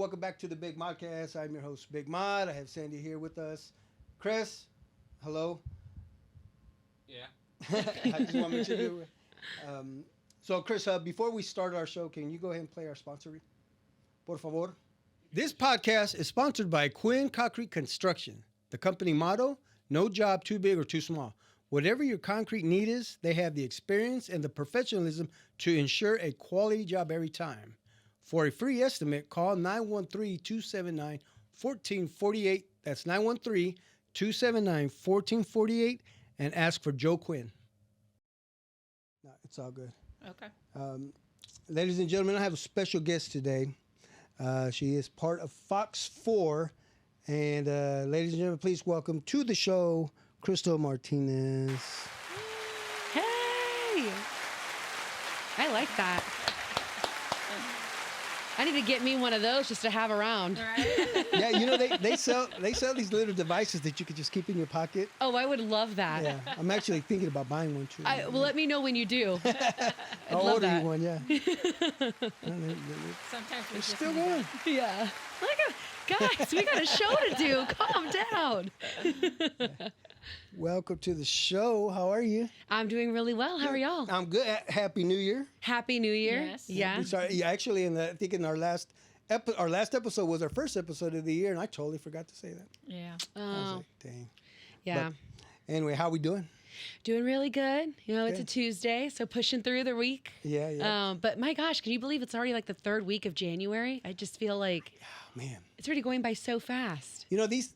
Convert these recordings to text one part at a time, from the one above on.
welcome back to the Big Modcast. I'm your host, Big Mod. I have Sandy here with us. Chris, hello. Yeah. I just want to make sure you. So, Chris, before we start our show, can you go ahead and play our sponsor? Por favor. This podcast is sponsored by Quinn Concrete Construction. The company motto: no job too big or too small. Whatever your concrete need is, they have the experience and the professionalism to ensure a quality job every time. For a free estimate, call 913-279-1448. That's 913-279-1448 and ask for Joe Quinn. No, it's all good. Okay. Ladies and gentlemen, I have a special guest today. She is part of Fox 4. And ladies and gentlemen, please welcome to the show, Crystal Martinez. Hey! I like that. I need to get me one of those just to have around. Right. Yeah, you know they sell these little devices that you could just keep in your pocket. Oh, I would love that. Yeah, I'm actually thinking about buying one too. Well, let me know when you do. I'll love order that. you one. Yeah. Sometimes we It's just still need going. Yeah. Guys, we got a show to do. Calm down. Welcome to the show. How are you? I'm doing really well. How are y'all? I'm good. Happy New Year. Happy New Year. Yes. Yeah. Sorry, yeah, actually, I think in our last episode was our first episode of the year, and I totally forgot to say that. Yeah. I was Oh, like, dang. yeah. But anyway, how we doing? Doing really good. You know, it's a Good. Tuesday, so pushing through the week. Yeah, yeah. But my gosh, can you believe it's already like the third week of January? I just feel like Man. it's already going by so fast. You know, these,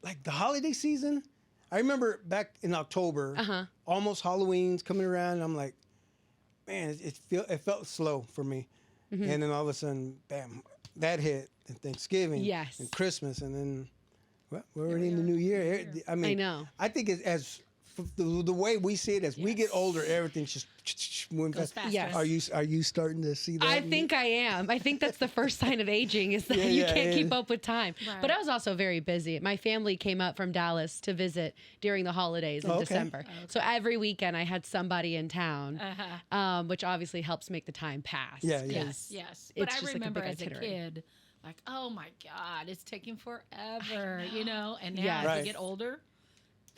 like the holiday season, I remember back in October, almost Halloween's coming around, and I'm like, man, it felt slow for me. Mm-hmm. And then all of a sudden, bam, that hit, and Thanksgiving, Yes. and Christmas, and then, well, we're already in the new year. I mean, I know. I think the way we see it, as we get older, everything's just moving Goes fast. faster. Yes. Are you starting to see that? I think I am. I think that's the first sign of aging is that you can't keep up with time. Right. But I was also very busy. My family came up from Dallas to visit during the holidays in Okay. December. So every weekend I had somebody in town, which obviously helps make the time pass. Yeah, yeah. Yes. Yes. But It's I just like a remember big as a itinerary. kid, like, oh my God, it's taking forever, you know? And now Yes. as Right. we get older,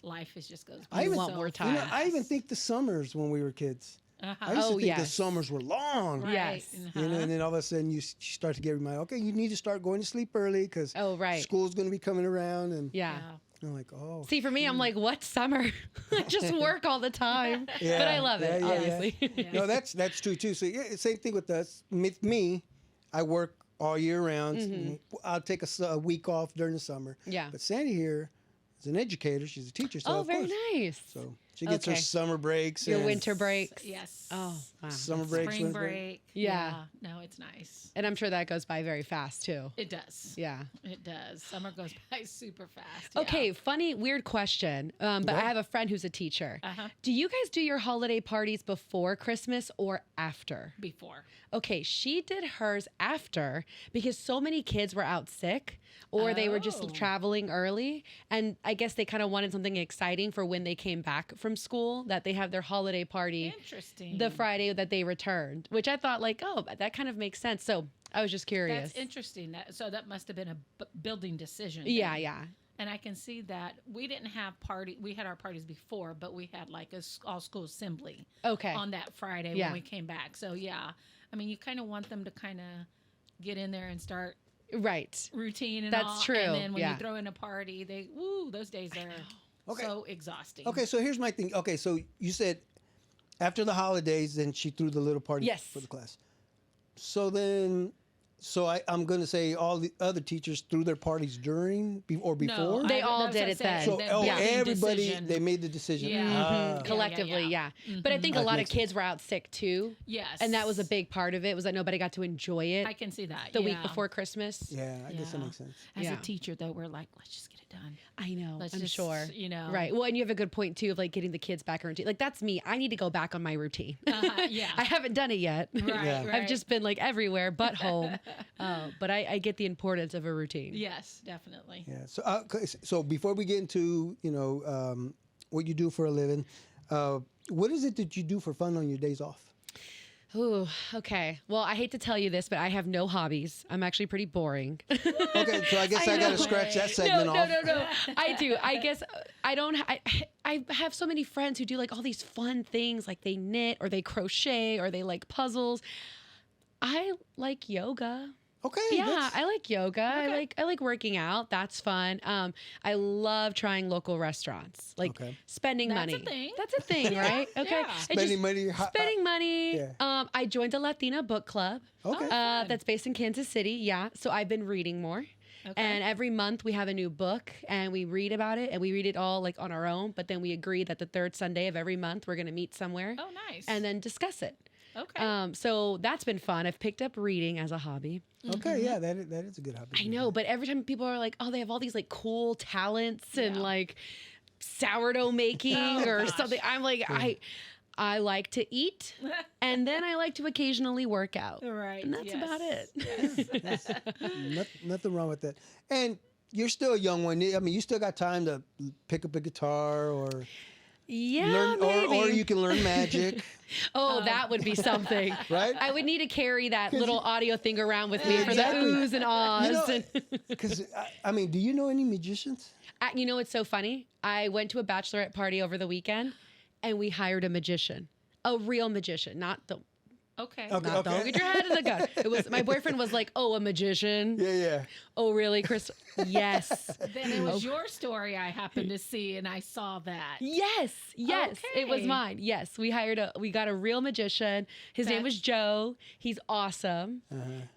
life is just goes I by even want so more You time. know, fast. I even think the summers when we were kids. I used to Oh, think the yes. summers were long. Right. Yes. You know, and then all of a sudden you start to get reminded, okay, you need to start going to sleep early because Oh, right. school's going to be coming around. And Yeah. I'm like, oh. See, for me, I'm like, what summer? I just work all the time. Yeah, But I love it, yeah, yeah, obviously. Yeah. No, that's true too. So yeah, same thing with us. With me, I work all year round. I'll take a week off during the summer. Yeah. But Sandy here is an educator. She's a teacher. So Oh, of very course. nice. So she gets her Okay. summer breaks. Your and winter breaks. Yes. Oh, wow. Summer breaks. Spring winter break. Yeah. No, it's nice. And I'm sure that goes by very fast, too. It does. Yeah. It does. Summer goes by super fast. yeah. Okay, funny, weird question. But I have a friend who's a teacher. Do you guys do your holiday parties before Christmas or after? Before. Okay, she did hers after because so many kids were out sick or they were just Oh. traveling early. And I guess they kind of wanted something exciting for when they came back from school, that they have their holiday party Interesting. the Friday that they returned, which I thought like, oh, that kind of makes sense. So I was just curious. That's interesting. So that must have been a building decision. Yeah, then. yeah. And I can see that we didn't have we had our parties before, but we had like a all school assembly Okay. on that Friday Yeah. when we came back. So yeah, I mean, you kind of want them to kind of get in there and start Right. routine and That's all. true, And then when yeah. you throw in a party, those days are Okay. so exhausting. Okay, so here's my thing. Okay, so you said after the holidays, then she threw the little party Yes. for the class. So then, I'm going to say all the other teachers threw their parties during or before? No, They all that's did what I it said. then. So That building everybody, decision. they made the decision. Yeah. Ah. Collectively, yeah. But I think a That lot of makes kids were out sick too. Yes. And that was a big part of it, was that nobody got to enjoy it I can see that. the week yeah. before Christmas. Yeah, I guess that Yeah. makes sense. As Yeah. a teacher, though, we're like, let's just get it done. I know, Let's I'm just, sure. you know. Right. Well, and you have a good point too of like getting the kids back on routine. Like that's me. I need to go back on my routine. Yeah. I haven't done it yet. Right, Yeah. right. I've just been like everywhere but home. But I get the importance of a routine. Yes, definitely. Yeah. So before we get into what you do for a living, what is it that you do for fun on your days off? Ooh, okay. Well, I hate to tell you this, but I have no hobbies. I'm actually pretty boring. Okay, so I guess I got to scratch that segment off. No. I do. I guess I don't. I have so many friends who do like all these fun things, like they knit or they crochet or they like puzzles. I like yoga. Okay. Yeah, I like yoga. I like working out. That's fun. I love trying local restaurants. Like spending That's money. a thing. That's a thing, right? Okay. Yeah. Spending money. Spending money. Yeah. I joined a Latina book club. Okay. That's based in Kansas City. Yeah. So I've been reading more. Okay. And every month we have a new book and we read about it and we read it all like on our own. But then we agree that the third Sunday of every month we're going to meet somewhere. Oh, nice. And then discuss it. Okay. So that's been fun. I've picked up reading as a hobby. Okay, yeah, that is a good hobby. I know, but every time people are like, oh, they have all these like cool talents and like sourdough making or something. I'm like, I like to eat and then I like to occasionally work out. Right. And that's about it. Yes. Nothing wrong with that. And you're still a young one. I mean, you still got time to pick up a guitar or Yeah, learn, maybe. or you can learn magic. That would be something. Right? I would need to carry that little audio thing around with me Exactly. for the oohs and ahs. Because I mean, do you know any magicians? You know, it's so funny. I went to a bachelorette party over the weekend and we hired a magician, a real magician, not the. Okay. Okay. Not don't get your head in the gun. It was my boyfriend was like, "Oh, a magician." Yeah. Oh, really, Chris? Yes. Then it was your story I happened to see, and I saw that. Yes. It was Okay. mine. Yes, we got a real magician. His name was Joe. He's awesome.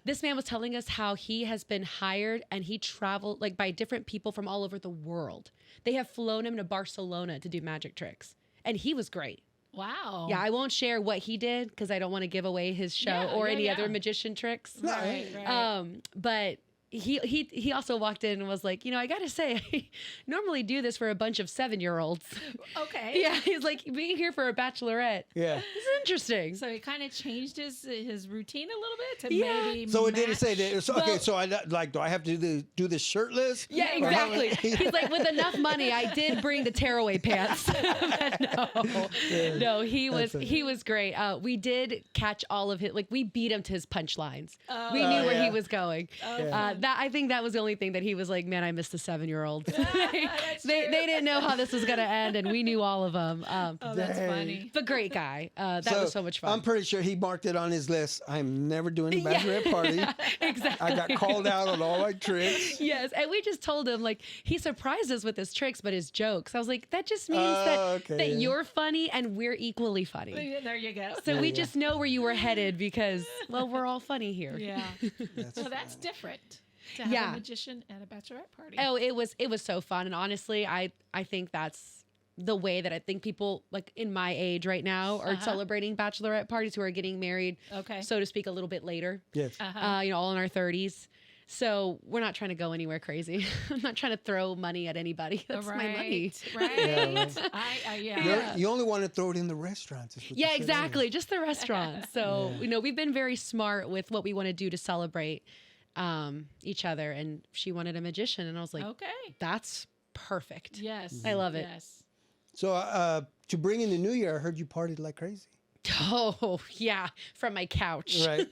This man was telling us how he has been hired and he traveled like by different people from all over the world. They have flown him to Barcelona to do magic tricks, and he was great. Wow. Yeah, I won't share what he did because I don't want to give away his show Yeah, or yeah, any yeah. other magician tricks. Right. But he also walked in and was like, I gotta say, I normally do this for a bunch of 7-year-olds. Okay. Yeah, he's like, being here for a bachelorette. Yeah. This is interesting. So he kind of changed his routine a little bit to Yeah. maybe. So it didn't match- say that. So, okay, Well- so I like, do I have to do this shirtless? Yeah, Or how- exactly. He's like, with enough money, I did bring the tearaway pants. No, he was great. We did catch all of his, like we beat him to his punchlines. We knew where he yeah. was going. I think that was the only thing that he was like, man, I missed the 7-year-olds. they didn't know how this was gonna end, and we knew all of them. Oh, that's Dang. funny. But great guy. That was so much fun. I'm pretty sure he marked it on his list. I'm never doing a bachelorette party. Exactly. I got called out on all my tricks. Yes, and we just told him like he surprised us with his tricks, but his jokes. I was like, that just means that you're funny and we're equally funny. There you go. So we just know where you were headed because, well, we're all funny here. Yeah. That's So that's different to have Yeah. a magician at a bachelorette party. Oh, it was so fun, and honestly, I think that's the way that I think people like in my age right now are celebrating bachelorette parties who are getting married, Okay. so to speak, a little bit later. Yes. All in our 30s. So we're not trying to go anywhere crazy. I'm not trying to throw money at anybody. That's my money. Right. Yeah, Yeah. You only want to throw it in the restaurants. is what you Yeah, said exactly. Just the restaurant. So, we've been very smart with what we want to do to celebrate each other. And she wanted a magician. And I was like, Okay. that's perfect. Yes. I love it. Yes. So to bring in the new year, I heard you partied like crazy. Oh, yeah. From my couch. Right.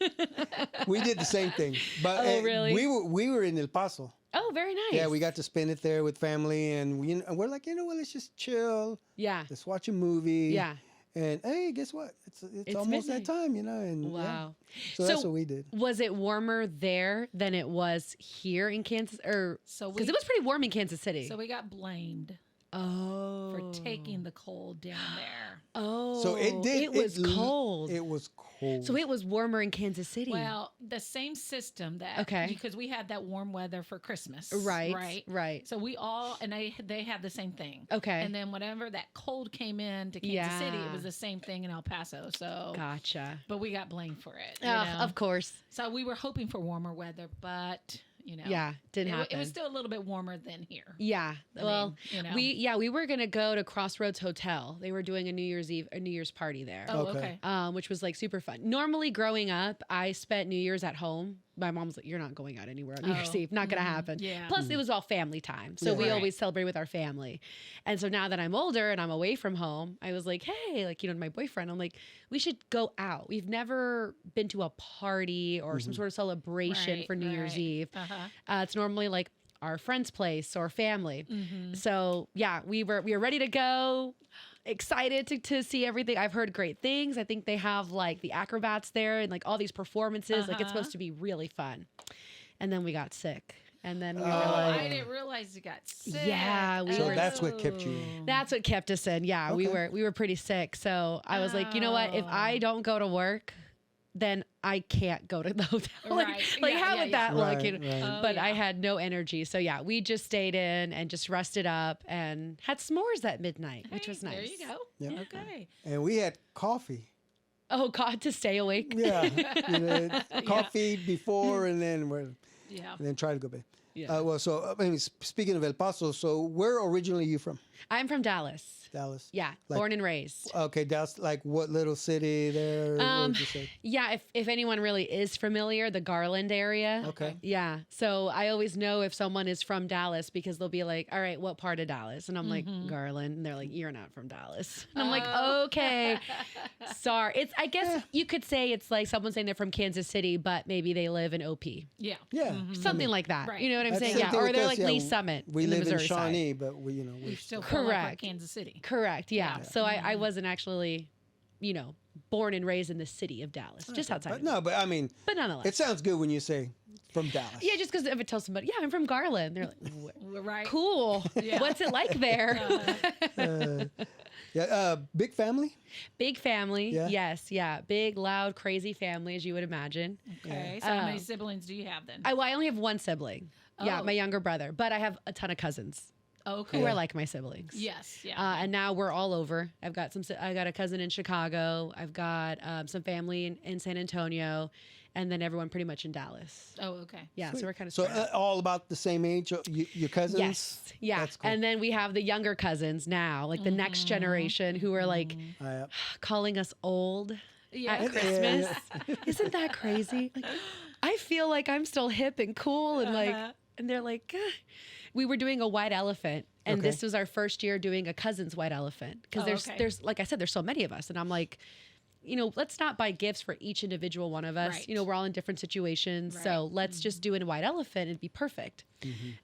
We did the same thing. But Oh, really? we were in El Paso. Oh, very nice. Yeah, we got to spend it there with family, and we're like, let's just chill. Yeah. Let's watch a movie. Yeah. And hey, guess what? It's almost midnight. that time, And yeah. Wow. So that's what we did. Was it warmer there than it was here in Kansas? Or So because it was pretty warm in Kansas City. So we got blamed for for taking the cold down there. Oh, So it did. It was cold. It was cold. So it was warmer in Kansas City. Well, the same system that because we had that warm weather for Christmas. Right. So we all and they had the same thing. Okay. And then whenever that cold came in to Kansas City, it was the same thing in El Paso. So Gotcha. but we got blamed for it. Of course. So we were hoping for warmer weather, but Yeah, didn't happen. It was still a little bit warmer than here. Yeah. Well, mean, we were gonna go to Crossroads Hotel. They were doing a New Year's party there. Oh, Okay. okay. Which was like super fun. Normally growing up, I spent New Year's at home my mom was like, "You're not going out anywhere on New Year's Oh, Eve. Not gonna happen." yeah. Plus, it was all family time, so Yeah. we Right. always celebrate with our family. And so now that I'm older and I'm away from home, I was like, "Hey, like to my boyfriend, I'm like, we should go out. We've never been to a party or some sort of celebration for New Year's Eve. It's normally like our friend's place or family. So yeah, we were ready to go." Excited to see everything. I've heard great things. I think they have like the acrobats there and like all these performances. Like it's supposed to be really fun. And then we got sick. And then we were like, I didn't realize you got sick. yeah, we So were. that's what kept you in. That's what kept us in. Yeah, Okay. we were pretty sick. So I was like, you know what? If I don't go to work, then I can't go to the hotel. Right. Like Yeah, how yeah, would yeah. that look? Right, right. Oh, But I yeah. had no energy. So yeah, we just stayed in and just rested up and had s'mores at midnight, which Hey, was nice. There you go. Yeah. Okay. And we had coffee. Oh God, to stay awake. Yeah. Coffee before and then Yeah. try to go back. Yeah. Well, so I mean, speaking of El Paso, so where originally are you from? I'm from Dallas. Dallas. Yeah, Like- born and raised. Okay, Dallas. Like what little city there? What would you say? Yeah, if anyone really is familiar, the Garland area. Okay. Yeah. So I always know if someone is from Dallas because they'll be like, "All right, what part of Dallas?" And I'm like, "Garland." And they're like, "You're not from Dallas." And I'm like, Oh. "Okay." Sorry. I guess you could say it's like someone saying they're from Kansas City, but maybe they live in OP. Yeah. Yeah. Something like that. Right. You know what I'm That's saying? the Yeah. thing Or with they're us, like yeah, Lee Summit We in the live in Missouri side. Shawnee, but we We still feel like we're Correct. Kansas City. Correct. Yeah. So I wasn't actually, born and raised in the city of Dallas, just outside. But of no, but I mean, But nonetheless. it sounds good when you say from Dallas. Yeah, just because if it tells somebody, yeah, I'm from Garland, they're like, Right. cool. Yeah. What's it like there? Big family. Big family. Yeah. Yes. Yeah. Big, loud, crazy family, as you would imagine. Okay. So how many siblings do you have then? I only have one sibling. Yeah, Oh. my younger brother. But I have a ton of cousins Okay. who are like my siblings. Yes. Yeah. And now we're all over. I got a cousin in Chicago. I've got some family in San Antonio, and then everyone pretty much in Dallas. oh, okay. Yeah, so we're kind of So all about the same age. Your cousins. yes, yeah. That's cool. And then we have the younger cousins now, like the next generation, who are like calling us old Yeah. at Christmas. Isn't that crazy? Like, I feel like I'm still hip and cool, and like, and they're like, "Ugh." We were doing a white elephant, and Okay. this was our first year doing a cousin's white elephant because Oh, okay. there's like I said, there's so many of us, and I'm like, let's not buy gifts for each individual one of us. Right. We're all in different situations, Right. so let's just do a white elephant and be perfect.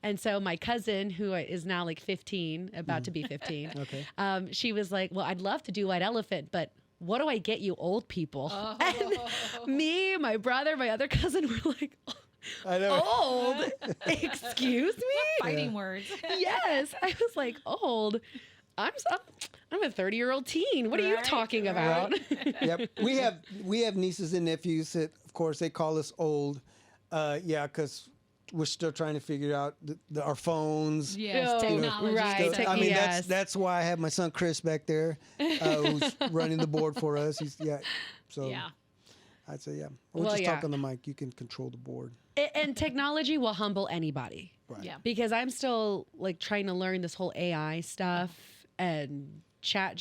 And so my cousin, who is now like 15, about to be 15, Okay. she was like, "Well, I'd love to do white elephant, but what do I get you old people?" Oh. And me, my brother, my other cousin were like, I know. "Old? Excuse me?" Fighting words. Yes, I was like, "Old? I'm a 30-year-old teen. What are you Right, talking right. about?" Yep. We have nieces and nephews that, of course, they call us old. Yeah, because we're still trying to figure out our phones. Yes. Oh, Technology. right. So, I mean, Yes. that's why I have my son Chris back there, who's running the board for us. So Yeah. I'd say We'll Well, just yeah. talk on the mic. You can control the board. And technology will humble anybody. Right. Yeah. Because I'm still like trying to learn this whole AI stuff and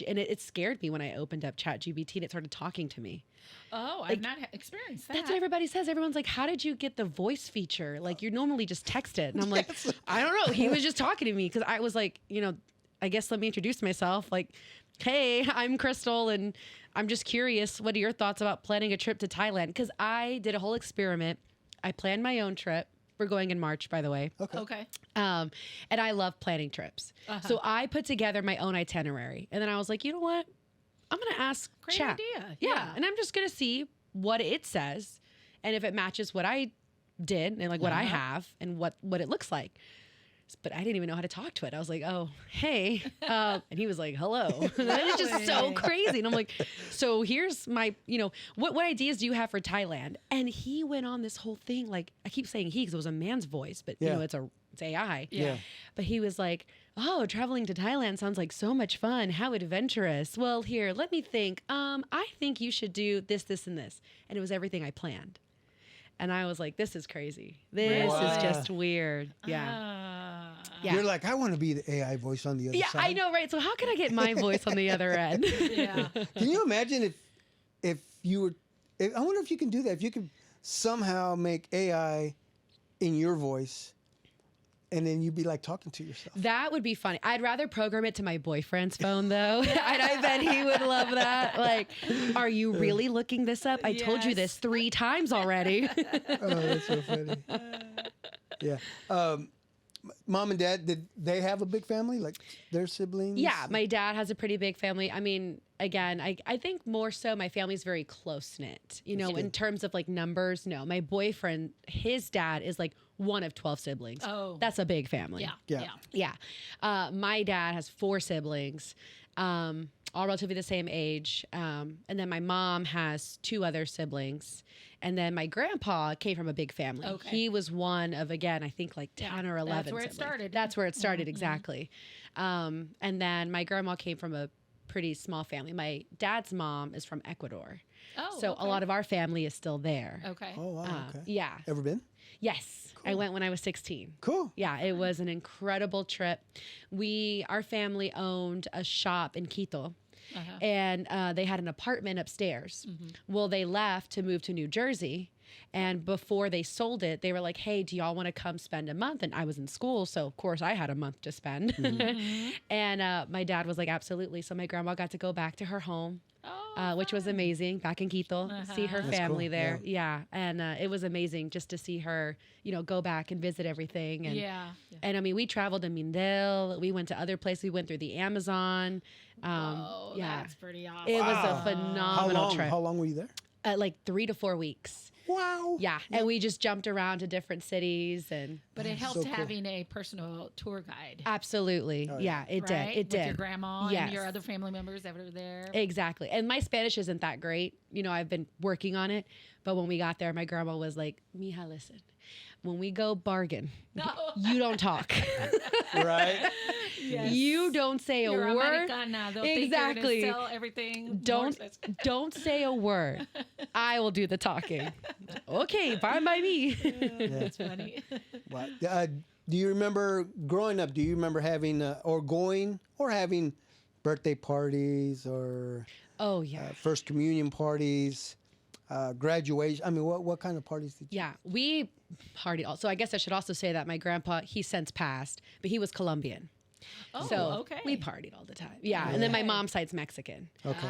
and it scared me when I opened up ChatGPT and it started talking to me. Oh, I've not experienced that. That's what everybody says. Everyone's like, "How did you get the voice feature? Like, you're normally just text it." And I'm like, "I don't know. He was just talking to me because I was like, I guess let me introduce myself. Like, hey, I'm Crystal, and I'm just curious. What are your thoughts about planning a trip to Thailand?" Because I did a whole experiment. I planned my own trip. We're going in March, by the way. Okay. And I love planning trips. So I put together my own itinerary. And then I was like, you know what? I'm going to ask Great chat. idea. Yeah. And I'm just going to see what it says and if it matches what I did and like what I have and what it looks like. But I didn't even know how to talk to it. I was like, "Oh, hey." And he was like, "Hello." And it's just so crazy. And I'm like, "So here's my, what ideas do you have for Thailand?" And he went on this whole thing. Like, I keep saying he because it was a man's voice, but Yeah. it's AI. Yeah. But he was like, "Oh, traveling to Thailand sounds like so much fun. How adventurous. Well, here, let me think. I think you should do this, this, and this." And it was everything I planned. And I was like, "This is crazy. This Wow. is just weird." Yeah. Yeah. You're like, I want to be the AI voice on the other Yeah, side. I know, right? So how can I get my voice on the other end? Yeah. Can you imagine if you were? I wonder if you can do that. If you could somehow make AI in your voice, and then you'd be like talking to yourself. That would be funny. I'd rather program it to my boyfriend's phone though. And I bet he would love that. Like, are you really looking this up? I told you this 3 times already. Oh, that's so funny. Yeah. Mom and dad, did they have a big family? Like their siblings? Yeah, my dad has a pretty big family. I mean, again, I think more so my family's very close knit. You know, in terms of like numbers, no. My boyfriend, his dad is like one of 12 siblings. Oh. That's a big family. Yeah. Yeah. My dad has 4 siblings, all relatively the same age. And then my mom has 2 other siblings. And then my grandpa came from a big family. Okay. He was one of, again, I think like 10 or 11 That's where it siblings. started. That's where it started, exactly. And then my grandma came from a pretty small family. My dad's mom is from Ecuador. Oh, So okay. a lot of our family is still there. Okay. Oh, wow. Okay. Yeah. Ever been? Yes. I went when I was 16. Cool. Yeah, it was an incredible trip. Our family owned a shop in Quito. And they had an apartment upstairs. Well, they left to move to New Jersey. And before they sold it, they were like, hey, do y'all want to come spend a month? And I was in school. So, of course, I had a month to spend. And my dad was like, absolutely. So my grandma got to go back to her home. Which was amazing, back in Quito, see her That's family cool, there. Yeah. And it was amazing just to see her, go back and visit everything. And, and I mean, we traveled to Mindel. We went to other places. We went through the Amazon. Oh, yeah. that's pretty awesome. It was a How phenomenal long? trip. How long were you there? Like 3 to 4 weeks. Wow. Yeah. And we just jumped around to different cities and But it helped So cool. having a personal tour guide. absolutely. Yeah, it did. Right? It did. With your grandma Yes. and your other family members that were there. Exactly. And my Spanish isn't that great. I've been working on it. But when we got there, my grandma was like, Mija, listen, when we go bargain, you don't talk. Right? Yes. You don't say You're a word. Americana. They'll Exactly. think you're gonna sell everything. Don't say a word. I will do the talking. Okay, fine by me. That's funny. Wow. Do you remember growing up? Do you remember having having birthday parties or Oh yeah. first communion parties, graduation? I mean, what kind of parties did you? Yeah, we partied all. So I guess I should also say that my grandpa, he's since passed, but he was Colombian. Oh, So okay. we partied all the time. Yeah. And then my mom's side's Mexican. Okay.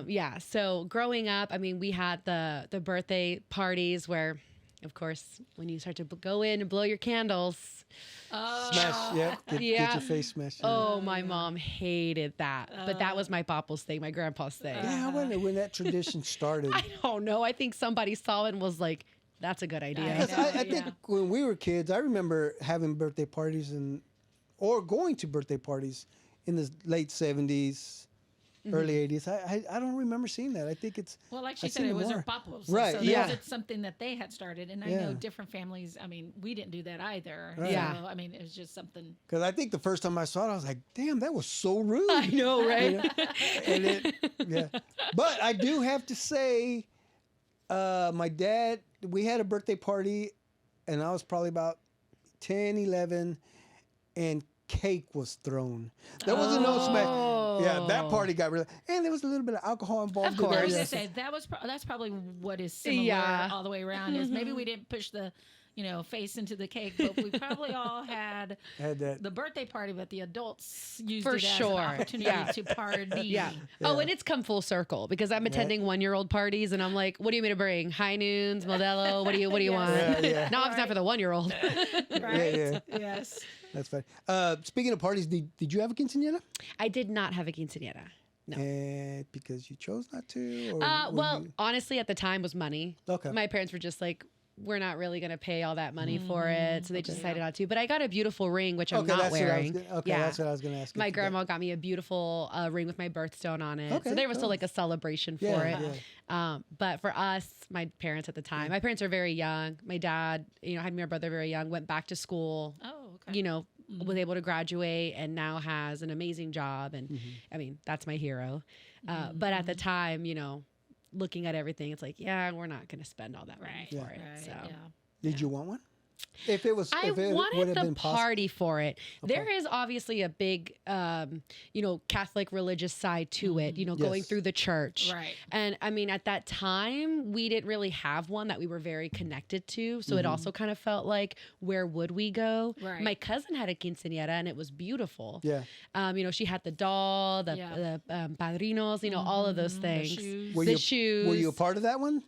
Yeah. So growing up, I mean, we had the birthday parties where, of course, when you start to go in and blow your candles. Smash. Yeah. Get your face smashed. Oh, my mom hated that. But that was my papa's thing, my grandpa's thing. Yeah, I wonder when that tradition started. I don't know. I think somebody saw it and was like, that's a good idea. Because I think when we were kids, I remember having birthday parties or going to birthday parties in the late 70s, early 80s. I don't remember seeing that. I think it's... Well, like she I've said, seen it was more. her papa's. Right, So yeah. it's something that they had started. And I Yeah. know different families, I mean, we didn't do that either. Right. Yeah. So, I mean, it was just something. Because I think the first time I saw it, I was like, damn, that was so rude. I know, right? Yeah. But I do have to say, my dad, we had a birthday party, and I was probably about 10, 11, and cake was thrown. There wasn't no smash. Yeah, that party got really, and there was a little bit of alcohol involved. Of in there. I was course. gonna say that's probably what is similar Yeah. all the way around. Is maybe we didn't push the, face into the cake, but we probably all had Had that. the birthday party, but the adults used For it as sure. an opportunity Yeah. to party. Yeah. Oh, and it's come full circle because I'm attending 1-year-old parties and I'm like, what do you mean to bring? High noons, Modelo, what do you Yes. want? Yeah. No, it's not for the 1-year-old. Right. Yeah. Yes. That's fine. Speaking of parties, did you have a quinceañera? I did not have a quinceañera. No. Because you chose not to? Or were Well, you- honestly, at the time was money. Okay. My parents were just like, we're not really going to pay all that money for it. So they just decided not to. But I got a beautiful ring, which I'm not that's wearing. What I was that's what I was going to ask. My you. grandma got me a beautiful ring with my birthstone on it. Okay, So there was cool. still like a celebration for Yeah, it. But for us, my parents at the time, my parents are very young. My dad, had me and my brother very young, went back to school, Oh, okay. was able to graduate and now has an amazing job. And I mean, that's my hero. But at the time, looking at everything, it's like, yeah, we're not going to spend all that money for it. Right. So. Yeah. Did you want one? If it was, I if it would wanted have the been possible. party for it. Okay. There is obviously a big, Catholic religious side to it, going Yes. through the church. Right. And I mean, at that time, we didn't really have one that we were very connected to. So it also kind of felt like, where would we go? Right. My cousin had a quinceañera and it was beautiful. Yeah. She had the doll, the padrinos, all of those things. shoes. Were The you, shoes. Were you a part of that one?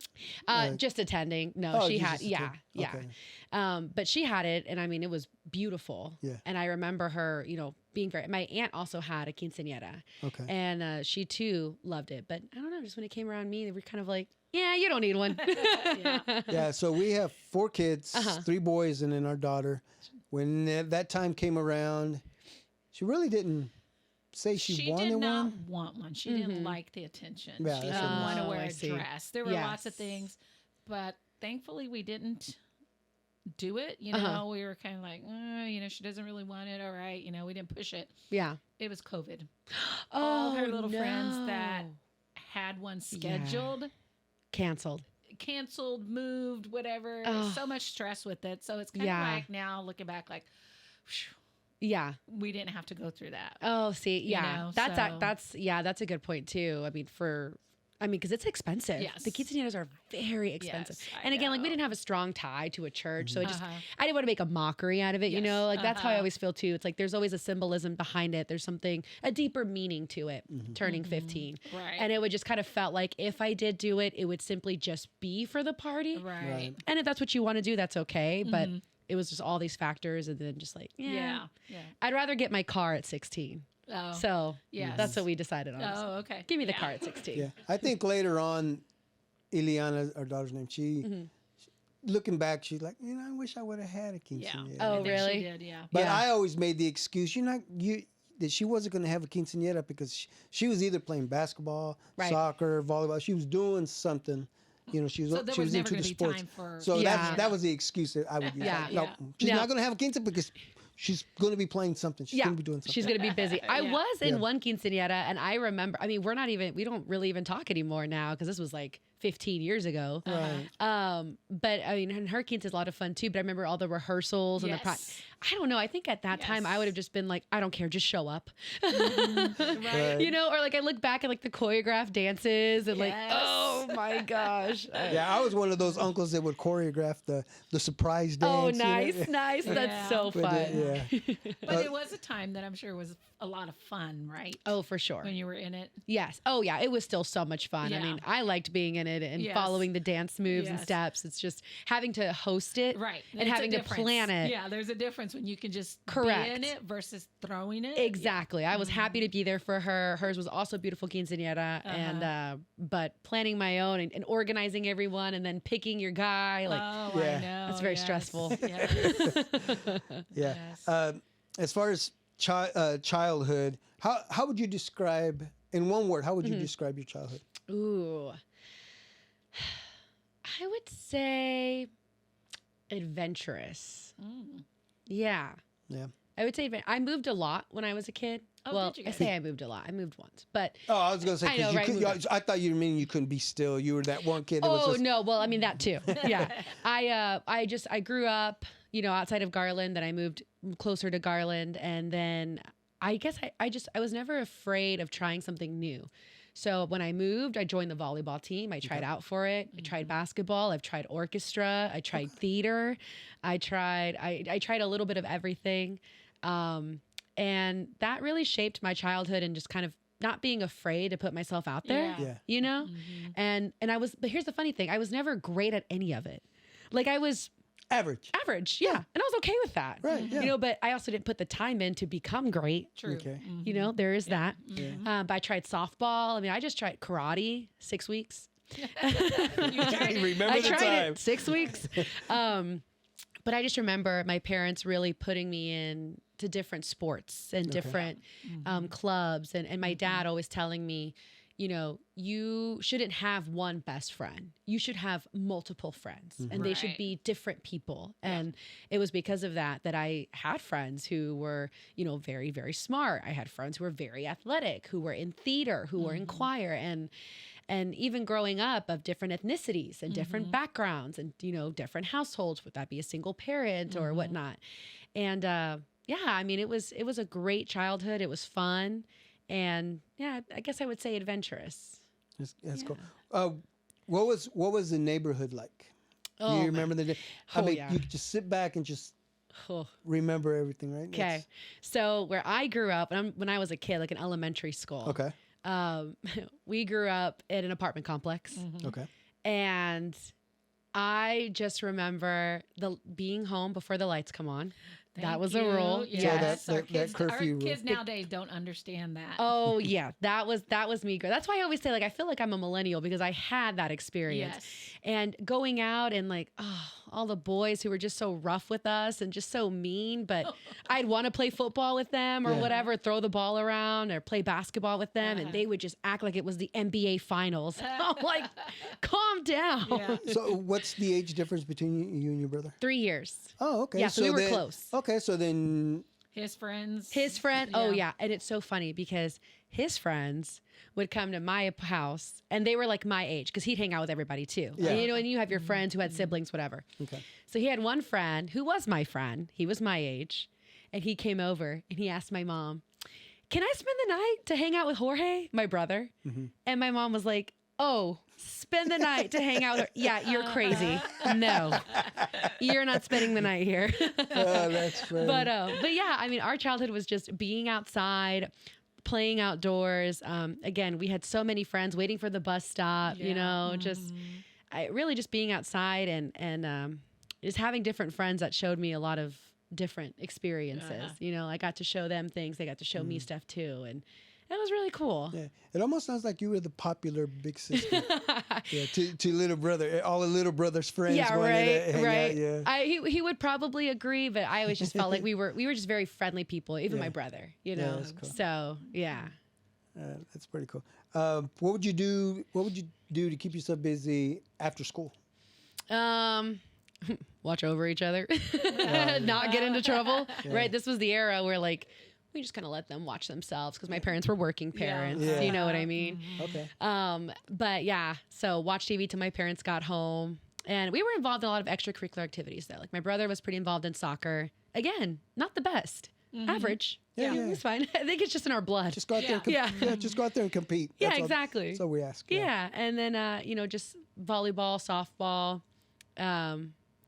Just attending. No, Oh, she you had, just yeah. attended. But she had it, and I mean, it was beautiful. Yeah. And I remember her, being very. My aunt also had a quinceañera, Okay. and she too loved it. But I don't know, just when it came around me, they were kind of like, "Yeah, you don't need one." Yeah, so we have 4 kids, 3 boys, and then our daughter. When that time came around, she really didn't say she wanted did not one. want one. She didn't like the attention. Yeah, She that's didn't what it want to is. wear I a see. dress. There were lots of Yes. things, but thankfully we didn't do it. We were kind of like, she doesn't really want it. All right, we didn't push it. Yeah. It was COVID. Oh, All her little friends that had one scheduled, canceled. canceled, moved, whatever. Oh. So much stress with it. So it's kind of Yeah. like now looking back, like, phew, Yeah. we didn't have to go through that. Oh, see, yeah, know, that's so- that's a good point too. I mean, because it's expensive. Yes. The quinceañeras are very expensive. Yes, I and again, like we know. didn't have a strong tie to a church, so it just Uh-huh. I didn't want to make a mockery out of it. Yes. Like that's how I Uh-huh. always feel too. It's like there's always a symbolism behind it. There's a deeper meaning to it. Turning 15, Right. and it would just kind of felt like if I did do it, it would simply just be for the party. Right. And if that's what you want to do, that's okay. But it was just all these factors, and then just like Yeah. I'd rather get my car at 16. Oh. So Yes. that's what we decided on. Oh, okay. Give me the Yeah. car at 16. Yeah, I think later on, Ileana, our daughter's name, she looking back, she's like, I wish I would have had a quinceañera. Oh, I think really? She did, yeah. But Yeah. I always made the excuse, that she wasn't going to have a quinceañera because she was either playing basketball, Right. soccer, volleyball. She was doing something. She was So there she was was never into the gonna be sports. time for- So Yeah. that was the excuse that I would use. Yeah. Like, no, Yeah. she's No. not going to have a quinceañera because she's going to be playing something. She's going to be doing something. She's going to be busy. I Yeah. was in Yeah. one quinceañera, and I remember, I mean, we don't really even talk anymore now because this was like 15 years ago. Right. But I mean, and her quince is a lot of fun too. But I remember all the rehearsals and Yes. I don't know. I think at that time I would have just been like, I don't care, just show up. Right. Or like I look back at like the choreographed dances and like, Yes. oh my gosh. Yeah, I was one of those uncles that would choreograph the surprise dance. Oh, you know? nice, nice. Yeah. That's so But, fun. yeah. But it was a time that I'm sure was a lot of fun, right? Oh, for sure. When you were in it. Yes. Oh, yeah. It was still so much fun. I Yeah. mean, I liked being in it and Yes. following the dance moves and Yes. steps. It's just having to host it, Right. and It's a having to difference. plan it. Yeah, there's a difference when you can just Correct. be in it versus throwing it. Exactly. I was happy to be there for her. Hers was also beautiful quinceañera, and but planning my own and organizing everyone, and then picking your guy, like Oh, Yeah. I know. That's very yes. stressful. Yes. Yeah. Yes. As far as childhood, how would you describe, in one word, how would you describe your childhood? ooh, I would say adventurous. Mm. Yeah. Yeah. I would say I moved a lot when I was a kid. Oh, well, did you I guys? say I moved a lot. I moved once, but Oh, I was gonna say I know, 'cause right, move on. I thought you mean you couldn't be still. You were that one kid. That was oh just, no, well, I mean that too. Yeah, I grew up, outside of Garland. Then I moved closer to Garland, and then I guess I was never afraid of trying something new. So when I moved, I joined the volleyball team. I tried out for it. I tried basketball. I've tried orchestra. I tried theater. I tried a little bit of everything. And that really shaped my childhood and just kind of not being afraid to put myself out there, Yeah. And but here's the funny thing. I was never great at any of it. Like I was Average. average. Yeah. And I was okay with that. Right, yeah. But I also didn't put the time in to become great. True. Okay. There is that. Yeah. But I tried softball. I mean, I just tried karate 6 weeks. You tried it. Remember I the tried time. it 6 weeks. But I just remember my parents really putting me in to different sports and different clubs. And my dad always telling me, you shouldn't have one best friend. You should have multiple friends and they should Right. be different people. And it was because of that I had friends who were, very, very smart. I had friends who were very athletic, who were in theater, who were in choir. and even growing up of different ethnicities and different backgrounds and, different households, would that be a single parent or whatnot. And, I mean, it was a great childhood. It was fun. And yeah, I guess I would say adventurous. That's cool. What was the neighborhood like? Do you remember the day? I mean, you could just sit back and just remember everything, right? Okay. So where I grew up, when I was a kid, like in elementary school. Okay. We grew up in an apartment complex. Okay. And I just remember being home before the lights come on. That was a rule. Yes. So that curfew our rule. kids nowadays don't understand that. Oh yeah, that was me. That's why I always say, like, I feel like I'm a millennial because I had that experience. Yes. And going out and like, all the boys who were just so rough with us and just so mean, but I'd want to play football with them or whatever, throw the ball around or play basketball with them, and they would just act like it was the NBA finals. I'm like, calm down. Yeah. So what's the age difference between you and your brother? 3 years. Oh, okay. Yeah, so we were close. Okay, so then His friends. Oh yeah, and it's so funny because his friends would come to my house and they were like my age because he'd hang out with everybody too. Yeah. And you have your friends who had siblings, whatever. Okay. So he had one friend who was my friend. He was my age, and he came over and he asked my mom, "Can I spend the night to hang out with Jorge, my brother?" And my mom was like, "Oh, spend the night to hang out with her. Yeah, you're crazy. No, you're not spending the night here." Oh, that's funny. But yeah, I mean, our childhood was just being outside, playing outdoors. Again, we had so many friends waiting for the bus stop, just really just being outside and just having different friends that showed me a lot of different experiences. I got to show them things. They got to show me stuff too. And it was really cool. Yeah, it almost sounds like you were the popular big sister. Yeah, to little brother, all the little brother's friends. Yeah, wanted to hang right. out, yeah. He would probably agree, but I always just felt like we were just very friendly people. Even my brother, that's cool. So yeah. That's pretty cool. What would you do? What would you do to keep yourself busy after school? Watch over each other, not get into trouble. Right. This was the era where like we just kind of let them watch themselves because my parents were working parents. Yeah. You know what I mean? Okay. But yeah, so watch TV till my parents got home. And we were involved in a lot of extracurricular activities though. Like my brother was pretty involved in soccer. Again, not the best. Average. Yeah. It's fine. I think it's just in our blood. Just go out there and just go out there and compete. Yeah, That's all- exactly. That's all we ask. Yeah. And then just volleyball, softball.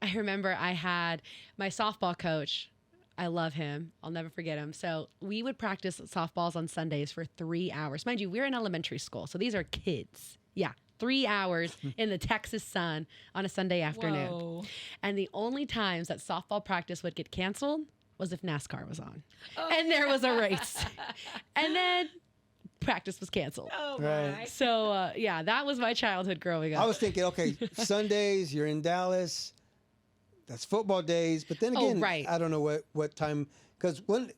I remember I had my softball coach. I love him. I'll never forget him. So we would practice softballs on Sundays for 3 hours. Mind you, we're in elementary school, so these are kids. Yeah, 3 hours in the Texas sun on a Sunday afternoon. Whoa. And the only times that softball practice would get canceled was if NASCAR was on. And there was a race. And then practice was canceled. Oh Right. my. So, that was my childhood growing up. I was thinking, okay, Sundays, you're in Dallas. That's football days. But then again, right. I don't know what time, because when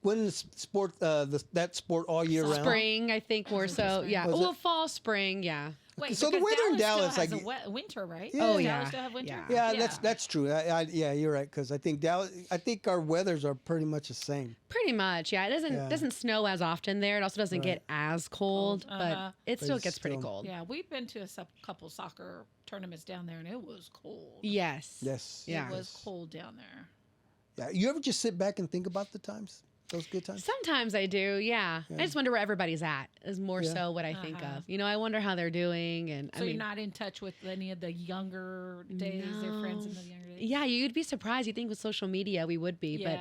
the sport, that sport all year round. Spring, I think more so. spring. Yeah. Was well, it? fall, spring, yeah. Wait, So the because weather in Dallas, still has like- a winter, right? Yeah. Oh, Does yeah. Dallas still have winter? Yeah. Yeah, that's true. Yeah, you're right. Because I think our weathers are pretty much the same. Pretty much, yeah. It doesn't snow as often there. It also doesn't get as cold, but it still it's gets pretty still- cold. Yeah, we've been to a couple soccer tournaments down there, and it was cold. Yes. Yes. Yeah. It was cold down there. Yeah. You ever just sit back and think about the times, those good times? Sometimes I do, yeah. I just wonder where everybody's at is more so what I think of. I wonder how they're doing. And So you're not in touch with any of the younger days, their friends in the younger days? yeah, you'd be surprised. You think with social media we would be, Yeah.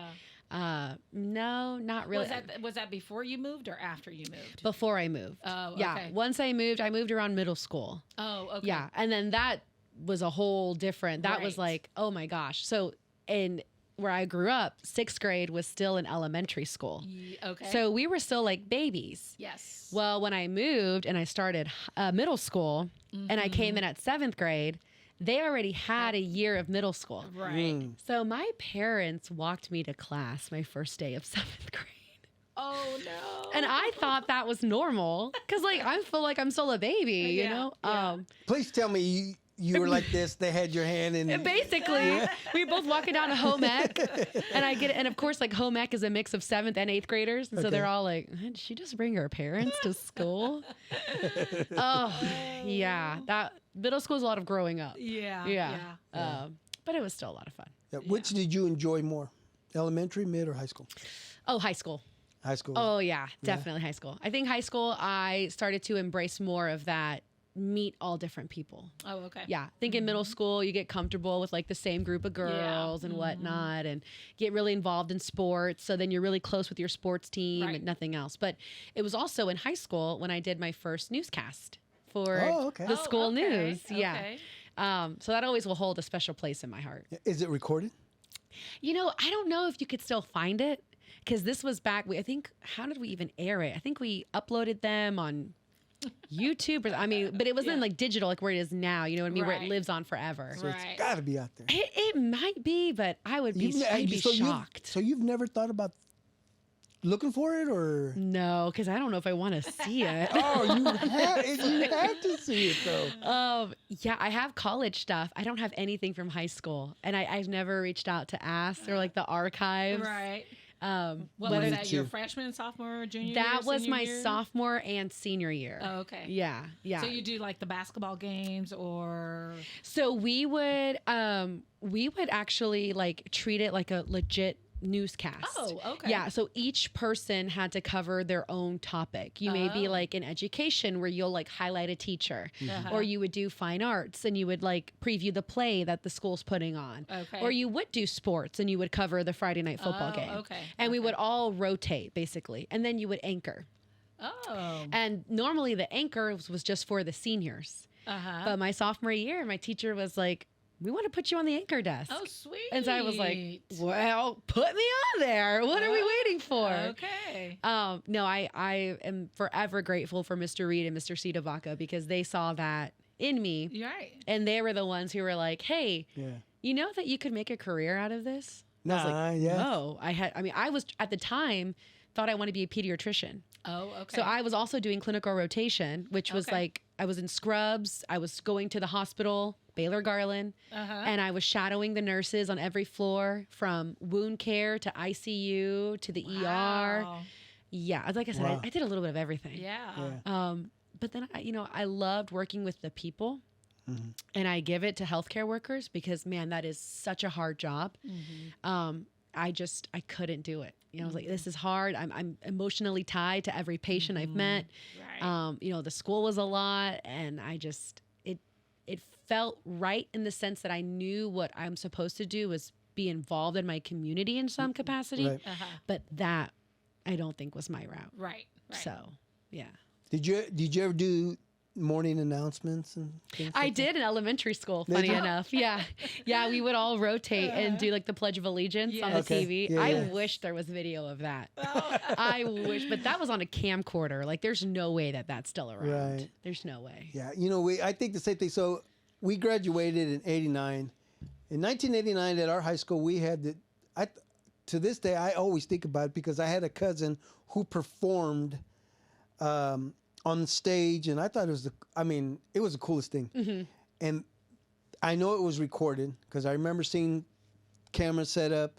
but no, not really. Was that before you moved or after you moved? Before I moved. Oh, Yeah. okay. Once I moved around middle school. Oh, okay. Yeah. And then that was a whole different, that was Right. like, oh my gosh. So in where I grew up, 6th grade was still in elementary school. Okay. So we were still like babies. yes. Well, when I moved and I started middle school and I came in at 7th grade, they already had a year of middle school. Right. So my parents walked me to class my first day of 7th grade. Oh no. And I thought that was normal because like I feel like I'm still a baby, you Yeah, know? yeah. Please tell me you were like this. They had your hand in. And basically, we were both walking down to home ec, and I get it. And of course, like home ec is a mix of 7th and 8th graders, and so they're all like, "Did she just bring her parents to school?" Oh, yeah. That middle school is a lot of growing up. Yeah. But it was still a lot of fun. Yeah. Which did you enjoy more, elementary, mid, or high school? Oh, high school. High school. Oh yeah, definitely high school. I think high school I started to embrace more of that meet all different people. Oh, okay. Yeah. I think in middle school you get comfortable with like the same group of girls and whatnot and get really involved in sports. So then you're really close with your sports team and nothing else. But it was also in high school when I did my first newscast for the school news. Yeah. So that always will hold a special place in my heart. Is it recorded? You know, I don't know if you could still find it because this was back. I think, how did we even air it? I think we uploaded them on YouTube. But it wasn't like digital, like where it is now. You know what I mean? Where it lives on forever. So it's got to be out there. It might be, but I'd be shocked. So you've never thought about looking for it, or no? Because I don't know if I want to see it. Oh, you have to see it though. Yeah, I have college stuff. I don't have anything from high school, and I've never reached out to ask or like the archives. Right. What was that, your freshman, sophomore, junior year? That was my year? sophomore and senior year. Oh, okay. Yeah. So you do like the basketball games or? So we would actually like treat it like a legit newscast. Oh, okay. Yeah, so each person had to cover their own topic. You may be like in education where you'll like highlight a teacher, or you would do fine arts and you would like preview the play that the school's putting on. Okay. Or you would do sports and you would cover the Friday night football game. Okay. And we would all rotate basically, and then you would anchor. Oh. And normally the anchor was just for the seniors. But my sophomore year, my teacher was like, "We want to put you on the anchor desk." Oh, sweet. And so I was like, "Well, put me on there. What are we waiting for?" Okay. No, I am forever grateful for Mr. Reed and Mr. Vaca because they saw that in me. You're right. And they were the ones who were like, "Hey, you know that you could make a career out of this?" No, I was like, no. I was at the time thought I wanted to be a pediatrician. Oh, okay. So I was also doing clinical rotation, which was like I was in scrubs. I was going to the hospital, Baylor Garland, and I was shadowing the nurses on every floor from wound care to ICU to the ER. Yeah, like I said, I did a little bit of everything. Yeah. But then, I loved working with the people. And I give it to healthcare workers because, man, that is such a hard job. I couldn't do it. I was like, this is hard. I'm emotionally tied to every patient I've met. Right. The school was a lot, and it felt right in the sense that I knew what I'm supposed to do was be involved in my community in some capacity. Right. But that I don't think was my route. Right. So, yeah. Did you ever do morning announcements and things I like did in elementary school, funny enough. Yeah. Yeah, we would all rotate and do like the Pledge of Allegiance on the TV. Yeah, I wish there was video of that. I wish, but that was on a camcorder. Like there's no way that that's still around. Right. There's no way. Yeah, I think the same thing. So we graduated in 89. In 1989 at our high school, we had to this day, I always think about it because I had a cousin who performed on stage, and I thought it was the coolest thing. And I know it was recorded because I remember seeing cameras set up.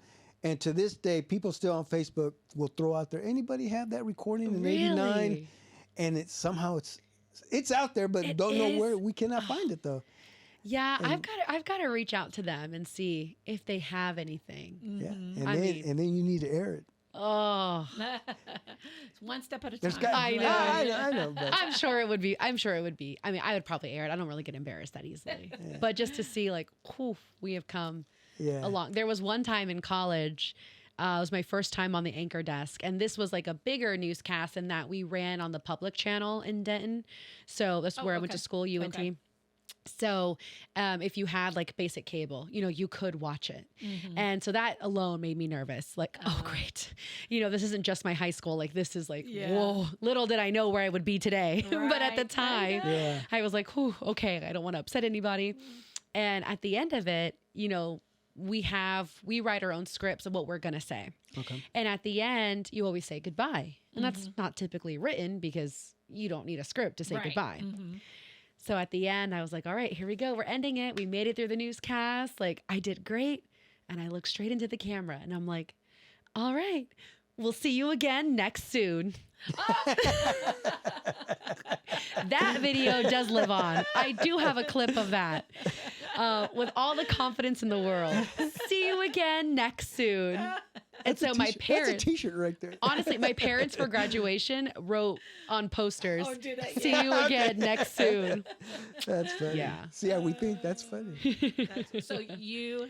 And to this day, people still on Facebook will throw out there, anybody have that recording in 89? And it's out there, but don't know where. We cannot find it though. Yeah, I've got to reach out to them and see if they have anything. Yeah, and then you need to air it. Oh, it's one step at a time. I know. But I'm sure it would be. I would probably air it. I don't really get embarrassed that easily. But just to see, like, we have come along. There was one time in college. It was my first time on the anchor desk, and this was like a bigger newscast in that we ran on the public channel in Denton. So that's where I went to school, UNT. Okay. So if you had like basic cable, you could watch it. And so that alone made me nervous. Like, oh, great. This isn't just my high school. Like, this is like, whoa, little did I know where I would be today. Right. But at the time, I was like, okay, I don't want to upset anybody. And at the end of it, we write our own scripts of what we're going to say. Okay. And at the end, you always say goodbye. And that's not typically written because you don't need a script to say goodbye. So at the end, I was like, all right, here we go. We're ending it. We made it through the newscast. Like, I did great. And I looked straight into the camera and I'm like, all right, we'll see you again next soon. That video does live on. I do have a clip of that with all the confidence in the world. See you again next soon. And so my parents, that's a t-shirt right there. honestly, my parents for graduation wrote on posters, Oh, did I? see you again next soon. That's funny. Yeah. See how we think? That's funny. So you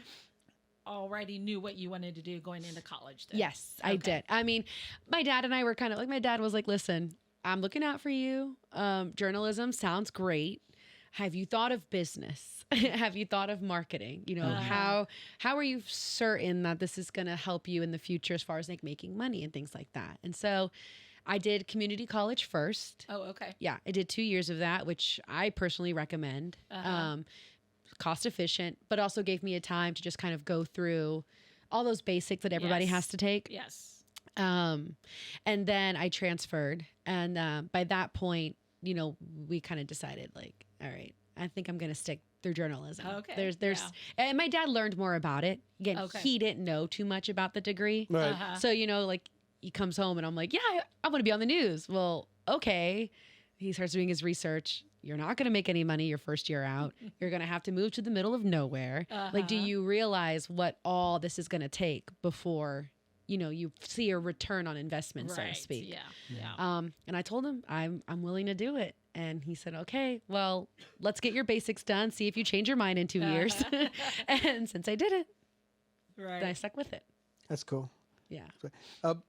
already knew what you wanted to do going into college then? Yes, I Okay. did. I mean, my dad and I were kind of like, my dad was like, listen, I'm looking out for you. Journalism sounds great. Have you thought of business? Have you thought of marketing? You know, how are you certain that this is going to help you in the future as far as like making money and things like that? And so I did community college first. Oh, okay. Yeah, I did 2 years of that, which I personally recommend. Cost efficient, but also gave me a time to just kind of go through all those basics that everybody Yes. has to take. Yes. And then I transferred. And by that point, you know, we kind of decided like, all right, I think I'm going to stick through journalism. Okay, There's, and my dad learned more about it. Again, Okay. he didn't know too much about the degree. Right. So, you know, like he comes home and I'm like, yeah, I want to be on the news. Well, okay. He starts doing his research. You're not going to make any money your first year out. You're going to have to move to the middle of nowhere. Like, do you realize what all this is going to take before, you know, you see a return on investment, so to speak? Yeah. And I told him I'm willing to do it. And he said, okay, well, let's get your basics done. See if you change your mind in 2 years. And since I did it, Right. then I stuck with it. That's cool. Yeah.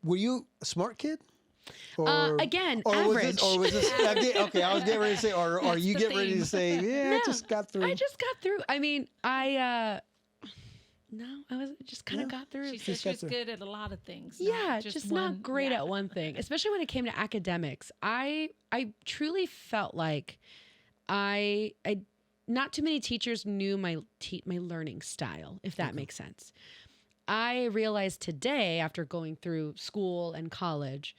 Were you a smart kid? Again, or average. Was this, okay, I was getting ready to say, or you the get ready to theme. say, yeah, I just got through. I just got through. I mean, no, I was just kind of got through. She said Just she was got good at a lot of things. Yeah, not just one. not great Yeah. at one thing, especially when it came to academics. I truly felt like I not too many teachers knew my learning style, if that makes sense. I realized today, after going through school and college,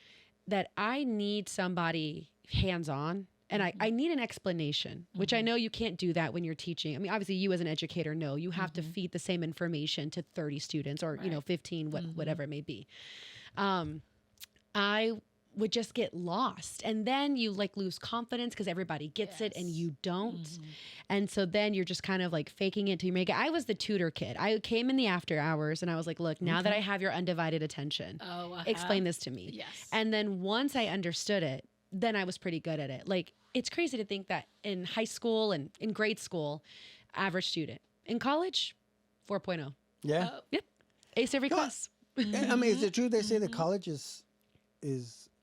that I need somebody hands-on. And I need an explanation, which I know you can't do that when you're teaching. I mean, obviously, you as an educator know you have to feed the same information to 30 students or, you know, 15, whatever it may be. I would just get lost. And then you like lose confidence because everybody gets it and you don't. And so then you're just kind of like faking it till you make it. I was the tutor kid. I came in the after hours and I was like, look, now that I have your undivided attention, explain this to me. Yes. And then once I understood it, then I was pretty good at it. Like, it's crazy to think that in high school and in grade school, average student. In college, 4.0. Yeah. Yep. Ace every No, class. I mean, is it true they say that college is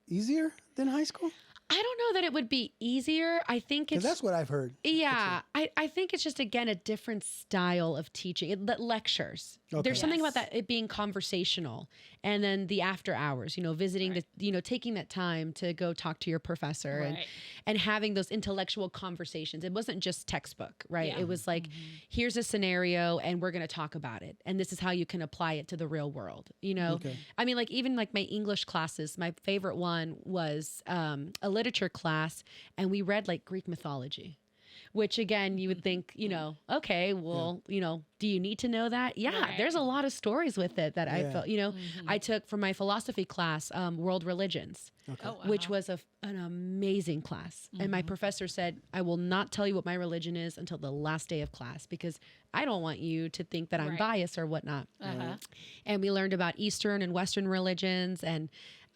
easier than high school? I don't know that it would be easier. I think Because it's that's what I've heard. yeah. I think it's just again a different style of teaching. Lectures. Okay. There's something Yes. about that it being conversational, and then the after hours. You know, visiting the taking that time to go talk to your professor and having those intellectual conversations. It wasn't just textbook, right? Yeah. It was like, here's a scenario, and we're going to talk about it, and this is how you can apply it to the real world. You know, Okay. I mean, like even like my English classes. My favorite one was a literature class, and we read like Greek mythology, which again you would think, you know, okay, well, you know, do you need to know that? Yeah, Right. there's a lot of stories with it that I Yeah. felt, you know, I took from my philosophy class, world religions, Okay. which was an amazing class. And my professor said, I will not tell you what my religion is until the last day of class because I don't want you to think that I'm Right. biased or whatnot. And we learned about Eastern and Western religions, and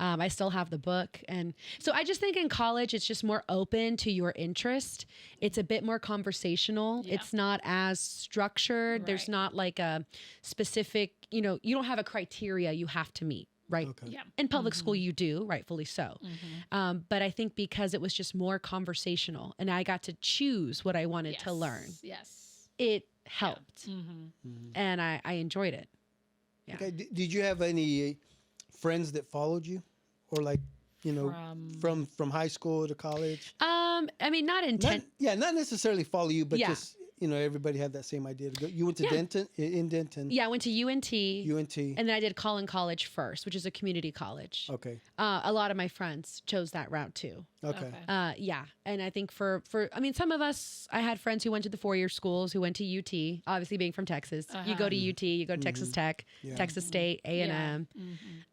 I still have the book. And so I just think in college, it's just more open to your interest. It's a bit more conversational. Yeah. It's not as structured. There's Right. not like a specific, you know, you don't have a criteria you have to meet. Right. Okay. Yeah. In public school, you do, rightfully so. But I think because it was just more conversational and I got to choose what I wanted to learn, Yes. it helped. And I enjoyed it. Yeah. Okay. Did you have any friends that followed you, or like, you know, from high school to college? I mean, not intent. Not necessarily follow you, but Yeah. just everybody had that same idea. You went to Yeah. Denton, in Denton. Yeah, I went to UNT. UNT. And then I did Collin College first, which is a community college. Okay. A lot of my friends chose that route too. Okay. Yeah. And I think some of us, I had friends who went to the 4-year schools, who went to UT, obviously being from Texas. You go to UT, you go to Texas Tech, Yeah. Texas State, A&M.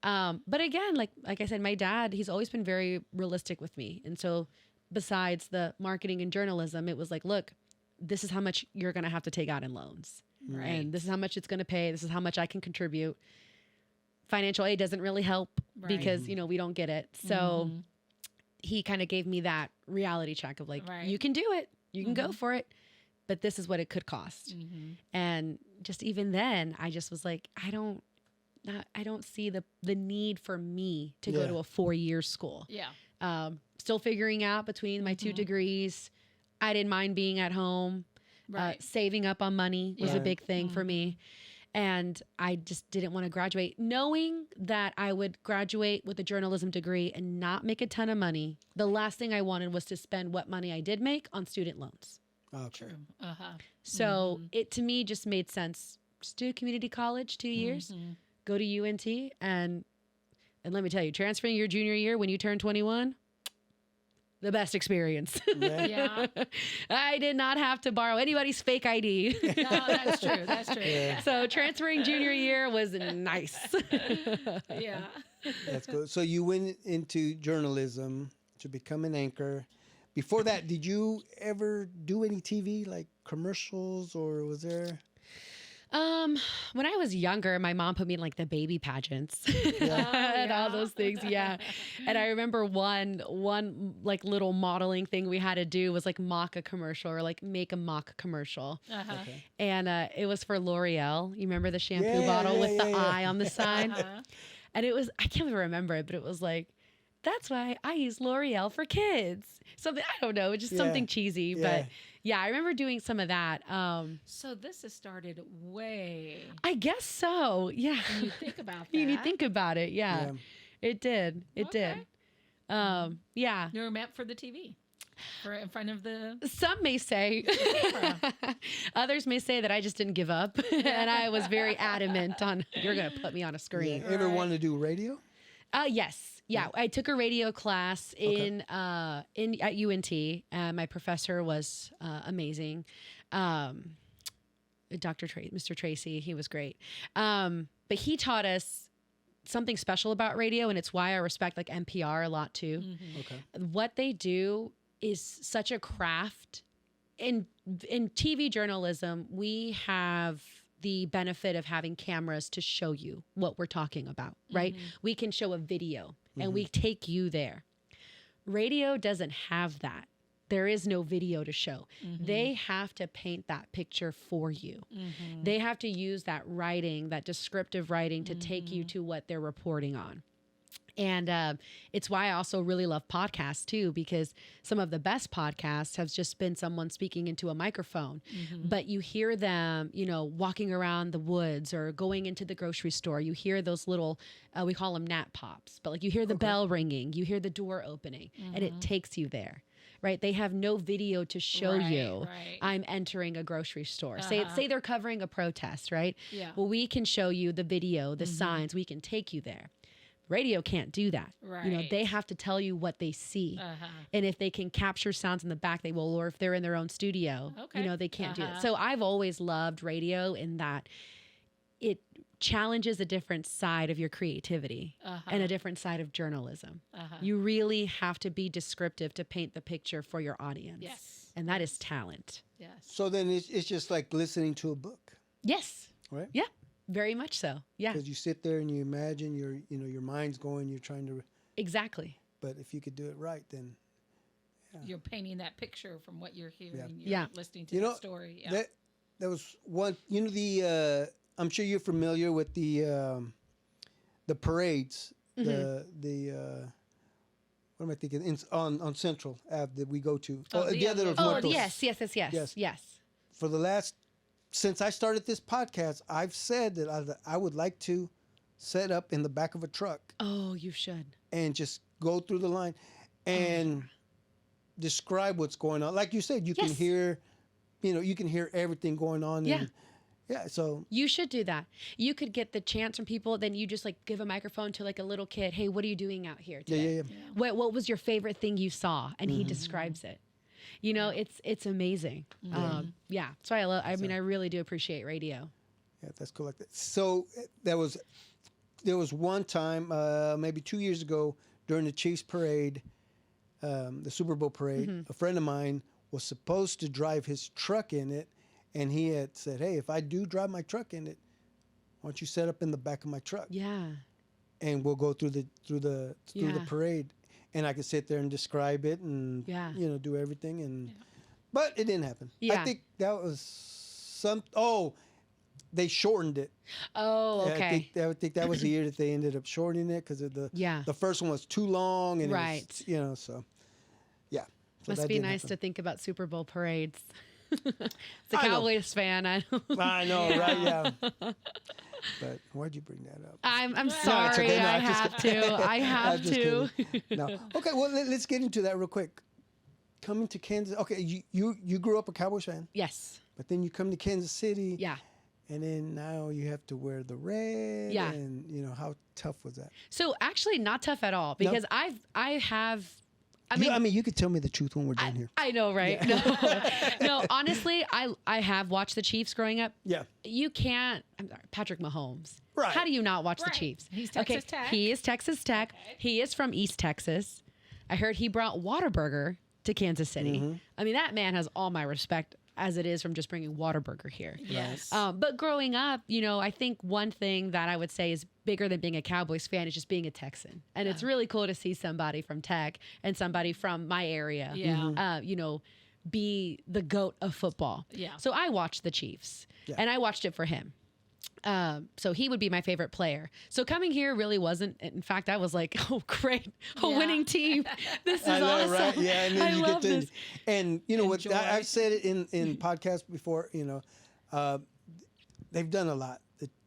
But again, like I said, my dad, he's always been very realistic with me. And so besides the marketing and journalism, it was like, look, this is how much you're going to have to take out in loans. Right. And this is how much it's going to pay. This is how much I can contribute. Financial aid doesn't really help because, we don't get it. So he kind of gave me that reality check of like, you can do it. You can go for it. But this is what it could cost. And just even then, I just was like, I don't see the need for me to go to a 4-year school. Yeah. Still figuring out between my 2 degrees. I didn't mind being at home. Saving up on money was a big thing for me. And I just didn't want to graduate. Knowing that I would graduate with a journalism degree and not make a ton of money, the last thing I wanted was to spend what money I did make on student loans. Okay. So it, to me, just made sense. Just do community college 2 years, go to UNT, and let me tell you, transferring your junior year when you turn 21, the best experience. Yeah. I did not have to borrow anybody's fake ID. No, that's true. That's true. Yeah. So transferring junior year was nice. Yeah. That's good. So you went into journalism to become an anchor. Before that, did you ever do any TV, like commercials, or was there? When I was younger, my mom put me in like the baby pageants and all those things. Yeah. And I remember one like little modeling thing we had to do was like mock a commercial or like make a mock commercial. Okay. And it was for L'Oreal. You remember the shampoo bottle with the eye on the side? And it was, I can't even remember it, but it was like, that's why I use L'Oreal for kids. Something, I don't know, just something cheesy. But yeah, I remember doing some of that. So this has started way. I guess so. Yeah. When you think about that. When you think about it, yeah. It did. It did. Yeah. You were meant for the TV. For in front of the. Some may say. Others may say that I just didn't give up. And I was very adamant on, you're going to put me on a screen. Yeah. Ever wanted to do radio? Yes. Yeah. I took a radio class at UNT. My professor was amazing. Mr. Tracy, he was great. But he taught us something special about radio, and it's why I respect like NPR a lot too. Okay. What they do is such a craft. In TV journalism, we have the benefit of having cameras to show you what we're talking about, right? We can show a video and we take you there. Radio doesn't have that. There is no video to show. They have to paint that picture for you. They have to use that writing, that descriptive writing to take you to what they're reporting on. And it's why I also really love podcasts too, because some of the best podcasts have just been someone speaking into a microphone, but you hear them, walking around the woods or going into the grocery store. You hear those little, we call them nat pops, but like you hear the bell ringing, you hear the door opening, and it takes you there. Right, they have no video to show you. Right. I'm entering a grocery store. Say they're covering a protest, right? Yeah. Well, we can show you the video, the signs. We can take you there. Radio can't do that. Right. They have to tell you what they see. And if they can capture sounds in the back, they will, or if they're in their own studio, they can't do that. So I've always loved radio in that it challenges a different side of your creativity and a different side of journalism. You really have to be descriptive to paint the picture for your audience. Yes. And that is talent. Yes. So then it's just like listening to a book, Yes. right? Yeah. Very much so. Yeah. Because you sit there and you imagine your mind's going, you're trying to, Exactly. but if you could do it right, then You're painting that picture from what you're hearing. Yeah. You're listening to the story. Yeah. that was one. I'm sure you're familiar with the parades. The what am I thinking? On Central Ave that we go to. Dia de los Oh, Muertos. yes. For the last, since I started this podcast, I've said that I would like to set up in the back of a truck Oh, you should. and just go through the line and describe what's going on. Like you said, you can Yes. hear you can hear everything going on. Yeah. And, yeah. So You should do that. You could get the chance from people. Then you just like give a microphone to like a little kid. Hey, what are you doing out here today? yeah. What was your favorite thing you saw? And he describes it. It's amazing. Yeah. So I mean, I really do appreciate radio. Yeah, that's cool like that. So there was one time, maybe 2 years ago, during the Chiefs parade, the Super Bowl parade, a friend of mine was supposed to drive his truck in it, and he had said, "Hey, if I do drive my truck in it, why don't you set up in the back of my truck, Yeah. and we'll go through the Yeah. parade, and I could sit there and describe it and Yeah. do everything, and but it didn't happen. Yeah. I think that was they shortened it. Oh, Yeah, okay. I think that was the year that they ended up shortening it because the first one was too long and Right. it was, so yeah. So Must that be didn't nice happen. to think about Super Bowl parades. As a I know. Cowboys fan, I know, right? Yeah. But why'd you bring that up? I'm No, it's sorry. okay. No, I I'm just have kidding. to. I I'm have just to. No. Okay. Well, let's get into that real quick. Coming to Kansas. Okay, you grew up a Cowboys fan, Yes. but then you come to Kansas City. Yeah. And then now you have to wear the red. Yeah. And how tough was that? So actually, not tough at all because I have. I mean, you could tell me the truth when we're done here. I know, right? No, honestly, I have watched the Chiefs growing up. Yeah. You can't. I'm sorry, Patrick Mahomes. Right. How do you not watch the Right. Chiefs? He's Texas Tech. He is Texas Tech. Okay. He is from East Texas. I heard he brought Whataburger to Kansas City. I mean, that man has all my respect as it is from just bringing Whataburger here. Yes. But growing up, I think one thing that I would say is bigger than being a Cowboys fan is just being a Texan. And it's really cool to see somebody from Tech and somebody from my area, Yeah. be the GOAT of football. Yeah. So I watched the Chiefs Yeah. and I watched it for him. So he would be my favorite player. So coming here really wasn't. In fact, I was like, "Oh, great, a Yeah. winning team! This is I know, awesome! right? Yeah, and then I you love get to, this." and you know what? Enjoy. I've said it in podcasts before. They've done a lot.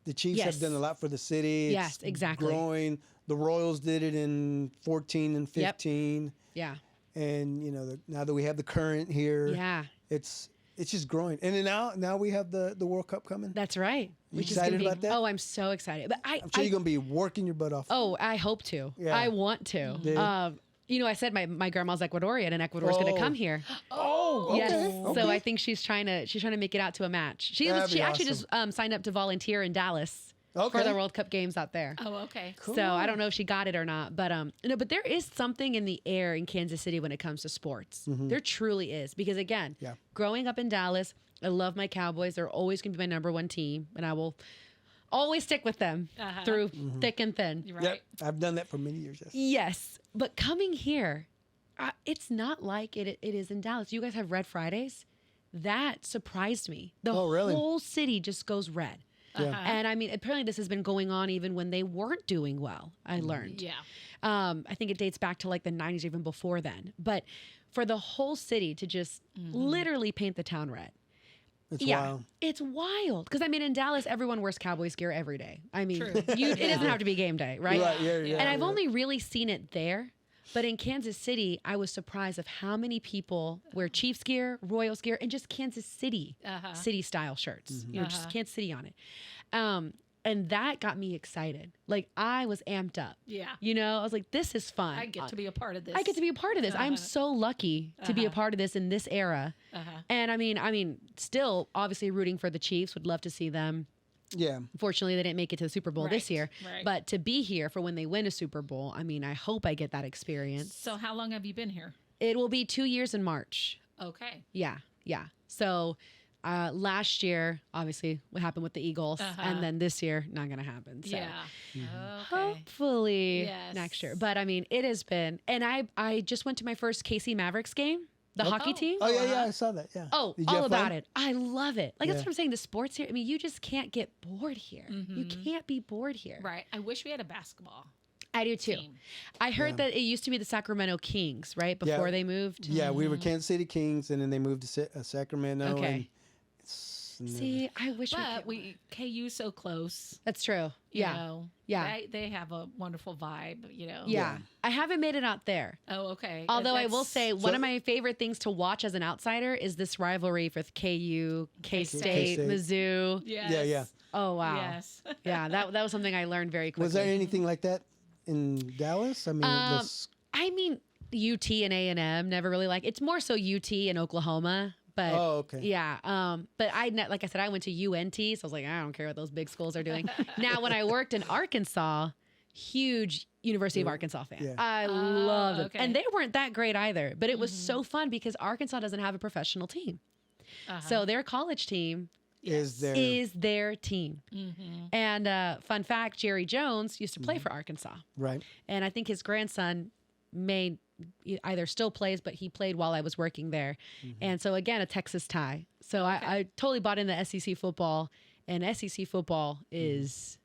The Chiefs Yes. have done a lot for the city. It's Yes, exactly. Growing. The Royals did it in 14 and 15, Yeah, and now that we have the current here, yeah, it's just growing. And then now we have the World Cup coming. that's right. You Which is excited gonna be, about that? Oh, I'm so excited! But I'm sure you're gonna be working your butt off. Oh, I hope to. Yeah. I want to. Yeah. I said my grandma's Ecuadorian, and Ecuador's going Oh. to come here. Oh, okay. Yes. Okay. So I think she's trying to make it out to a match. She That'd be actually awesome. just signed up to volunteer in Dallas for Okay. the World Cup games out there. Oh, okay. Cool. So I don't know if she got it or not, but but there is something in the air in Kansas City when it comes to sports. There truly is because again, Yeah. growing up in Dallas, I love my Cowboys. They're always going to be my number one team, and I will always stick with them through thick and thin. You're Yep. right. I've done that for many years. Yes. Yes, but coming here, it's not like it is in Dallas. You guys have Red Fridays. That surprised me. The Oh, really? whole city just goes red. Yeah. And I mean, apparently this has been going on even when they weren't doing well, I learned. Yeah. I think it dates back to like the 90s, even before then. But for the whole city to just literally paint the town red. It's Yeah, wild. it's wild. Because I mean, in Dallas, everyone wears Cowboys gear every day. I mean, True. it doesn't have to be game day, right? Right, yeah, And I've yeah. only really seen it there. But in Kansas City, I was surprised of how many people wear Chiefs gear, Royals gear, and just Kansas City city style shirts. Just Kansas City on it. And that got me excited. Like I was amped up. Yeah. I was like, this is fun. I get to be a part of this. I get to be a part of this. I'm so lucky to be a part of this in this era. And I mean, still obviously rooting for the Chiefs. Would love to see them. Yeah. Unfortunately, they didn't make it to the Super Bowl this Right, year. right. But to be here for when they win a Super Bowl, I mean, I hope I get that experience. So how long have you been here? It will be 2 years in March. Okay. Yeah. So last year, obviously, what happened with the Eagles. And then this year, not going to happen. So. Yeah. Okay. Hopefully Yes. next year. But I mean, it has been. And I just went to my first KC Mavericks game, the hockey team. Oh yeah, I saw that. Yeah. Oh, Did you all have about fun? it. I love it. Like, that's Yeah. what I'm saying. The sports here, I mean, you just can't get bored here. You can't be bored here. Right. I wish we had a basketball I do too. team. I heard that it used to be the Sacramento Kings, right? Before they moved. Yeah, we were Kansas City Kings, and then they moved to Sacramento. Okay. And it's See, I wish But we KU so close. That's true. You Yeah. know, Yeah. They have a wonderful vibe, you know. Yeah. I haven't made it out there. Oh, okay. Although I will That's- say one of my favorite things to watch as an outsider is this rivalry with KU, K-State, K-State. Mizzou. Yes. Yeah. Oh, wow. Yes. Yeah, that was something I learned very quickly. Was there anything like that in Dallas? I mean, I mean, UT and A&M never really it's more so UT and Oklahoma. But okay. yeah, but like I said, I went to UNT, so I was like, I don't care what those big schools are doing. Now, when I worked in Arkansas, huge University of Arkansas fan. Yeah. I loved it. okay. And they weren't that great either, but it was so fun because Arkansas doesn't have a professional team. So their college team Is there? is their team. And fun fact, Jerry Jones used to play for Arkansas. Right. And I think his grandson either still plays, but he played while I was working there. And so again, a Texas tie. So I totally bought into SEC football, and SEC football is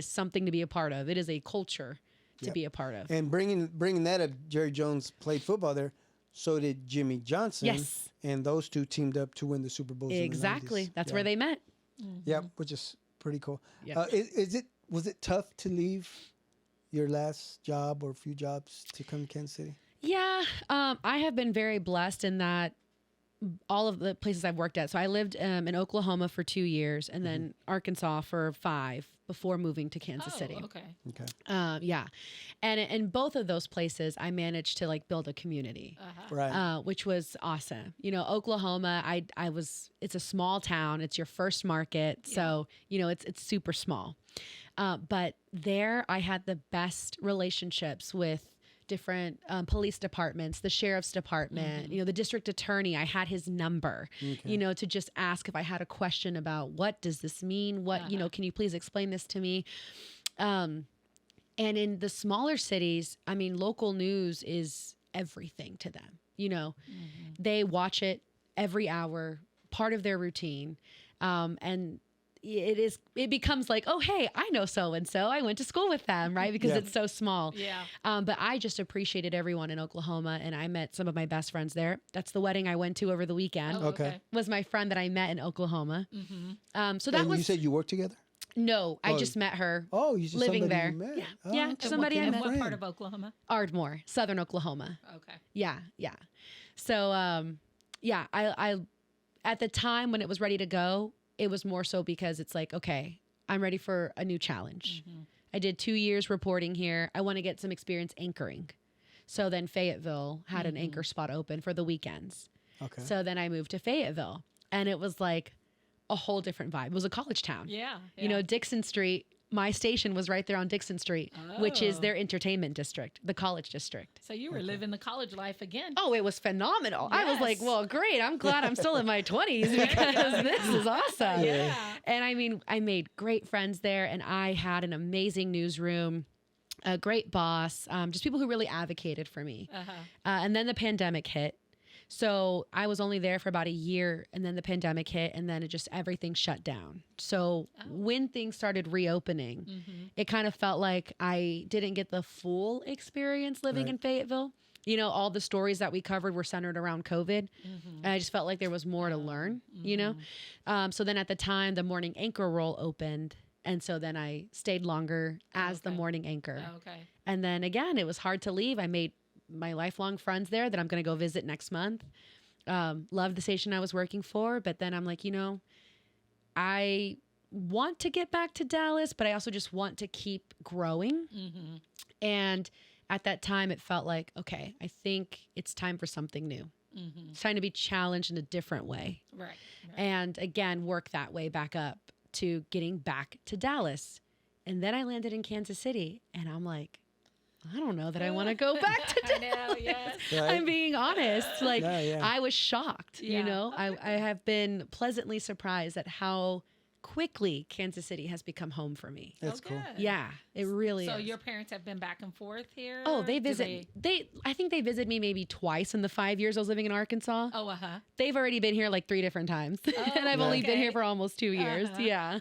something to be a part of. It is a culture to be a part of. And bringing that up, Jerry Jones played football there. So did Jimmy Johnson. Yes. And those two teamed up to win the Super Bowls. Exactly. In the 90s. That's where they met. Yeah, which is pretty cool. Yeah. Was it tough to leave your last job or a few jobs to come to Kansas City? Yeah, I have been very blessed in that all of the places I've worked at. So I lived in Oklahoma for 2 years and then Arkansas for 5 before moving to Kansas City. Okay. Okay. Yeah. And in both of those places, I managed to build a community, Right. which was awesome. You know, Oklahoma, it's a small town. It's your first market. So, it's super small. But there I had the best relationships with different police departments, the sheriff's department, the district attorney. I had his number, to just ask if I had a question about what does this mean? What, can you please explain this to me? And in the smaller cities, I mean, local news is everything to them. They watch it every hour, part of their routine. And it becomes like, oh, hey, I know so-and-so. I went to school with them, right? Because it's so small. Yeah. But I just appreciated everyone in Oklahoma, and I met some of my best friends there. That's the wedding I went to over the weekend. Oh, Okay. Was my friend that I met in Oklahoma. So that And was you said you worked together? No, I just met her. Oh, you just living somebody there. you met. Yeah. Oh, Yeah, okay. somebody I And met. what Friend. part of Oklahoma? Ardmore, southern Oklahoma. Okay. Yeah. So, I at the time when it was ready to go, it was more so because it's like, okay, I'm ready for a new challenge. I did 2 years reporting here. I want to get some experience anchoring. So then Fayetteville had an anchor spot open for the weekends. Okay. So then I moved to Fayetteville, and it was like a whole different vibe. It was a college town. Yeah. Dixon Street, my station was right there on Dixon Street, which is Oh. their entertainment district, the college district. So you were living the college life again. Oh, it was phenomenal. I was like, Yes. well, great. I'm glad I'm still in my 20s because this is awesome. Yeah. And I mean, I made great friends there, and I had an amazing newsroom, a great boss, just people who really advocated for me. And then the pandemic hit. So I was only there for about a year, and then the pandemic hit, and then everything shut down. So when things started reopening, it kind of felt like I didn't get the full experience living in Fayetteville. All the stories that we covered were centered around COVID. And I just felt like there was more to learn, So then at the time, the morning anchor role opened. And so then I stayed longer as the morning anchor. Okay. And then again, it was hard to leave. I made my lifelong friends there that I'm going to go visit next month. Loved the station I was working for. But then I'm like, I want to get back to Dallas, but I also just want to keep growing. And at that time, it felt like, okay, I think it's time for something new. It's time to be challenged in a different way. Right. And again, work that way back up to getting back to Dallas. And then I landed in Kansas City, and I'm like, I don't know that I want to go back to I Dallas. know, yes. Right. I'm being honest. Yeah. I was shocked, Yeah. I have been pleasantly surprised at how quickly Kansas City has become home for me. That's cool. Good. Yeah, it really So is. your parents have been back and forth here? Oh, they Do visit. I think they visited me maybe twice in the 5 years I was living in Arkansas. Oh, They've already been here like 3 different times, and I've only been okay. here for almost 2 years. Yeah.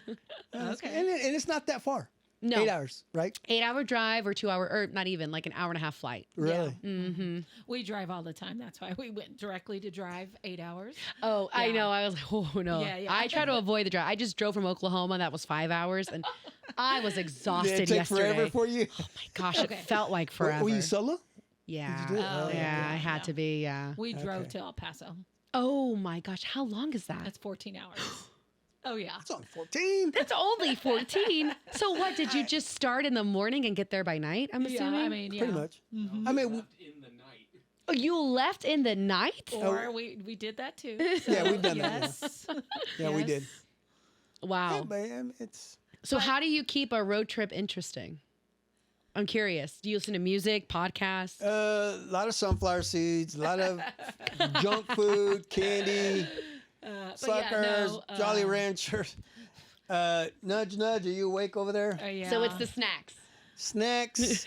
That's Okay. good. And it's not that far. No. 8 hours, right? 8-hour drive or 2-hour, or not even, like an 1.5 flight. Really? Mm-hmm. We drive all the time. That's why we went directly to drive 8 hours. Oh, I Yeah. know. I was like, oh no. Yeah, yeah. I try to avoid the drive. I just drove from Oklahoma. That was 5 hours, and I was Did exhausted it take yesterday. forever for you? Oh my gosh, Okay. it felt like forever. Were you solo? Yeah. Did you do it? Oh, yeah, I had yeah. to be. Yeah. We drove Okay. to El Paso. Oh my gosh, how long is that? That's 14 hours. Oh, yeah. It's only 14. That's only 14. So what? Did you just start in the morning and get there by night? I'm Yeah, assuming. I mean, yeah. Pretty much. Mhm. I mean, Left in the night. Oh, you left in the night? Or we did that too. Yeah, we've done that, yes. yeah, we did. Wow. Yeah, but it's So how do you keep a road trip interesting? I'm curious. Do you listen to music, podcasts? a lot of sunflower seeds, a lot of junk food, candy, But yeah, suckers, no, Jolly Ranchers. Nudge, nudge. Are you awake over there? yeah. So it's the snacks. Snacks.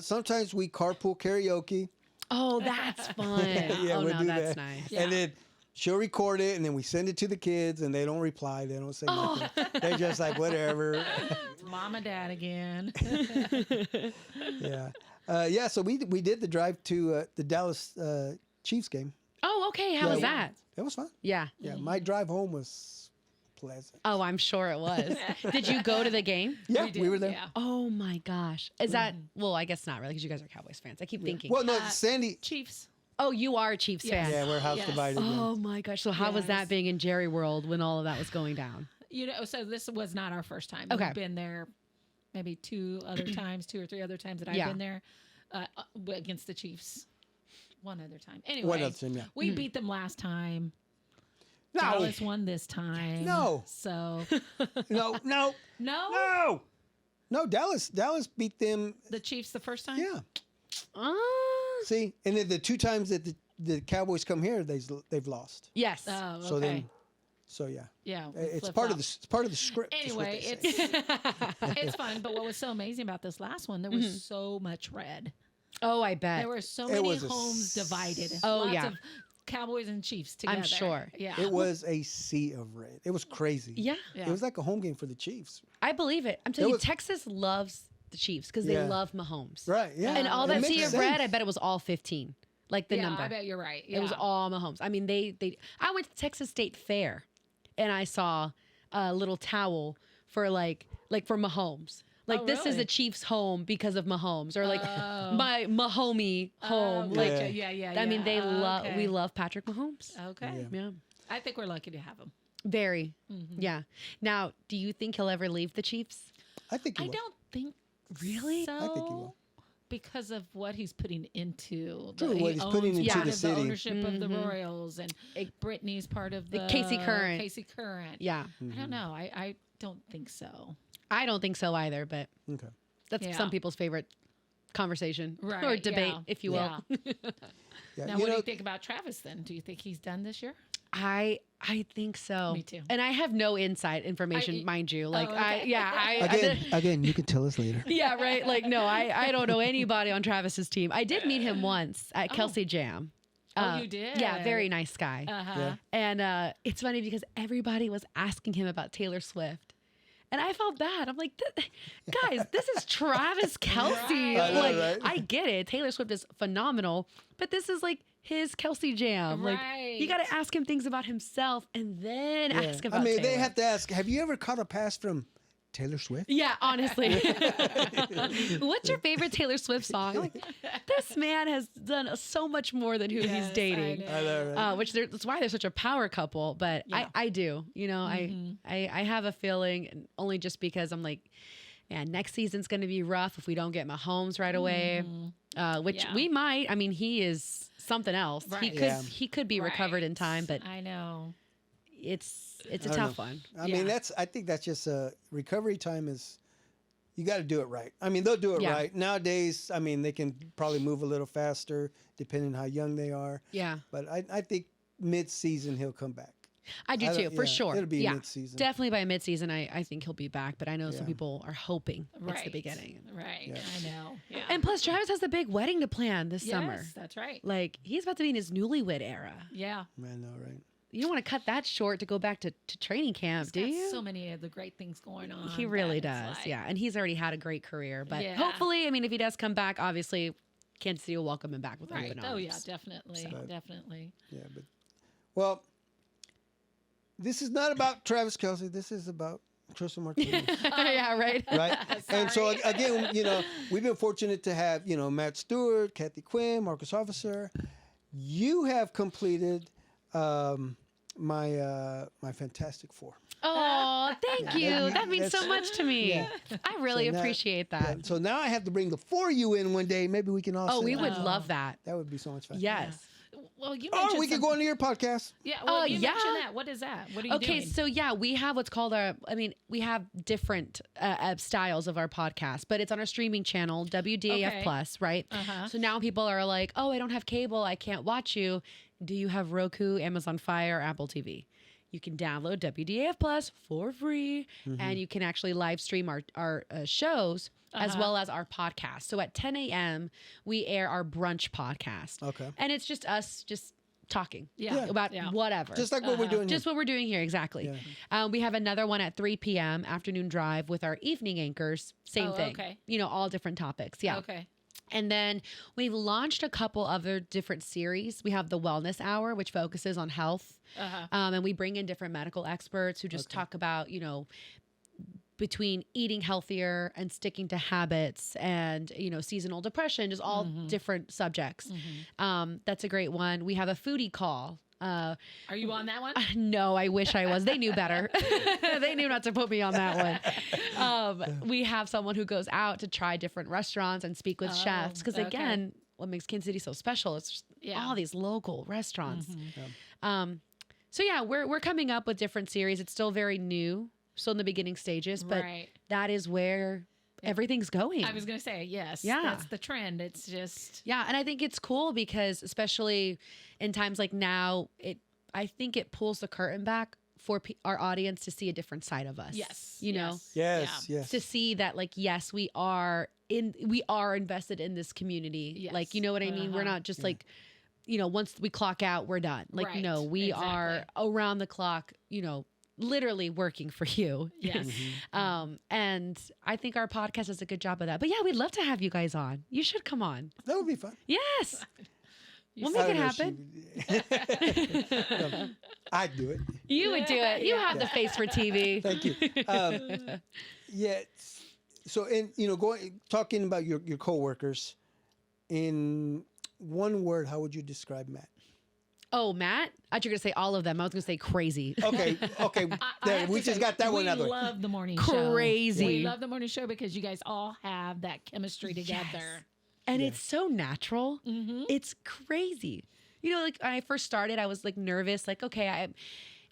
Sometimes we carpool karaoke. Oh, that's fun. Yeah, oh we'll no, do that's that. nice. Yeah. And then she'll record it, and then we send it to the kids, and they don't reply. They don't say Oh. nothing. They're just like, whatever. It's mom and dad again. Yeah. Yeah, so we did the drive to the Dallas Chiefs game. Oh, okay. How was Yeah. that? It was fun. Yeah. Yeah, my drive home was pleasant. Oh, I'm sure it was. Did you go to the game? Yeah, did, we were there. Yeah. Oh my gosh. Is that, well, I guess not really because you guys are Cowboys fans. I keep thinking. Well, no, Uh, Sandy. Chiefs. Oh, you are a Chiefs Yes. fan. Yeah, we're house Yes. divided. yeah. Oh my gosh. So how was that Yes. being in Jerry World when all of that was going down? You know, so this was not our first time. Okay. We've been there maybe 2 or 3 other times that I've Yeah. been there against the Chiefs. One other time. Anyway, One other time, yeah. we beat them last time. No, Dallas won this time. No. So no, no, no, no. Dallas beat them. the Chiefs the first time. Yeah. Ah. See, and then the 2 times that the Cowboys come here, they've lost. Yes. Oh, okay. So then, so yeah, yeah, we it's flip-flop. part of the it's part of the script. is what Anyway, they say. it's fun. But what was so amazing about this last one, there was so much red. Oh, I bet. There were so It many was a homes divided. Oh, Lots yeah. of Cowboys and Chiefs together. I'm sure. Yeah. It was a sea of red. It was crazy. Yeah. Yeah. It was like a home game for the Chiefs. I believe it. I'm telling you, was- Texas loves the Chiefs because Yeah. they love Mahomes. Right. Yeah. And all It that makes sea of sense. red, I bet it was all 15. Like the yeah, number. I bet you're right. It was Yeah. all Mahomes. I mean, I went to Texas State Fair and I saw a little towel for like for Mahomes. Like Oh, this is really? the Chiefs' home because of Mahomes, or like Oh. my Mahomie home. Oh, Like gotcha. yeah. I mean, they love Okay. we love Patrick Mahomes. Okay. Yeah. Yeah, I think we're lucky to have him. very. Yeah. Now, do you think he'll ever leave the Chiefs? I think he I will. don't think Really? so. I think he will. Because of what he's putting into True, he what he's putting owns into part the of city. ownership of the Mhm. Royals, and Brittany's part of The the Casey Current. Casey Current. Yeah, I don't know. I don't think so. I don't think so either. But Okay. that's Yeah. some people's favorite conversation or Right, debate, yeah. if you will. Yeah. Yeah. Now, you what do know, you think about Travis then? Do you think he's done this year? I think so. Me too. And I have no inside information, I- mind you. Like okay. again, you can tell us later. yeah, right. Like no, I don't know anybody on Travis's team. I did meet him once at Kelsey Jam. Oh, you did? Yeah, very nice guy. Uh-huh. Yeah. And it's funny because everybody was asking him about Taylor Swift. And I felt bad. I'm like, guys, this is Travis Kelsey. Right. I know, Like, right? I get it. Taylor Swift is phenomenal, but this is like his Kelsey Jam. Like, you got Right. to ask him things about himself and then ask about I mean, they Taylor. have to ask. Have you ever caught a pass from Taylor Swift? Yeah, honestly. What's your favorite Taylor Swift song? I'm like, this man has done so much more than who he's Yes, I dating. know. I know, right? That's why they're such a power couple. But Yeah. I do, you know, I have a feeling, and only just because I'm like, man, next season's going to be rough if we don't get Mahomes right away. Which Yeah. we might. I mean, he is something else. He Right. could Yeah. he could be recovered in time, but I know. it's a I don't tough know. one. I Yeah. mean, I think that's just recovery time is. You got to do it right. I mean, they'll do it Yeah. right nowadays. I mean, they can probably move a little faster depending on how young they are. Yeah, But I think mid-season he'll come back. I do I too, don't- for yeah, sure. it'll be yeah, mid-season. definitely by mid-season. I think he'll be back, but I know some Yeah. people are hoping it's the Right. beginning. Right. Yeah. I know. Yeah. And plus, Travis has the big wedding to plan this summer. Yes, that's right. Like he's about to be in his newlywed era. Yeah. I know, right? you don't want to cut that short to go back to training camp, He's do got you? so many of the great things going on. He really that does. it's like- Yeah. And he's already had a great career. But Yeah. hopefully, I mean, if he does come back, obviously, Kansas City will welcome him back with Right. open Oh arms. yeah, definitely, So- definitely. Yeah, but well, this is not about Travis Kelce. This is about Crystal Martinez, Yeah, right. right? And so Sorry. again, you know, we've been fortunate to have Matt Stewart, Kathy Quinn, Marcus Officer. You have completed my Fantastic Four. Oh, thank you. Yeah, That means so that's- much to me. yeah. I really So now- appreciate that. Yeah, so now I have to bring the 4U in one day. Maybe we can all. Oh, sit we down. would Oh. love that. That would be so much fun. Yes. Well, you Or mentioned we could go into your podcast. Yeah, well, you yeah. mentioned that. What is that? What are you Okay, doing? so yeah, we have what's called we have different styles of our podcast, but it's on our streaming channel, WDAF Okay. Plus, right? Uh-huh. So now people are like, oh, I don't have cable. I can't watch you. Do you have Roku, Amazon Fire, Apple TV? You can download WDAF Plus for free, and you can actually live stream our shows as Uh-huh. well as our podcast. So at 10 a.m., we air our brunch podcast. Okay. And it's just us just talking Yeah. about Yeah. whatever. Just like what we're doing. Just what we're doing here, exactly. Yeah. We have another one at 3 p.m. afternoon drive with our evening anchors. Same Oh, thing. okay. All different topics. Yeah. Okay. And then we've launched a couple other different series. We have the Wellness Hour, which focuses on health. Uh-huh. And we bring in different medical experts who just talk about, between eating healthier and sticking to habits and, seasonal depression, just all different subjects. That's a great one. We have a foodie call. Are you on that one? No, I wish I was. They knew better. They knew not to put me on that one. We have someone who goes out to try different restaurants and speak with chefs. Because okay. again, what makes Kansas City so special is just all these local restaurants. So yeah, we're coming up with different series. It's still very new, still in the beginning stages, but Right. that is where everything's going. I was going to say, yes. Yeah. That's the trend. It's just. Yeah, and I think it's cool because especially in times like now, I think it pulls the curtain back for our audience to see a different side of us. Yes. You know, Yes. Yeah. Yes. to see that like yes, we are invested in this community. Yes. Like, you know what I mean? We're Uh-huh. not just like once we clock out, we're done. Like Right. no, we are Exactly. around the clock, literally working for you. Yes. And I think our podcast does a good job of that. But yeah, we'd love to have you guys on. You should come on. That would be fun. Yes. We'll I make it don't know if happen. I'd do it. You would do it. You Yeah. have the face for TV. Thank you. Yeah. So, talking about your coworkers, in one word, how would you describe Matt? Oh, Matt? I thought you were going to say all of them. I was going to say crazy. Okay. I There, have we to just say, got that one out of the We way. love the morning show. Crazy. We love the morning show because you guys all have that chemistry together. And Yeah. it's so natural. Mm-hmm. It's crazy. Like when I first started, I was like nervous. Like, okay,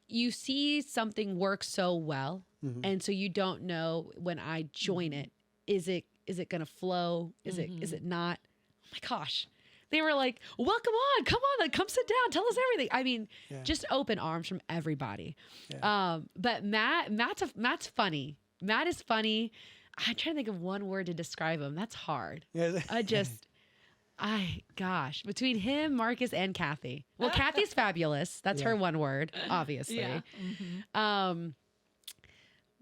you see something work so well. And so you don't know when I join it, is it going to flow? Is it not? Oh my gosh. They were like, welcome on, come on, like, come sit down, tell us everything. I mean, just open arms from everybody. Yeah. But Matt's funny. Matt is funny. I'm trying to think of one word to describe him. That's hard. Yeah. Gosh, between him, Marcus, and Kathy. Well, Kathy's fabulous. That's her one word, obviously. Yeah. Mm-hmm.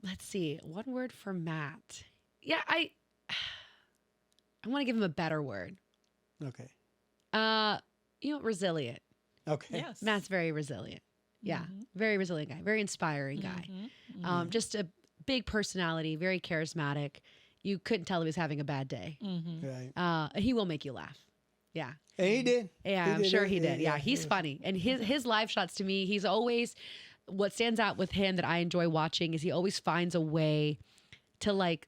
Let's see. One word for Matt. Yeah, I want to give him a better word. Okay. Resilient. Okay. Yes. Matt's very resilient. Yeah, very resilient guy. Very inspiring guy. Mm-hmm. Just a big personality, very charismatic. You couldn't tell he was having a bad day. Right. He will make you laugh. Yeah. And he did. Yeah, He I'm did sure it. he did. Yeah, he's yeah. funny. And his live shots to me, he's always, what stands out with him that I enjoy watching is he always finds a way to like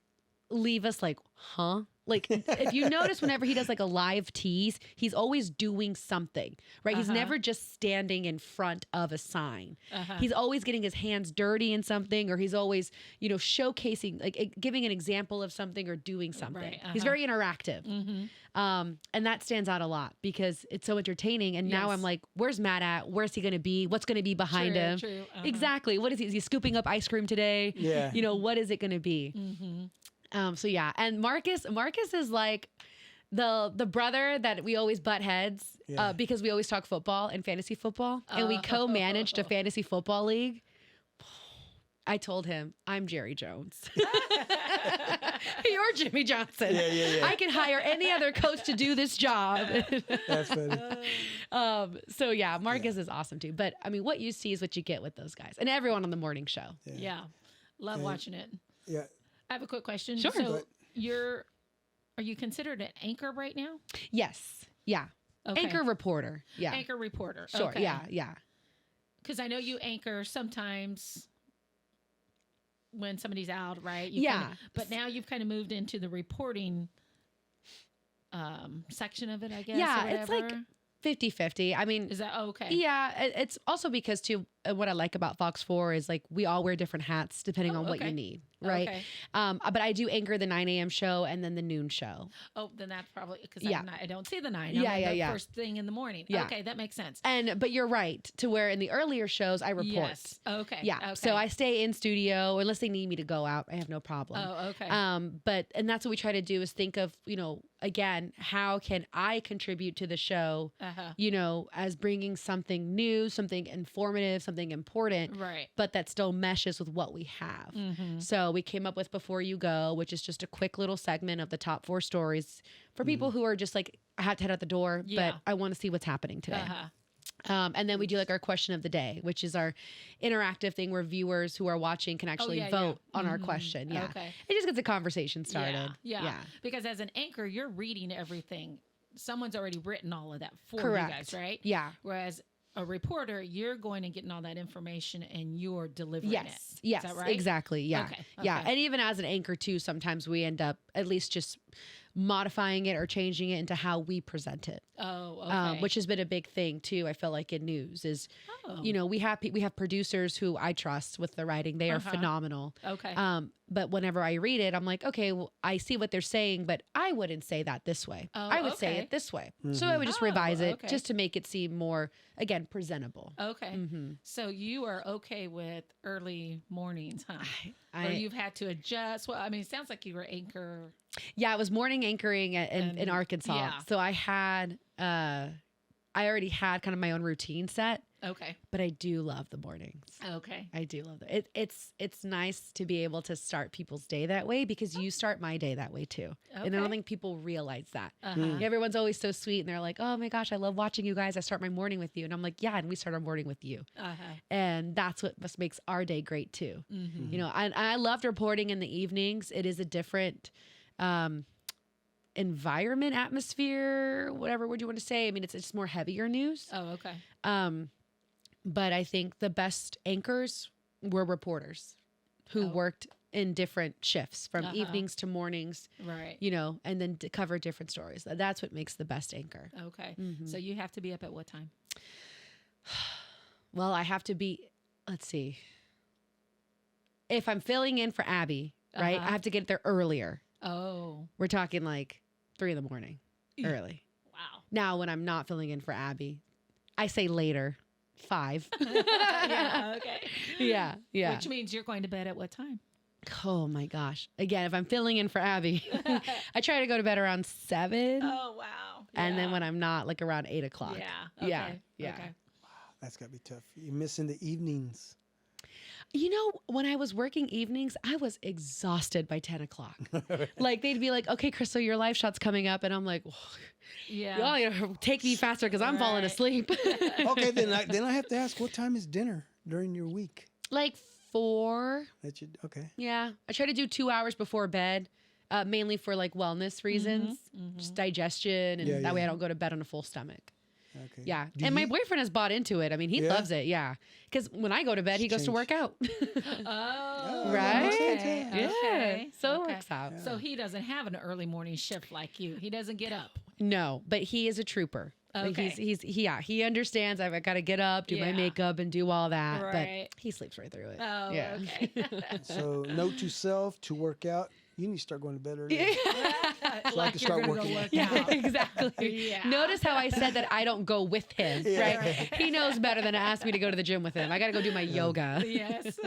leave us like, huh? Like if you notice whenever he does like a live tease, he's always doing something, right? He's never just standing in front of a sign. He's always getting his hands dirty in something, or he's always, showcasing, like giving an example of something or doing something. Right, He's very interactive. And that stands out a lot because it's so entertaining. And now Yes. I'm like, where's Matt at? Where's he going to be? What's going to be behind True, him? true. Exactly. What is he? Is he scooping up ice cream today? Yeah. What is it going to be? So yeah. And Marcus is like, the brother that we always butt heads because we always talk football and fantasy football, and we co-managed a fantasy football league. I told him, I'm Jerry Jones. You're Jimmy Johnson. Yeah. I can hire any other coach to do this job. That's funny. So yeah, Marcus is awesome too. But I mean, what you see is what you get with those guys and everyone on the morning show. Yeah. Love watching it. Yeah. I have a quick question. Sure. So are you considered an anchor right now? Yes. Yeah. Okay. Anchor reporter. Yeah. Anchor reporter. Sure. Okay. Yeah. Because I know you anchor sometimes when somebody's out, right? But now you've kind of moved into the reporting section of it, I guess. Yeah, it's like 50-50. I mean, is that okay? Yeah, it's also because too, what I like about Fox 4 is like we all wear different hats depending on what you need, right? Okay. But I do anchor the 9 a.m. show and then the noon show. Oh, then that's probably because I don't see the 9. Yeah. First thing in the morning. Yeah. Okay, that makes sense. But you're right to where in the earlier shows I report. Yes. Okay. Yeah. Okay. So I stay in studio unless they need me to go out. I have no problem. Oh, okay. And that's what we try to do is think of, again, how can I contribute to the show, as bringing something new, something informative, something important, right? But that still meshes with what we have. Mm-hmm. So we came up with Before You Go, which is just a quick little segment of the top 4 stories for people who are just like, I have to head out the door, but I want to see what's happening today. And then we do like our question of the day, which is our interactive thing where viewers who are watching can actually vote on our question. Yeah. Okay. It just gets a conversation started. Yeah. Because as an anchor, you're reading everything. Someone's already written all of that for Correct. you guys, right? Yeah. Whereas a reporter, you're going and getting all that information and you're delivering it. Yes. Is that right? Exactly. Yeah. Okay. Yeah. And even as an anchor too, sometimes we end up at least just modifying it or changing it into how we present it. Oh, okay. Which has been a big thing too. I feel like in news is, we have producers who I trust with the writing. They are phenomenal. Okay. But whenever I read it, I'm like, okay, well, I see what they're saying, but I wouldn't say that this way. Oh, I would say it this way. So I would just revise it just to make it seem more, again, presentable. Okay. So you are okay with early mornings, huh? Or you've had to adjust? Well, I mean, it sounds like you were anchor. Yeah, I was morning anchoring in Arkansas. Yeah. So I had, I already had kind of my own routine set. Okay. But I do love the mornings. Okay. I do love it. It's nice to be able to start people's day that way because you start my day that way too. Okay. And I don't think people realize that. Everyone's always so sweet and they're like, oh my gosh, I love watching you guys. I start my morning with you. And I'm like, yeah, and we start our morning with you. And that's what makes our day great too. I loved reporting in the evenings. It is a different environment, atmosphere, whatever word you want to say. I mean, it's more heavier news. Oh, okay. But I think the best anchors were reporters who worked in different shifts from evenings to mornings, right? And then to cover different stories. That's what makes the best anchor. Okay. So you have to be up at what time? Well, I have to be, let's see. If I'm filling in for Abby, right? I have to get there earlier. Oh. We're talking like 3 a.m. early. Wow. Now, when I'm not filling in for Abby, I say later. 5. Yeah, okay. Yeah. Which means you're going to bed at what time? Oh my gosh. Again, if I'm filling in for Abby, I try to go to bed around 7. Oh, wow. And then when I'm not, like around 8 o'clock. Yeah. Okay. Yeah. Okay. Wow, that's gotta be tough. You're missing the evenings. When I was working evenings, I was exhausted by 10 o'clock. Like they'd be like, okay, Crystal, your live shot's coming up. And I'm like, y'all take me faster because I'm falling asleep. Okay, then I have to ask, what time is dinner during your week? Like 4. Okay. Yeah. I try to do 2 hours before bed, mainly for like wellness reasons, just digestion. And that way I don't go to bed on a full stomach. Okay. Yeah. And my boyfriend has bought into it. I mean, he loves it. Yeah. Because when I go to bed, he goes to work out. Oh. Right? Okay. Yeah. Okay. So it works out. So he doesn't have an early morning shift like you. He doesn't get up. No, but he is a trooper. Okay. He understands I've got to get up, do my makeup and do all that. Right. But he sleeps right through it. Oh, yeah. okay. So note to self, to work out, you need to start going to bed early. So I can you're start gonna working go out. work Yeah, out. exactly. Yeah. Notice how I said that I don't go with him, right? He knows better than to ask me to go to the gym with him. I got to go do my yoga. Yes.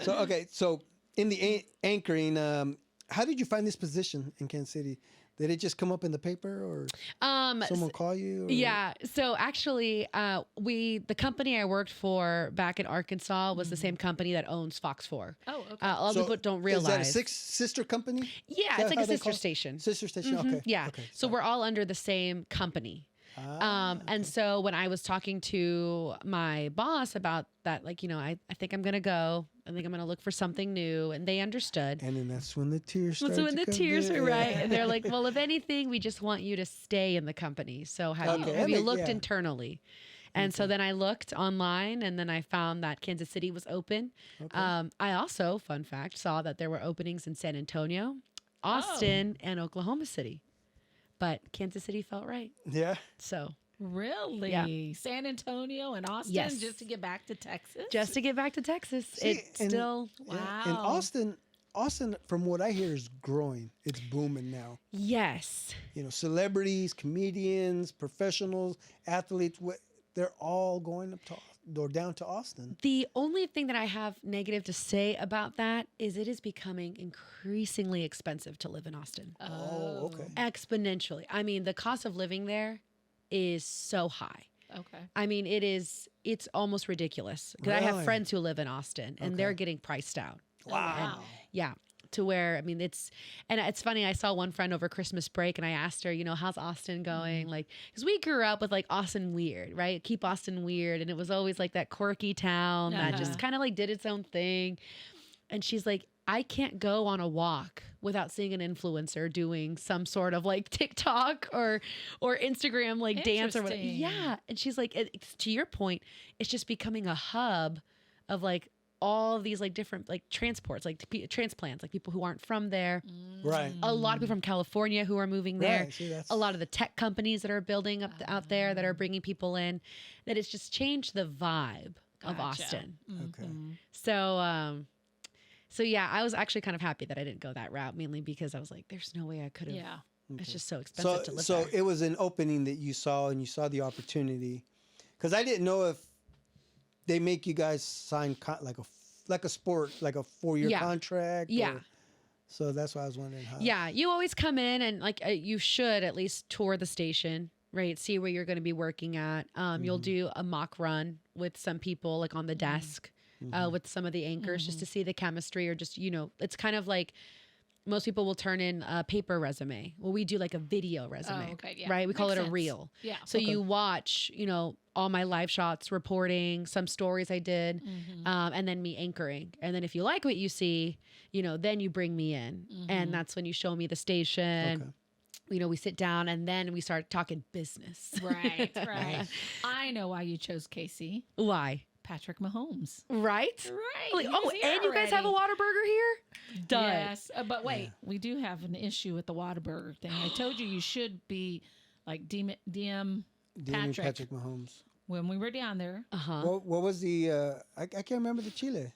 So in the anchoring, how did you find this position in Kansas City? Did it just come up in the paper, or someone call you? Or? Yeah. So actually, the company I worked for back in Arkansas was the same company that owns Fox 4. Oh, okay. A lot of people don't realize. Is that a sister company? Yeah, Is it's that like how a they sister call it? station. Sister station. Mhm, Okay. Yeah. Okay. So we're all under the same company. Okay. And so when I was talking to my boss about that, like, I think I'm going to go. I think I'm going to look for something new. And they understood. And then that's when the tears start. So when the tears are are right. And they're like, well, if anything, we just want you to stay in the company. So have you looked internally? And so then I looked online, and then I found that Kansas City was open. Okay. I also, fun fact, saw that there were openings in San Antonio, Austin, and Oklahoma City. But Kansas City felt right. Yeah. So Really? Yeah. San Antonio and Austin Yes. just to get back to Texas? just to get back to Texas, it's still Wow. And Austin, from what I hear, is growing. It's booming now. yes. Celebrities, comedians, professionals, athletes, they're all going up to or down to Austin. The only thing that I have negative to say about that is it is becoming increasingly expensive to live in Austin. Oh, okay. Exponentially. I mean, the cost of living there is so high. Okay. I mean, it's almost ridiculous. Because I have Really? friends who live in Austin, and Okay. they're getting priced out. Wow. Yeah. To where, I mean, it's funny. I saw one friend over Christmas break, and I asked her, how's Austin going? Like, because we grew up with like Austin weird, right? Keep Austin weird. And it was always like that quirky town that just kind of like did its own thing. And she's like, I can't go on a walk without seeing an influencer doing some sort of like TikTok or Instagram like dance or whatever. Interesting. Yeah. And she's like, it's, to your point, it's just becoming a hub of like all of these like different like transports, like transplants, like people who aren't from there. Right. A lot of people from California who are moving there. Right. See, that's A lot of the tech companies that are building up out there that are bringing people in. That it's just changed the vibe of Gotcha. Austin. okay. So yeah, I was actually kind of happy that I didn't go that route, mainly because I was like, there's no way I could have. Yeah. It's just so expensive to live So there. it was an opening that you saw, and you saw the opportunity, because I didn't know if they make you guys sign like a sport, like a 4-year Yeah. contract. Yeah. So that's why I was wondering how. Yeah, you always come in and like you should at least tour the station, right? See where you're going to be working at. You'll do a mock run with some people like on the desk, with some of the anchors just to see the chemistry, or just it's kind of like most people will turn in a paper resume. Well, we do like a video resume, Oh, okay, yeah. right? We call Makes it a sense. reel. Yeah. So you watch, all my live shots, reporting, some stories I did, and then me anchoring. And then if you like what you see, then you bring me in. And that's when you show me the station. Okay. We sit down and then we start talking business. Right. I know why you chose Casey. Why? Patrick Mahomes. Right? Right. Like, he oh, was here and you guys have a already. Whataburger here? Done. Yes. But wait, we do have an issue with the Whataburger thing. I told you should be like DM Patrick. Mahomes. When we were down there. Uh-huh. What was the? I can't remember the chile.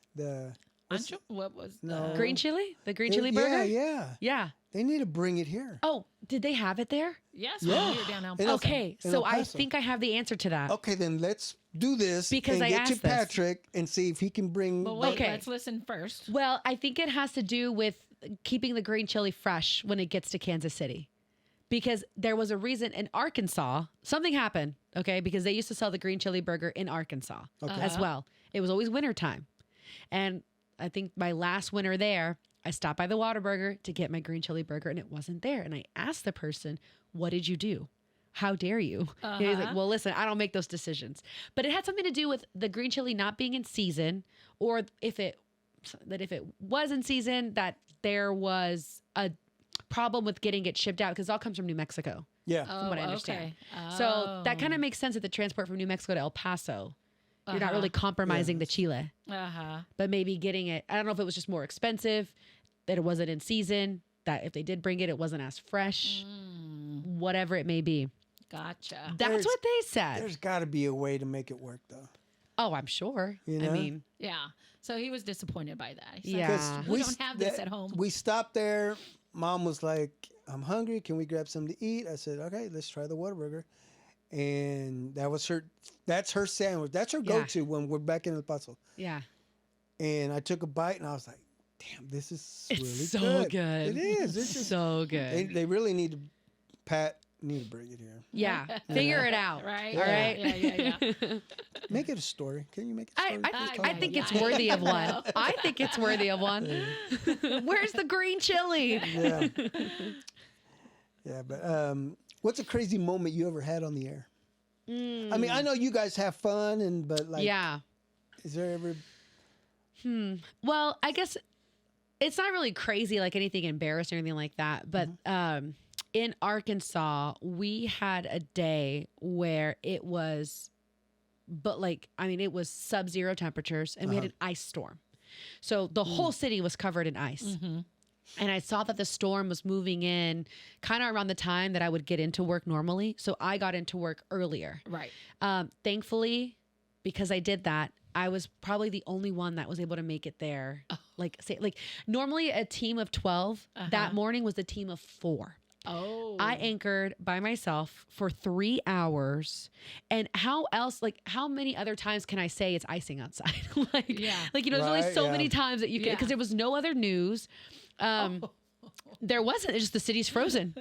What was No. Green chili? The green chili burger? Yeah. Yeah. They need to bring it here. Oh, did they have it there? Yes, Yeah. we were down El In Paso. El- Okay, in so El I Paso. think I have the answer to that. Okay, then let's do this Because and I get to asked this. Patrick and see if he can bring. But wait, Okay. let's listen first. Well, I think it has to do with keeping the green chili fresh when it gets to Kansas City. Because there was a reason in Arkansas, something happened, okay? Because they used to sell the green chili burger in Arkansas as well. It was always wintertime. And I think my last winter there, I stopped by the Whataburger to get my green chili burger and it wasn't there. And I asked the person, what did you do? How dare you? And he's like, well, listen, I don't make those decisions. But it had something to do with the green chili not being in season, or if it was in season, that there was a problem with getting it shipped out, because it all comes from New Mexico, Yeah. from what I understand. Okay. So that kind of makes sense that the transport from New Mexico to El Paso, you're not really compromising the chile, but maybe getting it. I don't know if it was just more expensive, that it wasn't in season, that if they did bring it, it wasn't as fresh, whatever it may be. Gotcha. That's what they said. There's got to be a way to make it work, though. Oh, I'm sure. You I know? mean, Yeah. So he was disappointed by that. He's like, Yeah. we don't have this at home. We stopped there. Mom was like, "I'm hungry. Can we grab something to eat?" I said, "Okay, let's try the Whataburger." And that's her sandwich. That's her go-to when we're back in El Paso. yeah. And I took a bite and I was like, "Damn, this is It's really so good. good. It is. It's just so good. They really need to Pat, you need to bring it here. Yeah, figure it out. Right. All right. Yeah. Make it a story. Can you make it a story? I think it's worthy of one. I think it's worthy of one. Where's the green chili? Yeah. Yeah, but what's a crazy moment you ever had on the air? I mean, I know you guys have fun, but like, Yeah. is there ever? Well, I guess it's not really crazy, like anything embarrassing or anything like that. But in Arkansas, we had a day where it was, it was sub-zero temperatures, and we had an ice storm. So the whole city was covered in ice. Mm-hmm. And I saw that the storm was moving in kind of around the time that I would get into work normally. So I got into work earlier. Right. Thankfully, because I did that, I was probably the only one that was able to make it there. Like normally a team of 12, that morning was a team of 4. Oh. I anchored by myself for 3 hours. And how many other times can I say it's icing outside? There's only so many times that you can, because there was no other news. There wasn't. It's just the city's frozen.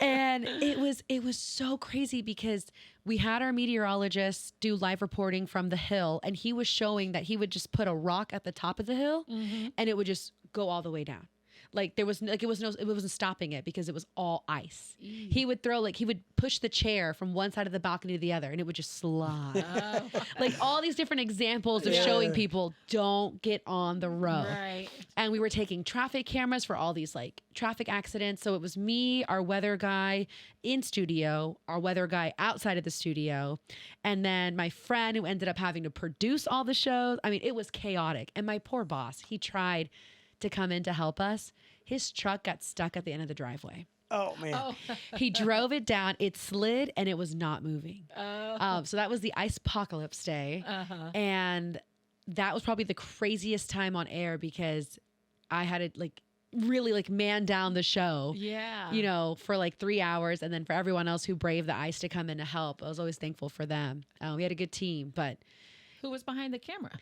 And it was so crazy because we had our meteorologist do live reporting from the hill, and he was showing that he would just put a rock at the top of the hill and it would just go all the way down. Like it wasn't stopping it because it was all ice. He would he would push the chair from one side of the balcony to the other and it would just slide. Like all these different examples of showing people don't get on the road. Right. And we were taking traffic cameras for all these like traffic accidents. So it was me, our weather guy in studio, our weather guy outside of the studio, and then my friend who ended up having to produce all the shows. I mean, it was chaotic. And my poor boss, he tried to come in to help us. His truck got stuck at the end of the driveway. Oh man. He drove it down, it slid, and it was not moving. So that was the ice apocalypse day. And that was probably the craziest time on air because I had to really man down the show. Yeah. For 3 hours, and then for everyone else who braved the ice to come in to help. I was always thankful for them. We had a good team, but Who was behind the camera?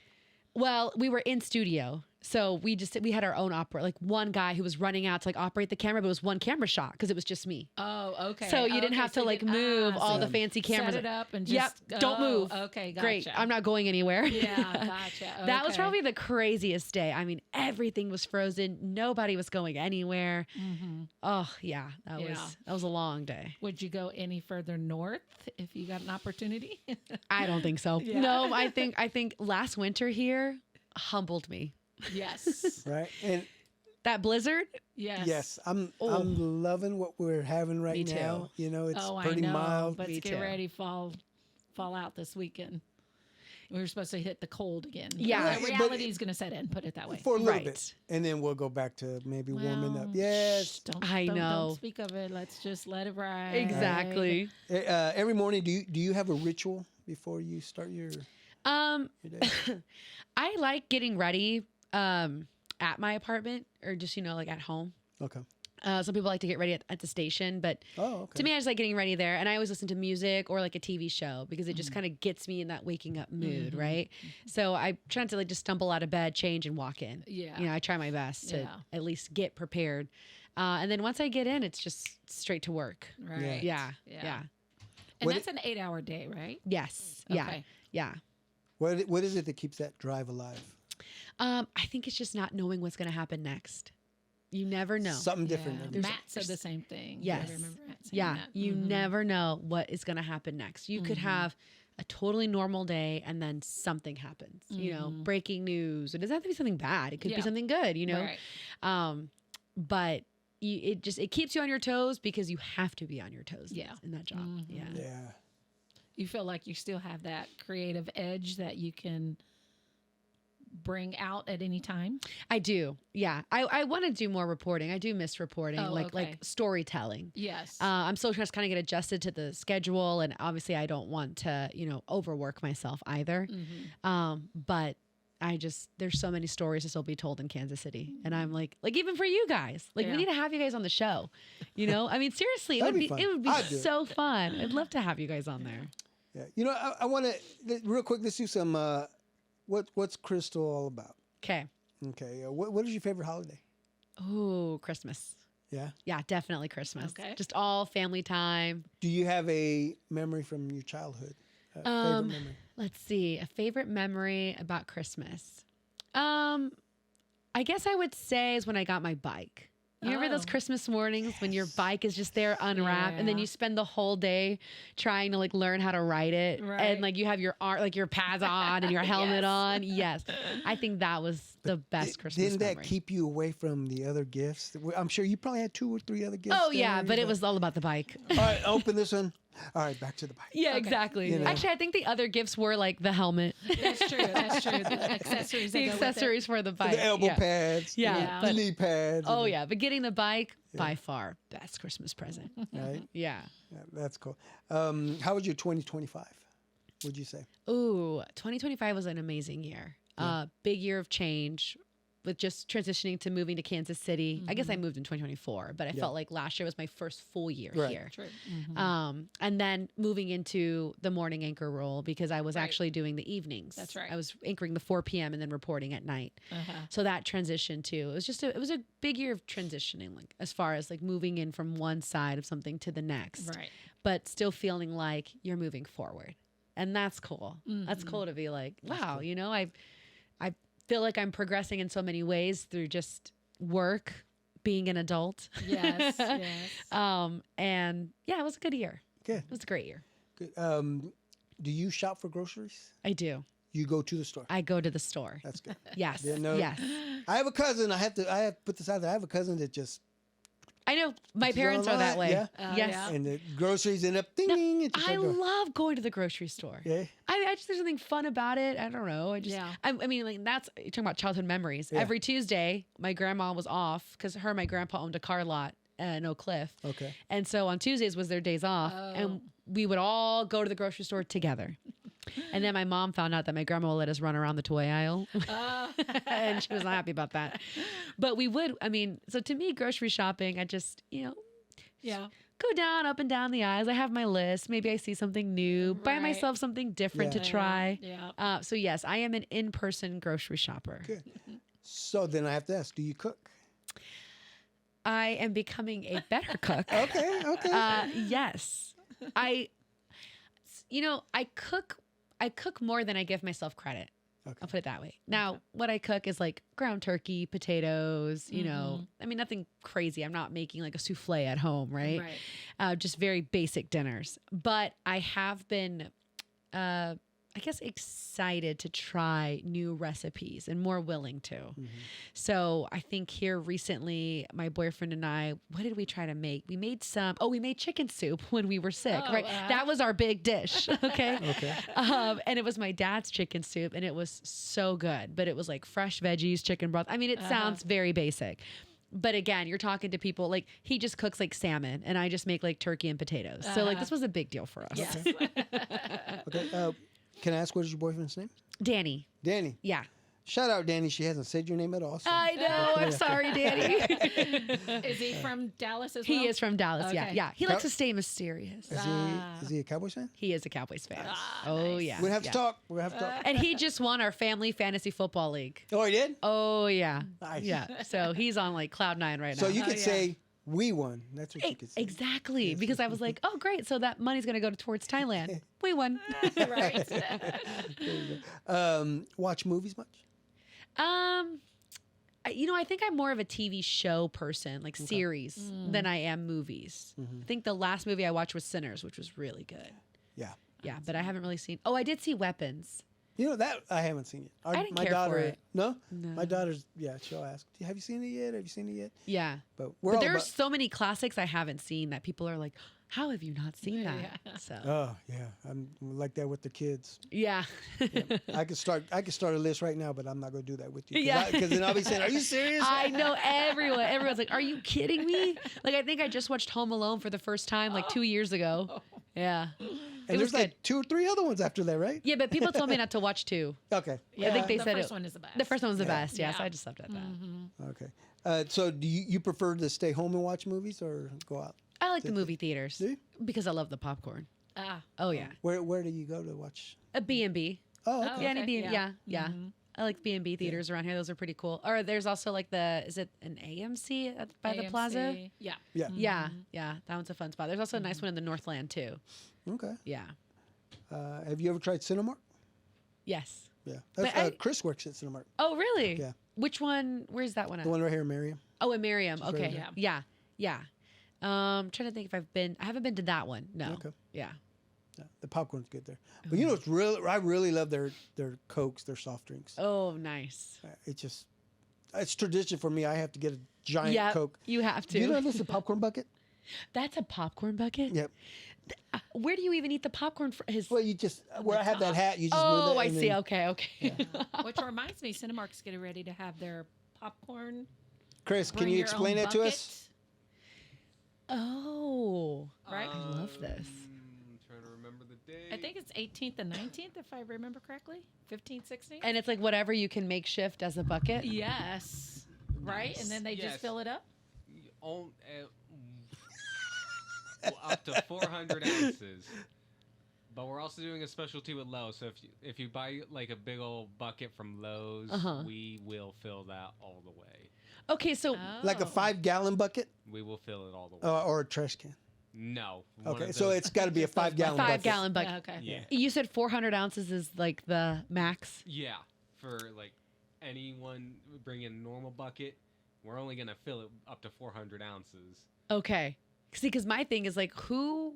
well, we were in studio. So we had our own one guy who was running out to operate the camera, but it was one camera shot because it was just me. Oh, okay. So you didn't have to move all the fancy cameras. Set it up and just don't move. Okay, gotcha. Great. I'm not going anywhere. Yeah, gotcha. Okay. That was probably the craziest day. I mean, everything was frozen. Nobody was going anywhere. Oh yeah, that was a long day. Would you go any further north if you got an opportunity? I don't think so. Yeah. No, I think last winter here humbled me. Yes. Right. And that blizzard. Yes. I'm loving what we're having right Me too. now. It's I pretty know, mild. But Me get too. ready, fall out this weekend. We were supposed to hit the cold again. Yeah. Reality is going to set in. Put it that way. For a little Right. bit, and then we'll go back to maybe warming Well, up. Yes. Don't know. Don't speak of it. Let's just let it ride. Exactly. Every morning, do you have a ritual before you start your day? I like getting ready at my apartment or just at home. Okay. Some people like to get ready at the station, but to me, I just like getting ready there. And I always listen to music or a TV show because it just kind of gets me in that waking up mood, right? So I try not to just stumble out of bed, change, and walk in. Yeah. I try my best to at least get prepared. And then once I get in, it's just straight to work. Right. Yeah. And that's an 8-hour day, right? Yes. Okay. Yeah. What is it that keeps that drive alive? I think it's just not knowing what's going to happen next. You never know. Something different. Yeah. every Matt day. said the same thing. Yes. I remember Matt saying that. You never know what is going to happen next. You could have a totally normal day and then something happens, breaking news. It doesn't have to be something bad. It could be something good, Right. But it keeps you on your toes because you have to be on your toes in that job. Yeah. You feel like you still have that creative edge that you can bring out at any time? I do. Yeah. I want to do more reporting. I do miss reporting, like storytelling. Yes. I'm still trying to kind of get adjusted to the schedule, and obviously I don't want to, overwork myself either. But there's so many stories to still be told in Kansas City. And I'm like even for you guys, we need to have you guys on the show. I mean, seriously, That'd be fun. it would be I'd do it. so fun. I'd love to have you guys on there. Yeah. I want to real quick. Let's do some. What's Crystal all about? Okay. Okay. What is your favorite holiday? Oh, Christmas. Yeah. Yeah, definitely Christmas. Okay. Just all family time. Do you have a memory from your childhood? Favorite memory? Let's see, a favorite memory about Christmas. I guess I would say is when I got my bike. You remember those Oh. Christmas mornings when your bike is just there unwrapped, and then Yeah. you spend the whole day trying to like learn how to ride it, Right. and like you have your your pads on and your helmet Yes. on. Yes, I think that was the best Christmas Didn't that memory. keep you away from the other gifts? I'm sure you probably had 2 or 3 other gifts. Oh yeah, there, but you it know. was all about the bike. All right, open this one. All right, back to the bike. Yeah, Okay. exactly. You know. Actually, I think the other gifts were like the helmet, That's true. That's true. The accessories. the that go with it. accessories for the bike, The elbow yeah. pads. Yeah, Yeah. The but knee pads. oh and yeah, but getting the bike by far best Christmas present. Right? Yeah. Yeah, that's cool. How was your 2025? Would you say? Ooh, 2025 was an amazing year. Big year of change with just transitioning to moving to Kansas City. I guess I moved in 2024, but I felt like last year was my first full year Right. here. True. And then moving into the morning anchor role because I was Right. actually doing the evenings. That's right. I was anchoring the 4 p.m. and then reporting at night. So that transition too. It was just it was a big year of transitioning, like as far as like moving in from one side of something to the next, Right. but still feeling like you're moving forward. And that's cool. That's cool to be like, wow, you know, I feel like I'm progressing in so many ways through just work, being an adult. Yes. Yes. And yeah, it was a good year. Good. It was a great year. Good. Do you shop for groceries? I do. You go to the store. I go to the store. That's good. Yes. Didn't know. Yes. I have a cousin. I have to put this out there. I have a cousin that just I know my It's parents are that online, way. yeah. Yes. Yeah. and the groceries end up ding. and I love going to the grocery store. Yeah. I just there's something fun about it. I don't know. I just Yeah. I mean like that's you're talking about childhood memories. Yeah. Every Tuesday, my grandma was off because her and my grandpa owned a car lot in Oak Cliff. Okay. And so on Tuesdays was their days off, and we would all go to the grocery store together. And then my mom found out that my grandma would let us run around the toy aisle, and she was not happy about that. But we would. I mean, so to me, grocery shopping, I just Yeah. go down up and down the aisles. I have my list. Maybe I see something new, buy Right. myself something different Yeah. to try. Yeah. So yes, I am an in-person grocery shopper. Good. So then I have to ask, do you cook? I am becoming a better cook. Okay. Okay. Yes. I cook more than I give myself credit. Okay. I'll put it that way. Now, what I cook is like ground turkey, potatoes, I mean, nothing crazy. I'm not making like a souffle at home, right? Just very basic dinners. But I have been, I guess, excited to try new recipes and more willing to. So I think here recently, my boyfriend and I, what did we try to make? We made chicken soup when we were sick, Oh, right? That was our big dish, okay? Okay. And it was my dad's chicken soup, and it was so good. But it was like fresh veggies, chicken broth. I mean, it sounds very basic. But again, you're talking to people like he just cooks like salmon, and I just make like turkey and potatoes. So like this was a big deal for us. Yes. Okay. Can I ask what is your boyfriend's name? Danny, Danny. yeah. Shout out, Danny. She hasn't said your name at all. So. I know. I'm sorry, Danny. Is he from Dallas as well? He is from Dallas. Yeah, Okay. yeah. He likes to stay mysterious. Is he a Cowboys fan? He is a Cowboys fan. Oh yeah. We're gonna have yeah. to talk. We're gonna have to talk. And he just won our family fantasy football league. Oh, he did? Oh yeah. Nice. Yeah. So he's on like cloud 9 right now. So you could yeah. say we won. That's what you could say. Exactly, because I was like, oh great, so that money's gonna go towards Thailand. We won. Right. Watch movies much? I think I'm more of a TV show person, like series, than I am movies. I think the last movie I watched was Sinners, which was really good. Yeah. Yeah, but I haven't really seen. Oh, I did see Weapons. You know that I haven't seen it. I didn't my care for daughter, it. No? No. My daughter's she'll ask, have you seen it yet? Have you seen it yet? Yeah, But we're but all there's about, so many classics I haven't seen that people are like, "How have you not seen that?" Yeah. So oh yeah, I'm like that with the kids. yeah, I could start a list right now, but I'm not gonna do that with you. Yeah. Because then I'll be saying, are you serious? I know everyone's like, "Are you kidding me?" Like I think I just watched Home Alone for the first time like 2 years ago. Yeah, and it was there's like good. 2 or 3 other ones after that, right? Yeah, but people told me not to watch 2. Okay. I think they the said first it. one is the best. The first one was the best. Yeah, Yeah. so I just left it at that. Okay. So do you prefer to stay home and watch movies or go out? I like the movie theaters Do you? because I love the popcorn. Ah. Oh yeah, Where do you go to watch? a B&B. Oh, Oh, okay. Yeah, any okay, B&B. yeah. Yeah, I like B&B theaters around here. Those are pretty cool. Or there's also like is it an AMC by the plaza? Yeah. Yeah. Yeah. That one's a fun spot. There's also a nice one in the Northland too. Okay. Yeah. Have you ever tried Cinemark? Yes. Yeah. But Chris works at Cinemark. Oh, really? Yeah. Which one? Where's that one at? The one right here in Merriam. Oh, in Merriam. Just Okay. right Yeah. Trying to think if I haven't been to that one. No. Okay. Yeah. Yeah, the popcorn's good there. But you know, I really love their Cokes, their soft drinks. Oh, nice. It's tradition for me. I have to get a giant Coke. You have to. You know this is a popcorn bucket? That's a popcorn bucket? Yep. Where do you even eat the popcorn? Well, you just, where I have that hat, you just move Oh, that. I and see. then- Okay. Which reminds me, Cinemark's getting ready to have their popcorn. Chris, can bring you your explain own that to us? bucket, Oh. Right? I love this. Trying to remember the day. I think it's 18th and 19th, if I remember correctly. 15th, 16th. And it's like whatever you can make shift as a bucket. Yes. Right? And then they just Yes. fill it up? Up to 400 ounces. But we're also doing a specialty with Lowe's. So if you buy like a big old bucket from Lowe's, we will fill that all the way. Okay, so Like a Oh. 5-gallon bucket We will fill it all the way. or a trash can? No. one Okay, of so those- it's got to be a Just those 5-gallon bucket. 5-gallon bucket. Yeah, okay. Yeah. You said 400 ounces is like the max. Yeah. For like anyone bringing a normal bucket, we're only gonna fill it up to 400 ounces. Okay. See, because my thing is like, who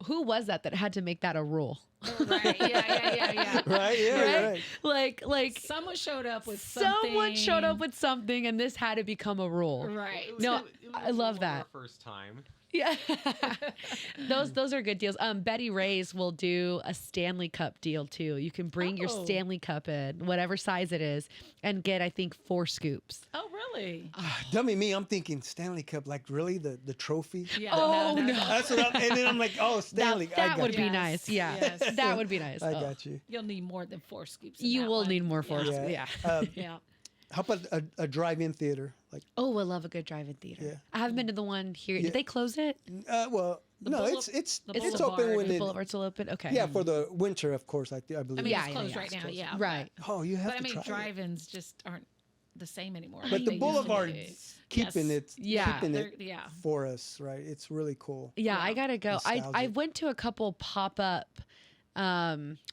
was that had to make that a rule? Right. Yeah. Right? Yeah, Right? right. Like Someone showed up with something. someone showed up with something, and this had to become a rule. Right. No, It I was love our that. first time. Yeah. those are good deals. Betty Ray's will do a Stanley Cup deal too. You can bring your Oh. Stanley Cup in, whatever size it is, and get I think 4 scoops. Oh, really? Dummy me, I'm thinking Stanley Cup, like really the trophy? Yeah. Oh, no. That's what and then I'm like, oh, Now, Stanley. I that got would be you. Yes. nice. Yeah. Yes. That would be nice. I Oh. got you. You'll need more than 4 scoops. in You that will one. need more force. Yeah. Yeah. Yeah. How about a drive-in theater? Like, Oh, I love a good drive-in theater. Yeah. I haven't been to the one here. Yeah. Did they close it? well, The no, Boulevard- it's the open Boulevard. when The it. Boulevard's still open. Okay. Yeah, for the winter, of course. I believe. I mean, Yeah, it's yeah, closed yeah, right it's now. closed. Yeah. Right. Oh, you have But I to mean, try it. drive-ins just aren't the same anymore. But like the they used to Boulevard's be. keeping Yes. it, Yeah. keeping They're- it yeah. for us, right? It's really cool. Yeah, Yeah. I gotta go. I Nostalgic. went to a couple pop-up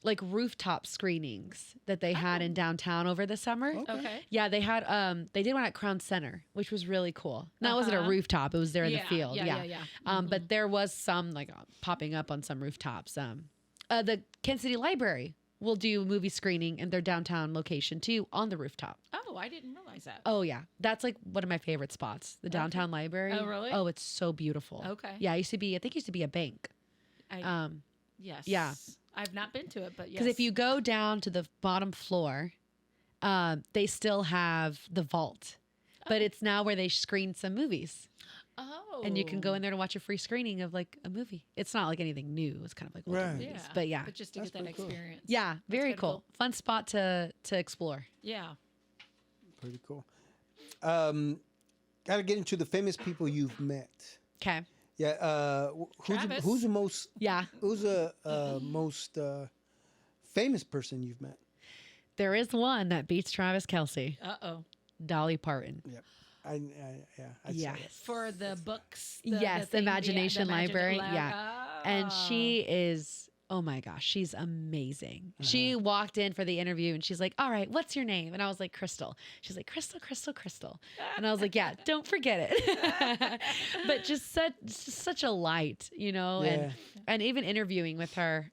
like rooftop screenings that they had in downtown over the summer. Okay. Yeah, they had they did one at Crown Center, which was really cool. Now it wasn't a Uh-huh. rooftop, it was there in the field. Yeah. But there was some like popping up on some rooftops. The Kansas City Library will do movie screening in their downtown location too on the rooftop. Oh, I didn't realize that. Oh yeah, that's like one of my favorite spots. The downtown library. Oh, really? Oh, it's so beautiful. Okay. Yeah, I think it used to be a bank. Yes. yeah. I've not been to it, but yes. Because if you go down to the bottom floor, they still have the vault, but it's now where they screen some movies, Oh. and you can go in there to watch a free screening of like a movie. It's not like anything new. It's kind of like older Right. movies, Yeah. but yeah, But just to That's get that pretty cool. experience. yeah, very kinda cool. cool. Fun spot to explore. Yeah. Pretty cool. Got to get into the famous people you've met. Okay. Yeah. Travis. Who's the most? Yeah, Who's the most famous person you've met? there is one that beats Travis Kelce, Uh-oh. Dolly Parton. Yeah. I'd say Yes. that. For the books. Yes, the Imagination Library, yeah. Oh. And she is, oh my gosh, she's amazing. She walked in for the interview and she's like, all right, what's your name? And I was like, Crystal. She's like, Crystal, Crystal, Crystal. And I was like, yeah, don't forget it. But just such a light, you know, Yeah. and even interviewing with her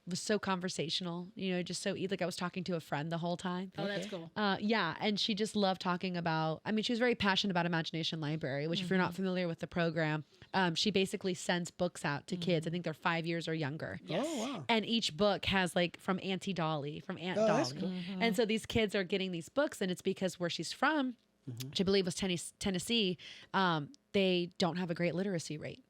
was so conversational, you know, just so like I was talking to a friend the whole time. Oh, that's cool. Yeah, and she just loved talking about. I mean, she was very passionate about Imagination Library, which, if you're not familiar with the program, she basically sends books out to kids. I think they're 5 years or younger. Yes. Oh wow. And each book has like from Auntie Dolly, from Aunt Oh, Dolly. that's cool. And so these kids are getting these books, and it's because where she's from, which I believe was Tennessee, they don't have a great literacy rate.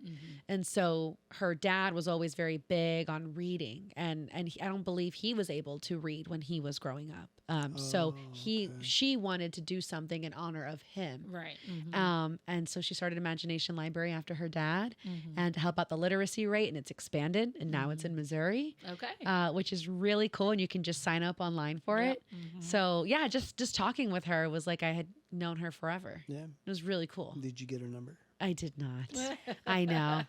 And so her dad was always very big on reading, and I don't believe he was able to read when he was growing up. So she wanted to do something in honor of him. Right. And so she started Imagination Library after her dad and to help out the literacy rate, and it's expanded, and now it's in Missouri. Okay. Which is really cool, and you can just sign up online for it. So yeah, just talking with her was like I had known her forever. Yeah. It was really cool. Did you get her number? I did not. I know.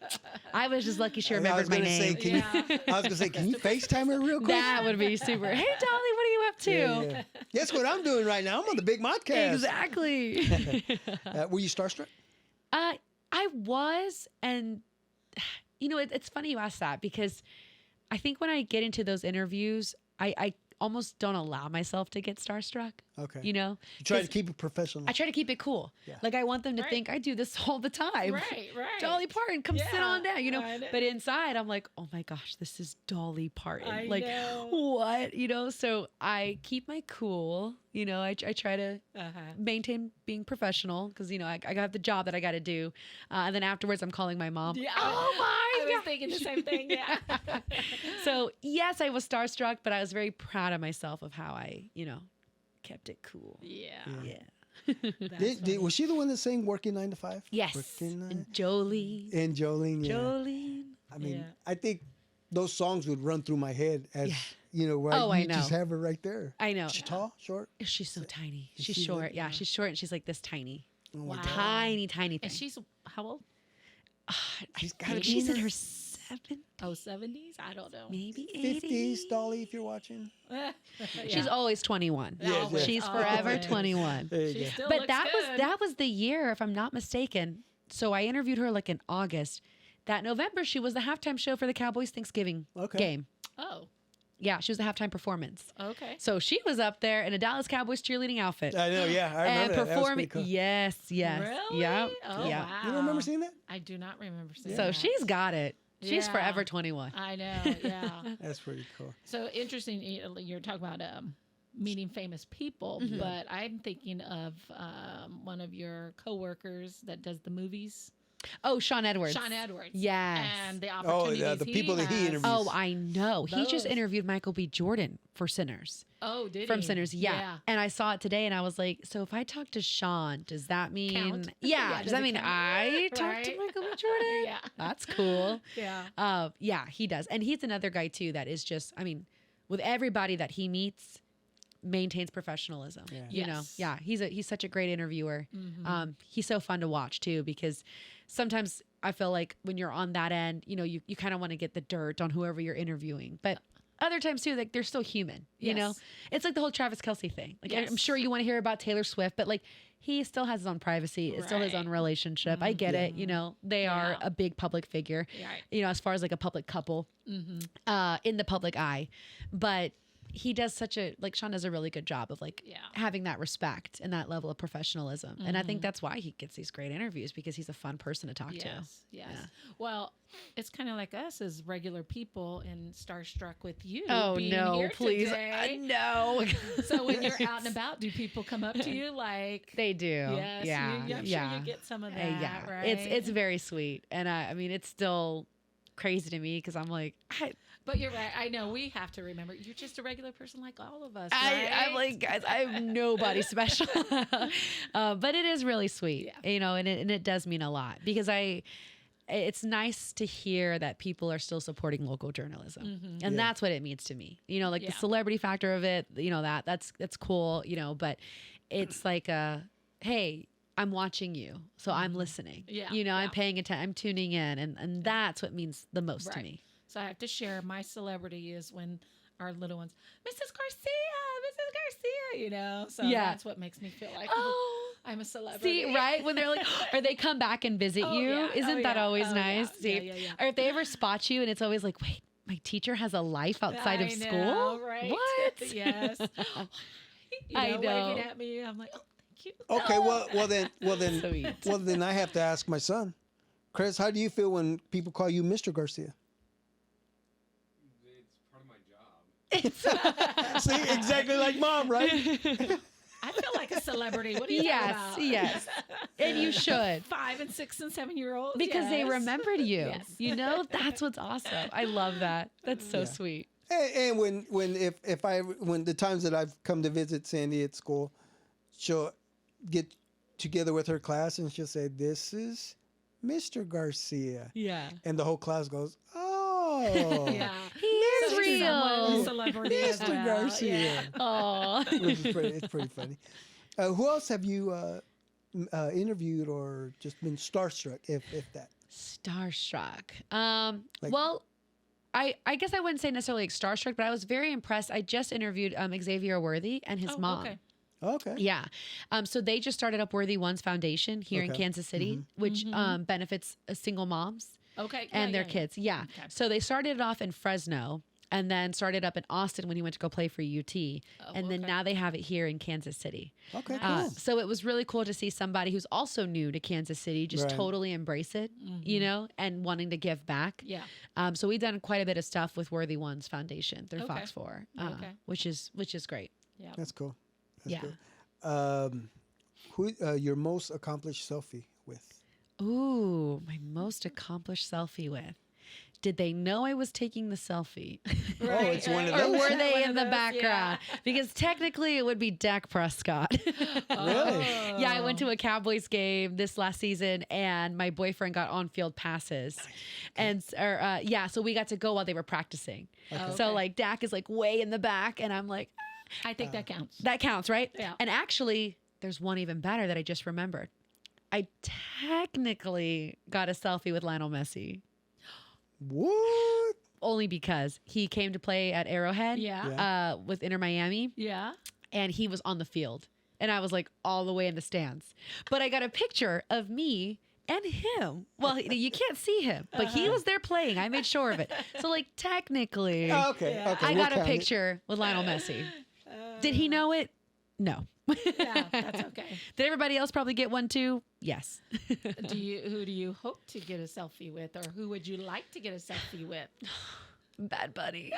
I was just lucky she I was remembered my gonna name. say, I was gonna say, can you FaceTime her real quick? That would be super. Hey, Dolly, what are you up to? Yeah. Guess what I'm doing right now? I'm on the Big Modcast. Exactly. Were you starstruck? I was, and it's funny you ask that, because I think when I get into those interviews, I almost don't allow myself to get starstruck. Okay. You try to keep it professional. I try to keep it cool. Yeah. Like I want them to think I do this all the time. Right. Dolly Parton, come sit on down, I know. But inside I'm like, oh my gosh, this is Dolly Parton. I like know. what? So I keep my cool. I try to maintain being professional, because I got the job that I got to do, and then afterwards I'm calling my mom. Yeah. Oh my I was God. thinking the same thing. Yeah. So yes, I was starstruck, but I was very proud of myself of how I kept it cool. Yeah. Was she the one that sang "Working 9 to 5"? Yes. Working 9. And Jolene. And Jolene. Yeah. Jolene. I mean, Yeah. I think those songs would run through my head as where Oh, I you just know. have her right there. I know. Is she tall, short? She's so tiny. Is She's she short. big? Yeah, she's short, and she's like this tiny. Oh my Wow. God. Tiny thing. And she's how old? She's gotta be She's in in her her 70s, 70s? I don't know. maybe 80s. 50s, Dolly, if you're watching. She's always 21. Yeah, yeah. She's forever Always. 21. There you She go. still But looks that good. was the year, if I'm not mistaken. So I interviewed her like in August. That November, she was the halftime show for the Cowboys Thanksgiving game. Oh, Yeah, she was the halftime performance. okay. So she was up there in a Dallas Cowboys cheerleading outfit. I know, yeah. I and remember that. That was performing. pretty cool. Yes. Really? Yeah. Oh, yeah. wow. You don't remember seeing that? I do not remember seeing So that. she's got it. She's Yeah. forever 21. I know, yeah. That's pretty cool. So interesting, you're talking about meeting famous people, but I'm thinking of one of your coworkers that does the movies. Oh, Sean Edwards. Sean Edwards. Yes. And the Oh, opportunities the people that he has. interviewed. Oh, I know. He just Those. interviewed Michael B. Jordan for Sinners. Oh, did From he? Sinners, yeah. And I saw it today, and I was like, so if I talk to Sean, does that mean? Count? Yeah. Yeah, does does that it mean count? I talked to Right. Michael B. Jordan? Yeah. That's cool. Yeah. Yeah, he does, and he's another guy too that is just. I mean, with everybody that he meets, maintains professionalism. Yeah. You know, Yes. yeah. He's such a great interviewer. He's so fun to watch too, because sometimes I feel like when you're on that end, you kind of want to get the dirt on whoever you're interviewing, but other times too, like they're still human. You know, Yes. it's like the whole Travis Kelce thing. Like I'm Yes. sure you want to hear about Taylor Swift, but like he still has his own privacy. It's still his own Right. relationship. I get it. They are Yeah. a big public figure. Right. As far as like a public couple in the public eye, but he does Sean does a really good job of having that respect and that level of professionalism. And I think that's why he gets these great interviews, because he's a fun person to talk to. Yes. Yeah. Well, it's kind of like us as regular people and starstruck with you. Oh being no, here please. today. No. So when you're out and about, do people come up to you like? They do. Yes. Yeah. I'm sure yeah. you get some of that. Yeah. Right. It's very sweet. And I mean, it's still crazy to me, because I'm like, But you're right. I know we have to remember you're just a regular person like all of us. I'm like, guys, I'm nobody special. But it is really sweet, and it does mean a lot, because it's nice to hear that people are still supporting local journalism. And that's what it means to me. The celebrity factor of it, that's cool, but it's like hey, I'm watching you, so I'm listening. I'm paying attention, I'm tuning in, and that's what means the most to me. So I have to share my celebrity is when our little ones, Mrs. Garcia, so that's what makes me feel like I'm a celebrity. See, right? When they're like, or they come back and visit you. yeah. Isn't that always nice? Yeah. See? Yeah. Or if they ever spot you and it's always like, wait, my teacher has a life outside of I school? know, right? What? Yes. I know. Waving at me, I'm like, oh, thank you. Okay, well Sweet. then I have to ask my son, Chris, how do you feel when people call you Mr. Garcia? It's part of my job. See, exactly like mom, right? I feel like a celebrity. What are you talking about? Yes. And you should. 5 and 6 and 7-year-olds. Because they remembered you. Yes. You know, that's what's awesome. I love that. That's so sweet. And when the times that I've come to visit Sandy at school, she'll get together with her class and she'll say, "This is Mr. Garcia." Yeah. And the whole class goes, "Oh, Yeah. He is So he's somewhat of a real. celebrity as Mr. well. Garcia." Yeah. Oh. It's pretty funny. Who else have you interviewed or just been starstruck, if that? Starstruck. Like- Well, I guess I wouldn't say necessarily like starstruck, but I was very impressed. I just interviewed Xavier Worthy and his mom. Okay. Okay. Yeah. So they just started up Worthy Ones Foundation here in Okay. Kansas City, which benefits single moms Okay. and their kids. Yeah. Okay. So they started it off in Fresno and then started up in Austin when he went to go play for UT. And then okay. now they have it here in Kansas City. Okay. Nice. Cool. So it was really cool to see somebody who's also new to Kansas City just Right. totally embrace it, you know, and wanting to give back. Yeah. So we've done quite a bit of stuff with Worthy Ones Foundation through Okay. Fox 4, Okay. which is great. Yeah. That's cool. That's Yeah. cool. Who your most accomplished selfie with? Ooh, my most accomplished selfie with. Did they know I was taking the selfie? Right, it's one of Or those. were they One in of the those, background? Because technically it would be Dak Prescott. Really? Yeah, I went to a Cowboys game this last season and my boyfriend got on-field passes. And so we got to go while they were practicing. Okay. So like Dak is like way in the back and I'm like, I think that counts. that counts, right? Yeah. And actually, there's one even better that I just remembered. I technically got a selfie with Lionel Messi. What? Only because he came to play at Arrowhead Yeah. with Inter Miami Yeah. and he was on the field. And I was like all the way in the stands. But I got a picture of me and him. Well, you can't see him, but he was there playing. I made sure of it. So like technically, Oh, okay. Yeah. Okay. I we'll got a count it. picture with Lionel Messi. Did he know it? No. Yeah, that's okay. Did everybody else probably get one too? Yes. Who do you hope to get a selfie with, or who would you like to get a selfie with? Bad Bunny.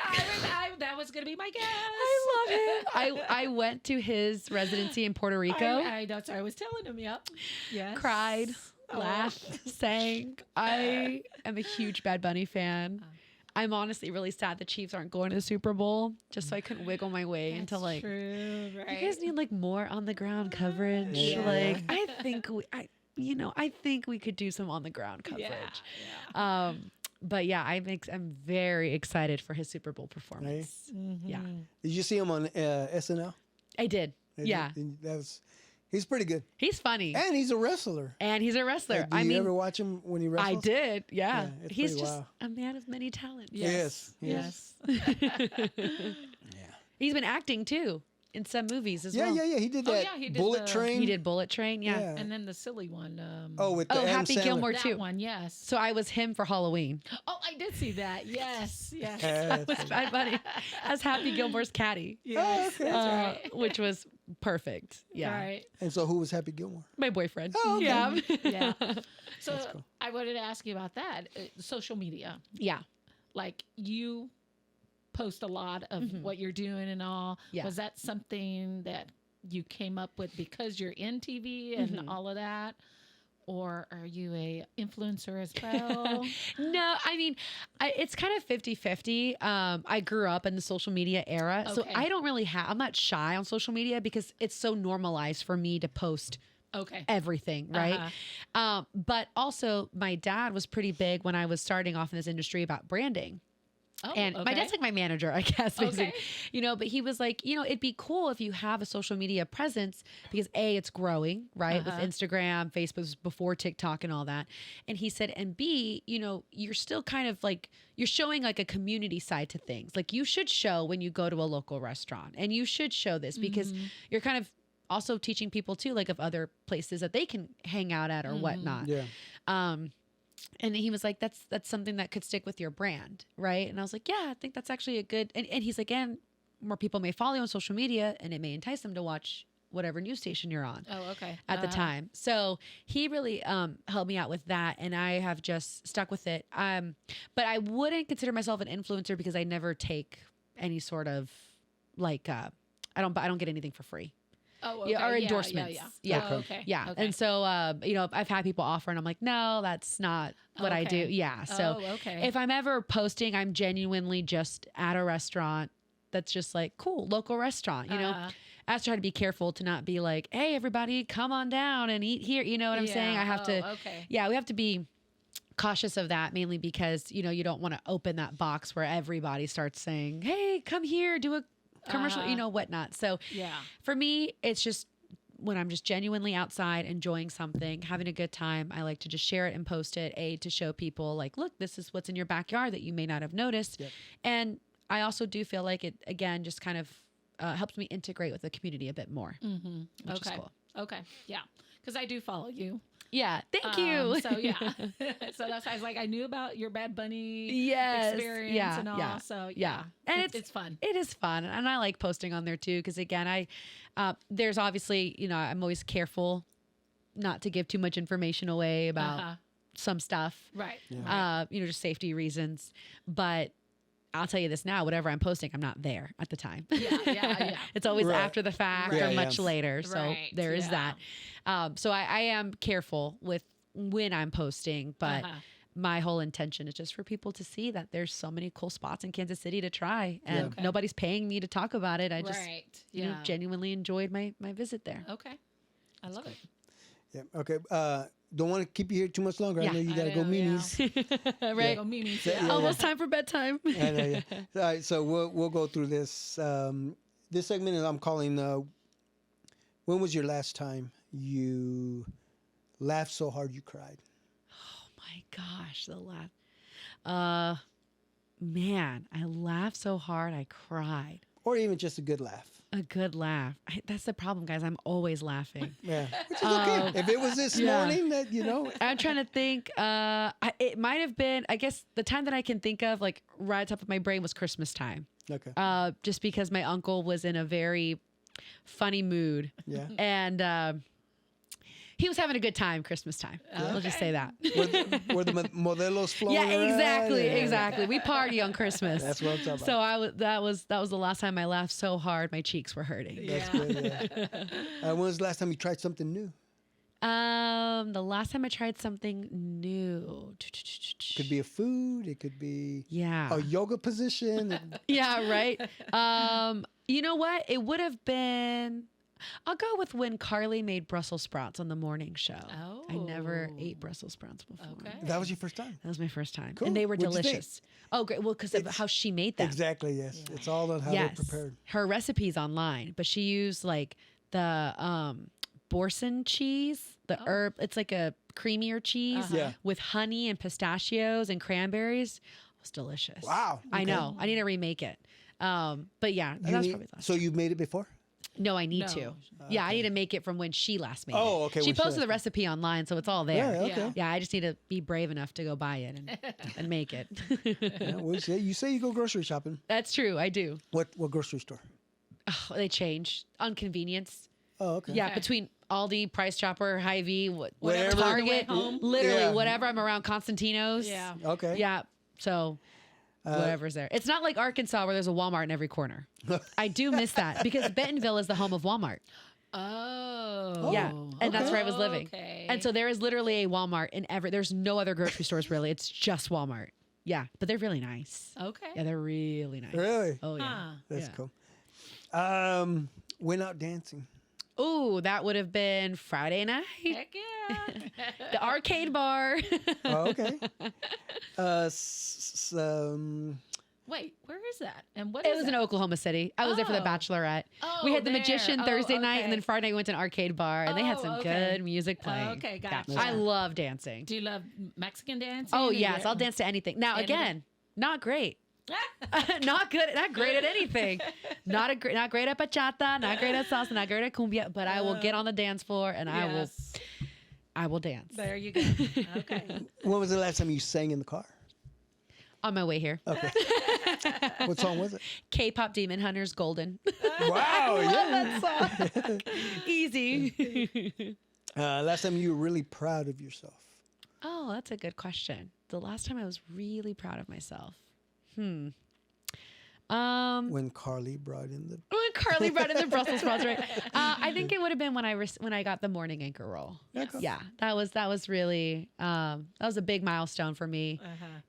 That was gonna be my guess. I love it. I went to his residency in Puerto Rico. That's what I was telling him. Yep. Yes. Cried, Oh. laughed, sang. I am a huge Bad Bunny fan. I'm honestly really sad the Chiefs aren't going to the Super Bowl, just so I couldn't wiggle my way into like. True, right? You guys need like more on the ground coverage. Yeah. Like I think we could do some on the ground coverage. Yeah. But yeah, I'm very excited for his Super Bowl performance. Yeah, Did you see him on SNL? I did. Yeah, He's pretty good, he's funny and he's a wrestler. and he's a wrestler. Do you ever watch him when he wrestles? I did. Yeah, Yeah, it's he's pretty just wild. a man of many talents. Yes. Yes. He's been acting too in some movies as Yeah, well. yeah. He did Oh, that yeah, he did Bullet the- Train. He did Bullet Train. Yeah. Yeah. And then the silly one. Oh, with the Adam Happy Sandler. Gilmore that too. one. Yes. So I was him for Halloween. Oh, I did see that. Yes. Yes. Yeah, Was Bad Bunny as Happy Gilmore's caddy, Yes. okay. That's right. which was perfect. Yeah, Right. And so, who was Happy Gilmore? my boyfriend. Oh, okay. Yeah, Yeah. So That's cool. I wanted to ask you about that. Social media. yeah. Like you post a lot of what you're doing and all. Yeah. Was that something that you came up with because you're in TV and all of that? Or are you a influencer as well? No, I mean, it's kind of 50-50. I grew up in the social media era, so Okay. I don't really I'm not shy on social media because it's so normalized for me to post Okay. everything, right? But also, my dad was pretty big when I was starting off in this industry about branding. Oh, And my okay. dad's like my manager, I guess, basically. Okay. But he was like, it'd be cool if you have a social media presence because A, it's growing, right? With Instagram, Facebook, before TikTok and all that. And he said, and B, you're still kind of like, you're showing like a community side to things. Like you should show when you go to a local restaurant and you should show this because you're kind of also teaching people too, like of other places that they can hang out at or whatnot. Yeah. And he was like, that's something that could stick with your brand, right? And I was like, yeah, I think that's actually a good, and he's like, and more people may follow you on social media and it may entice them to watch whatever news station you're on Oh, okay. at the time. So he really helped me out with that, and I have just stuck with it. But I wouldn't consider myself an influencer because I never take any sort of like, I don't get anything for free. Oh, Yeah, okay. or Yeah, endorsements. Yeah. Yeah. Oh, okay. Yeah. Okay. And so, I've had people offer and I'm like, no, that's not what I do. Okay. Yeah. So Oh, okay. if I'm ever posting, I'm genuinely just at a restaurant that's just like, cool, local restaurant, I have to try to be careful to not be like, hey, everybody, come on down and eat here. You know what I'm saying? I have to, Okay. yeah, we have to be cautious of that, mainly because, you don't want to open that box where everybody starts saying, hey, come here, do a commercial, whatnot. So Yeah. for me, it's just when I'm just genuinely outside enjoying something, having a good time, I like to just share it and post it, to show people like, look, this is what's in your backyard that you may not have noticed. Yep. And I also do feel like it, again, just kind of helps me integrate with the community a bit more. Mm-hmm. Which Okay. is cool. Okay. Yeah. Because I do follow you. Yeah. Thank you. So yeah. So that's why I was like, I knew about your Bad Bunny Yes. experience Yeah, and all. yeah, So yeah. And it's fun. It is fun. And I like posting on there too. Cause again, there's obviously, I'm always careful not to give too much information away about some stuff. Right. Yeah. Just safety reasons. But I'll tell you this now, whatever I'm posting, I'm not there at the time. Yeah. It's always Right. after the fact Right. or Yeah, much yeah. later. So Right, there is yeah. that. So I am careful with when I'm posting, but my whole intention is just for people to see that there's so many cool spots in Kansas City to try, and Yeah. Okay. nobody's paying me to talk about it. I just Right. Yeah. genuinely enjoyed my visit there. Okay. I love it. Yeah. Okay. Don't want to keep you here too much longer. Yeah. I know you I got to go know, memes. Right? Go Mimi. Yeah, Almost time for bedtime. I know, yeah. All right, so we'll go through this. This segment I'm calling. When was your last time you laughed so hard you cried? Oh my gosh, the laugh. Man, I laughed so hard I cried. Or even just a good laugh? A good laugh. That's the problem, guys. I'm always laughing. Yeah, which is okay. If it was this morning, that I'm trying to think. It might have been. I guess the time that I can think of, like right at the top of my brain, was Christmas time. Okay. Just because my uncle was in a very funny mood, Yeah. and he was having a good time Christmas time. We'll just say that. Were the modelos flowing Yeah, around? exactly. We party on Christmas. That's what I'm talking about. So that was the last time I laughed so hard my cheeks were hurting. That's good. Yeah. When was the last time you tried something new? The last time I tried something new. Could be a food. It could be Yeah. a yoga position. Yeah, right. You know what? It would have been. I'll go with when Carly made Brussels sprouts on the morning show. Oh. I never ate Brussels sprouts before. Okay. That was your first time. That was my first time. Cool. And they were What'd you think? delicious. Oh, great. Well, because of how she made them. Exactly. Yes. It's all on how they're prepared. Her recipe's online, but she used like the Boursin cheese, the herb. It's like a creamier cheese Yeah. with honey and pistachios and cranberries. It was delicious. Wow. I Okay. know. I need to remake it. But yeah, that was probably the last. So you've made it before? No, I need No. to. Yeah, I need to make it from when she last made it. Oh, okay, She when she posted the last recipe online, so it's all there. Yeah. Okay. Yeah, I just need to be brave enough to go buy it and make it. Yeah, well, you say you go grocery shopping. That's true. I do. What grocery store? Oh, they change on convenience. Oh, okay. Yeah, Okay. between Aldi, Price Chopper, Hy-Vee, Whatever. On the way Target, home. literally Yeah. whatever. I'm around Constantino's. Yeah. Okay. Yeah. So whatever's there. It's not like Arkansas where there's a Walmart in every corner. I do miss that because Bentonville is the home of Walmart. Oh. Yeah. And that's where I was living. Okay. And so there is literally a Walmart in there's no other grocery stores really. It's just Walmart. Yeah. But they're really nice. Okay. Yeah, they're really nice. Really? Oh yeah. Huh. That's Yeah. cool. Went out dancing. Ooh, that would have been Friday night. Heck yeah. The arcade bar. Oh, okay. Wait, where is that? And what It is was in that? Oklahoma City. I was there for the Oh. Bachelorette. Oh, We had the there. Magician Oh, Thursday night, and okay. then Friday we went to an arcade bar, and they had Oh, some okay. good music playing. Okay, Yeah. gotcha. I love dancing. Do you love Mexican dancing? Oh Or yes, you- I'll dance to anything. Now Anything? again, not great. Not great at anything. Not great at bachata, not great at salsa, not great at cumbia. But I will get on the dance floor and Yes. I will dance. There you go. Okay. When was the last time you sang in the car? On my way here, Okay. What song was it? K-pop Demon Hunters Golden. Wow. Yeah. Easy. Last time you were really proud of yourself. Oh, that's a good question. The last time I was really proud of myself. When Carly brought in the. When Carly Brown and the Brussels sprouts, right? I think it would have been when I got the morning anchor role. Yes. Yeah, that was really that was a big milestone for me,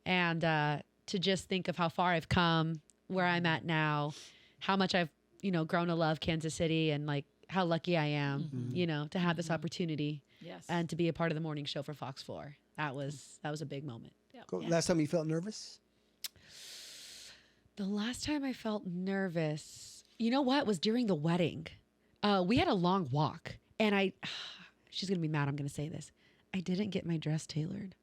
and to just think of how far I've come, where I'm at now, how much I've grown to love Kansas City, and like how lucky I am, to have this opportunity, and to be a part of the morning show for Fox 4. That was a big moment. Yep. Cool. Yeah. Last time you felt nervous? The last time I felt nervous, you know what, was during the wedding. We had a long walk, and she's going to be mad I'm going to say this. I didn't get my dress tailored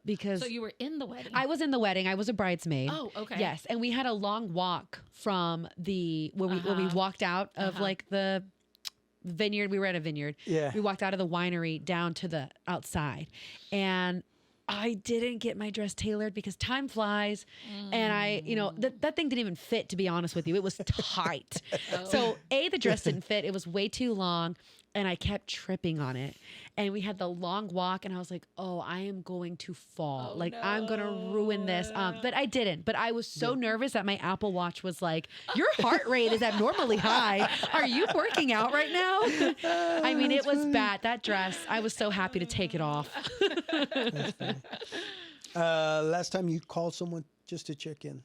because... So you were in the wedding? I was in the wedding. I was a bridesmaid. Oh, okay. Yes, and we had a long walk from when we walked out of like the vineyard. We were at a vineyard. Yeah. We walked out of the winery down to the outside, and I didn't get my dress tailored because time flies, and that thing didn't even fit, to be honest with you. It was tight. So the dress didn't fit. It was way too long, and I kept tripping on it. And we had the long walk, and I was like, oh, I am going to fall. I'm going to ruin this. But I didn't. But I was so nervous that my Apple Watch was like, your heart rate is abnormally high. Are you working out right now? I mean, it was bad. That dress, I was so happy to take it off. That's funny. Last time you called someone just to check in?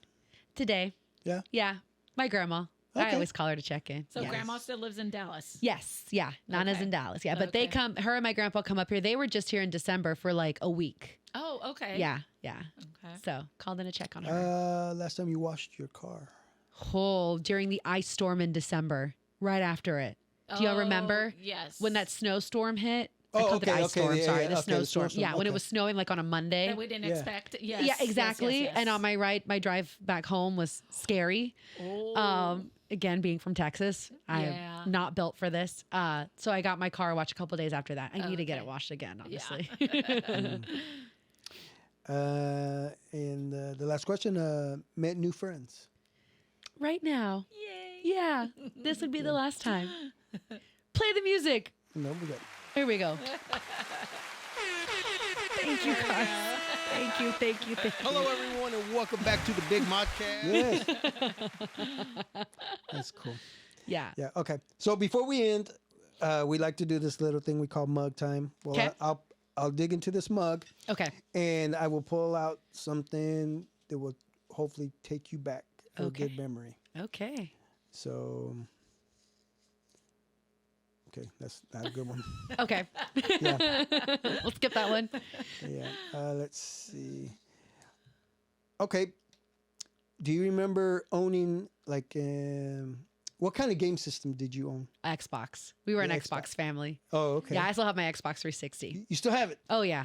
Today. Yeah? Yeah. My grandma. I Okay. always call her to check in. So Yes. grandma still lives in Dallas? Yes. Yeah. Nana's Okay. in Dallas. Yeah. But they Okay. her and my grandpa come up here. They were just here in December for like a week. Oh, okay. Yeah. Yeah. Okay. So called in to check on her. Last time you washed your car? During the ice storm in December, right after it. Do y'all remember? Yes. When that snowstorm hit? I Oh, called it okay, ice okay, storm. yeah, sorry, yeah, the okay, the snowstorm. snowstorm, Yeah, when it okay. was snowing like on a Monday. That we didn't Yeah. expect. Yes. Yeah, exactly. Yes, yes, And on my drive back home was scary. Oh. Again, being from Texas, Yeah. I'm not built for this. So I got my car washed a couple days after that. I need to get Okay. it washed again, honestly. And the last question, met new friends? Right now, Yay. yeah, this would be the last time. Play the music. No, we got Here we go. Thank you, guys. Thank you. Hello, everyone, and welcome back to the Big Modcast. Yes. That's cool. Yeah. Yeah, okay. So before we end, we like to do this little thing we call mug time. Well, 'Kay. I'll dig into this mug, Okay. and I will pull out something that will hopefully take you back to a good Okay. memory. Okay. So, okay, that's not a good one. Okay. Yeah, We'll skip that one. yeah. Let's see. Okay. Do you remember owning what kind of game system did you own? Xbox. We were an The Xbox family. Oh, okay. Yeah, I still have my Xbox 360. You still have it? Oh yeah.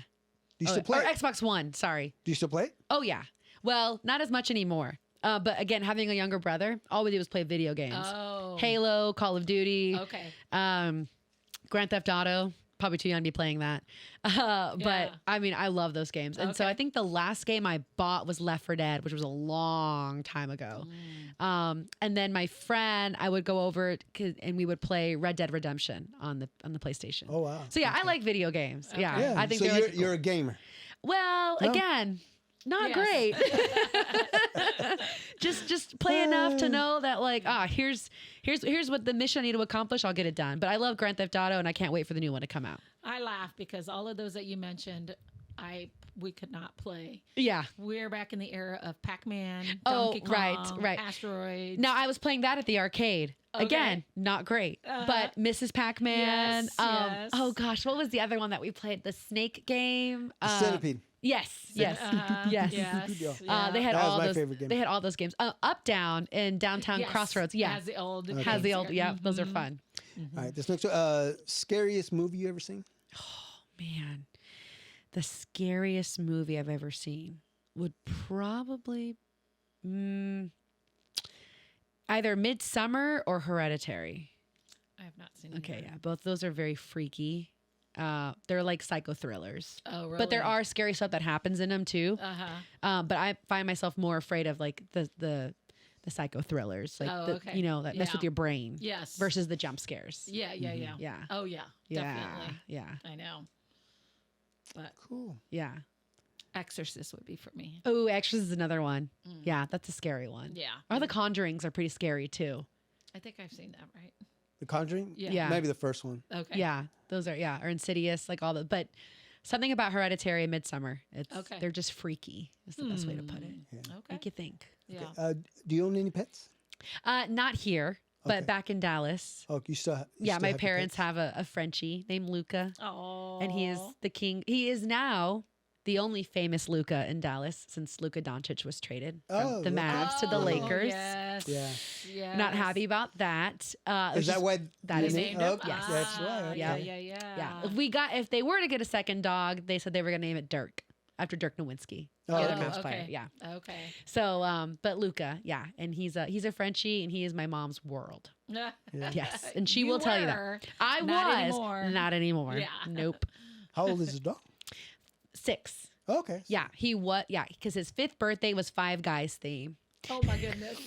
Do you Oh, still play or it? Xbox One, sorry. Do you still play it? Oh yeah. Well, not as much anymore. But again, having a younger brother, all we did was play video games. Oh. Halo, Call of Duty, Okay. Grand Theft Auto. Probably too young to be playing that. Yeah. But I mean, I love those games. And so Okay. I think the last game I bought was Left 4 Dead, which was a long time ago. And then my friend, I would go over and we would play Red Dead Redemption on the PlayStation. Oh, wow. So yeah, I like video games. Yeah, Yeah. I think so they're you're a gamer. well, No? again, not Yes. great. just play enough to know that like, here's what the mission I need to accomplish. I'll get it done. But I love Grand Theft Auto, and I can't wait for the new one to come out. I laugh because all of those that you mentioned, we could not play. Yeah. We're back in the era of Pac-Man, Oh, Donkey Kong, right. Asteroids. Now I was playing that at the arcade. Okay. Again, not great. But Mrs. Pac-Man. Yes, yes. Oh gosh, what was the other one that we played? The snake game. The Centipede. Yes. Yes. Yes. Yeah. They had That was all my those. favorite game. They had all those games. Up Down in downtown Yes. Crossroads. Yeah. Has the old. Has the old. Yeah. Those are fun. All right, this next one. Scariest movie you ever seen? Man, the scariest movie I've ever seen would probably either Midsummer or Hereditary. I have not seen. Okay, either. yeah, both those are very freaky. They're like psycho thrillers, Oh, really? but there are scary stuff that happens in them too. Uh-huh. But I find myself more afraid of like the psycho thrillers, like Oh, okay. that mess with Yeah. your brain. Yes. Versus the jump scares. Yeah. Yeah. Oh yeah. Yeah. Definitely. Yeah. I know. But Cool. Yeah. Exorcist would be for me. Oh, Exorcist is another one. Yeah, that's a scary one. Yeah. Or the Conjurings are pretty scary too. I think I've seen that, right? The Conjuring? Yeah. Yeah. Maybe the first one. Okay. Yeah, those are or Insidious, like all the. But something about Hereditary and Midsummer. Okay. They're just freaky. Is the best way to put it. Okay. Make you think. Yeah. Do you own any pets? Not here, but Okay. back in Dallas. Oh, you still Yeah, still my have your parents pets? have a Frenchie named Luca, Oh. and he is the king. He is now the only famous Luca in Dallas since Luka Doncic was traded from the Luka. Mavs to the Lakers. Yes. Yeah. Yes. Not happy about that. Is that why that you is named? named him? Okay, Yes. that's right. Okay. Yeah. Yeah. If they were to get a second dog, they said they were gonna name it Dirk after Dirk Nowitzki, the Oh, other okay. Mavs player. Yeah. Okay. So, but Luca, yeah, and he's a Frenchie, and he is my mom's world. Yeah. Yes, and she You will tell you were. that. I Not was anymore. not anymore. Yeah. Nope. How old is his dog? 6. Okay. Yeah, he was. Yeah, because his 5th birthday was Five Guys theme. Oh my goodness.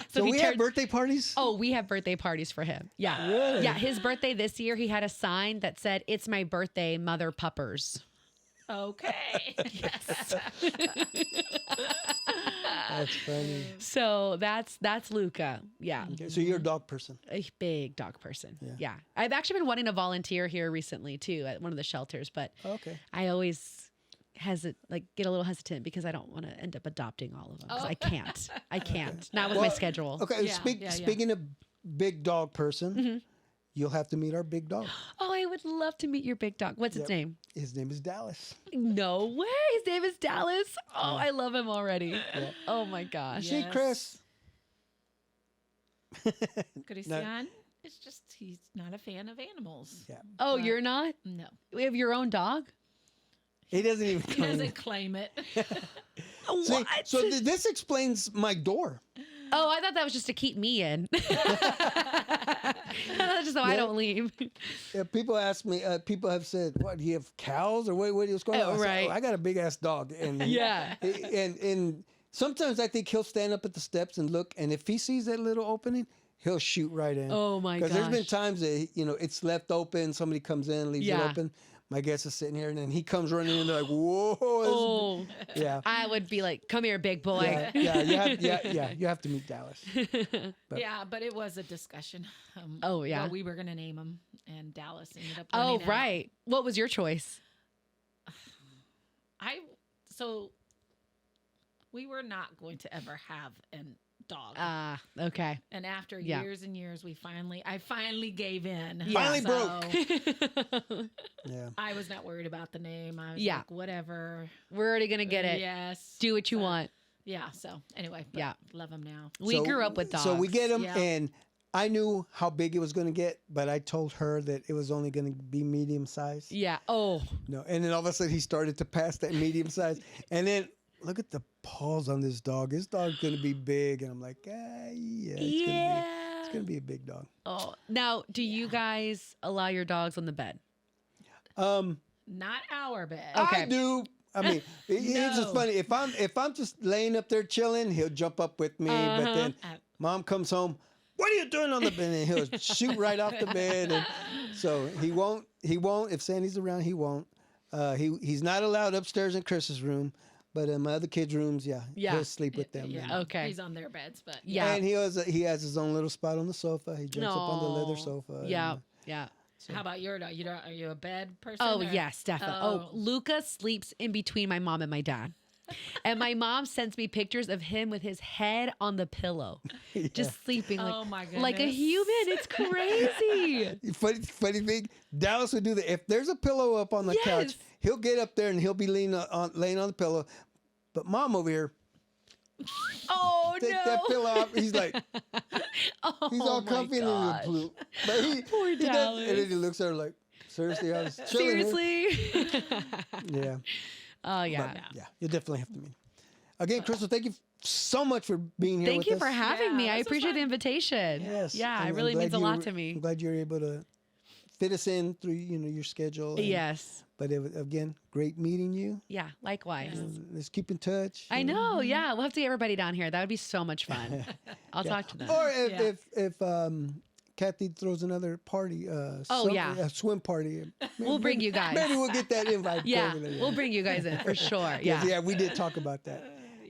So he we have turned- birthday parties? Oh, we have birthday parties for him. Yeah. Really? Yeah, his birthday this year, he had a sign that said, "It's my birthday, mother puppers." Okay. Yes. That's funny. So that's Luca. Yeah. Okay, so you're a dog person. A big dog person. Yeah. Yeah. I've actually been wanting to volunteer here recently too at one of the shelters, but Okay. I always get a little hesitant because I don't want to end up adopting all of them because Oh. I can't. I can't. Not with my Well, schedule. Okay. Yeah, Speaking of big dog person, you'll have to meet our big dog. Oh, I would love to meet your big dog. What's Yep. its name? His name is Dallas. No way. His name is Dallas. Oh, I love him already. Yeah. Oh my gosh. See, Yes. Chris. Christian is just, he's not a fan of animals. Yeah. Oh, But- you're not? No. We have your own dog? He doesn't even He claim doesn't it. claim it. See, What? so this explains my door. Oh, I thought that was just to keep me in. Just so I Yeah. don't leave. Yeah, people ask me. People have said, "What? Do you have cows or what's going on?" Oh, I said, right. I got a big ass dog, and Yeah. and sometimes I think he'll stand up at the steps and look, and if he sees that little opening, he'll shoot right in. Oh my gosh. Because there's been times that it's left open, somebody comes in, leaves it Yeah. open. My guest is sitting here, and then he comes running in. They're like, "Whoa!" Oh, Yeah. I would be like, "Come here, big boy." Yeah. You have to meet Dallas. But- Yeah, but it was a discussion. Oh, yeah. What we were going to name him, and Dallas ended up Oh, winning out. right. What was your choice? So we were not going to ever have a dog. Ah, okay. And after Yeah. years and years, I finally gave in. Finally So Yeah. I was not worried about the name. I was Yeah. like, whatever. We're already gonna get it. Yes. Do what you So, want. Yeah. So anyway, but Yeah. love him now. We So- grew up with dogs. So we get him, Yeah. and I knew how big it was going to get, but I told her that it was only going to be medium size. Yeah. Oh. No, and then all of a sudden he started to pass that medium size, and then look at the paws on this dog. This dog's going to be big, and I'm like, it's going to be a big dog. Oh. Now, do you guys allow your dogs on the bed? Not our bed. Okay. I do. I mean, it's just No. funny. If I'm just laying up there chilling, he'll jump up with me. But then mom comes home. What are you doing on the bed? And he'll shoot right off the bed. And so he won't. If Sandy's around, he won't. He's not allowed upstairs in Chris's room, but in my other kids' rooms, Yeah. he'll sleep with them. Yeah. Okay. He's on their beds, but Yeah. And he has his own little spot on the sofa. He jumps up on the leather Aw. sofa. Yeah. and- Yeah. How about your dog? Are you a bed person? Oh, or- yes, definitely. Oh, Luca sleeps in between my mom and my dad. And my mom sends me pictures of him with his head on the pillow, just sleeping Oh, my like a goodness. human. It's crazy. Funny thing, Dallas would do that. If there's a pillow up on the couch, Yes. he'll get up there and he'll be laying on the pillow. But mom over here, Oh, take that pillow off. He's like, Oh, he's all my comfy gosh. and blue. But Poor he does, Dallas. and then he looks at her like, seriously, I was chilling here." Seriously? Yeah. Oh, yeah. But, yeah, you definitely have to meet. Again, Crystal, thank you so much for being here Thank with you us. for having Yeah, me. I this was appreciate the fun. invitation. Yes. Yeah, I'm it really glad means a lot you- to me. I'm glad you're able to fit us in through your schedule. and- Yes. But it was, again, great meeting you. Yeah, likewise. Let's keep in touch. I know. Yeah, we'll have to get everybody down here. That would be so much fun. I'll Yeah. talk to them. Or Yeah. if Kathy throws another party, yeah. a swim party, We'll bring you guys. Maybe we'll get that invite. Yeah, over there. we'll bring you guys in for sure. 'Cause, Yeah. yeah, we did talk about that.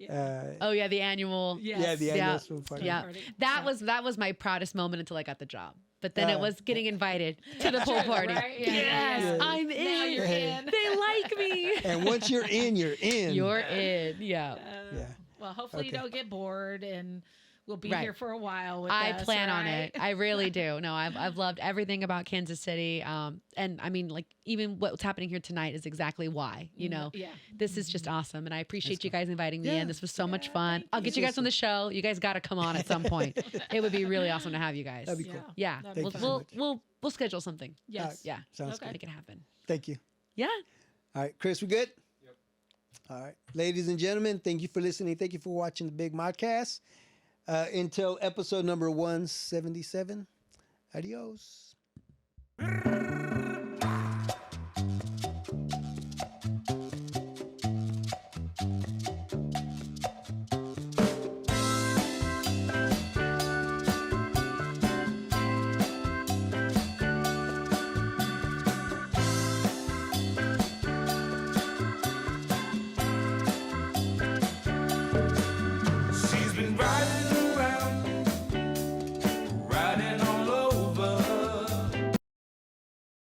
Oh yeah, the annual. Yes. Yeah, the Yeah. annual swim party. Yeah, Party. that Yeah. was my proudest moment until I got the job. But then it Uh, was getting invited to the pool True, party. right? Yeah, Yes, yeah. I'm in. Now you're in. They like me. And once you're in, you're in. You're in. Yeah. Yeah. Well, hopefully you Okay. don't get bored, and we'll be Right. here for a while. With I us, plan on right? it. I really do. No, I've loved everything about Kansas City. And I mean, like even what's happening here tonight is exactly why. You know, Yeah. this is just awesome, and I appreciate That's you guys inviting me Yeah. in. This was so much Yeah, fun. thank I'll get you you. guys on the show. You guys got to come on at some point. It would be really awesome to have you guys. That'd be cool. Yeah, That'd be we'll, Thank you so we'll, much. we'll schedule something. Yes. Yeah, Sounds Okay. make it happen. Thank you. Yeah. All right, Chris, we good? Yep. All right. Ladies and gentlemen, thank you for listening. Thank you for watching the Big Modcast. Until episode number 177. Adios.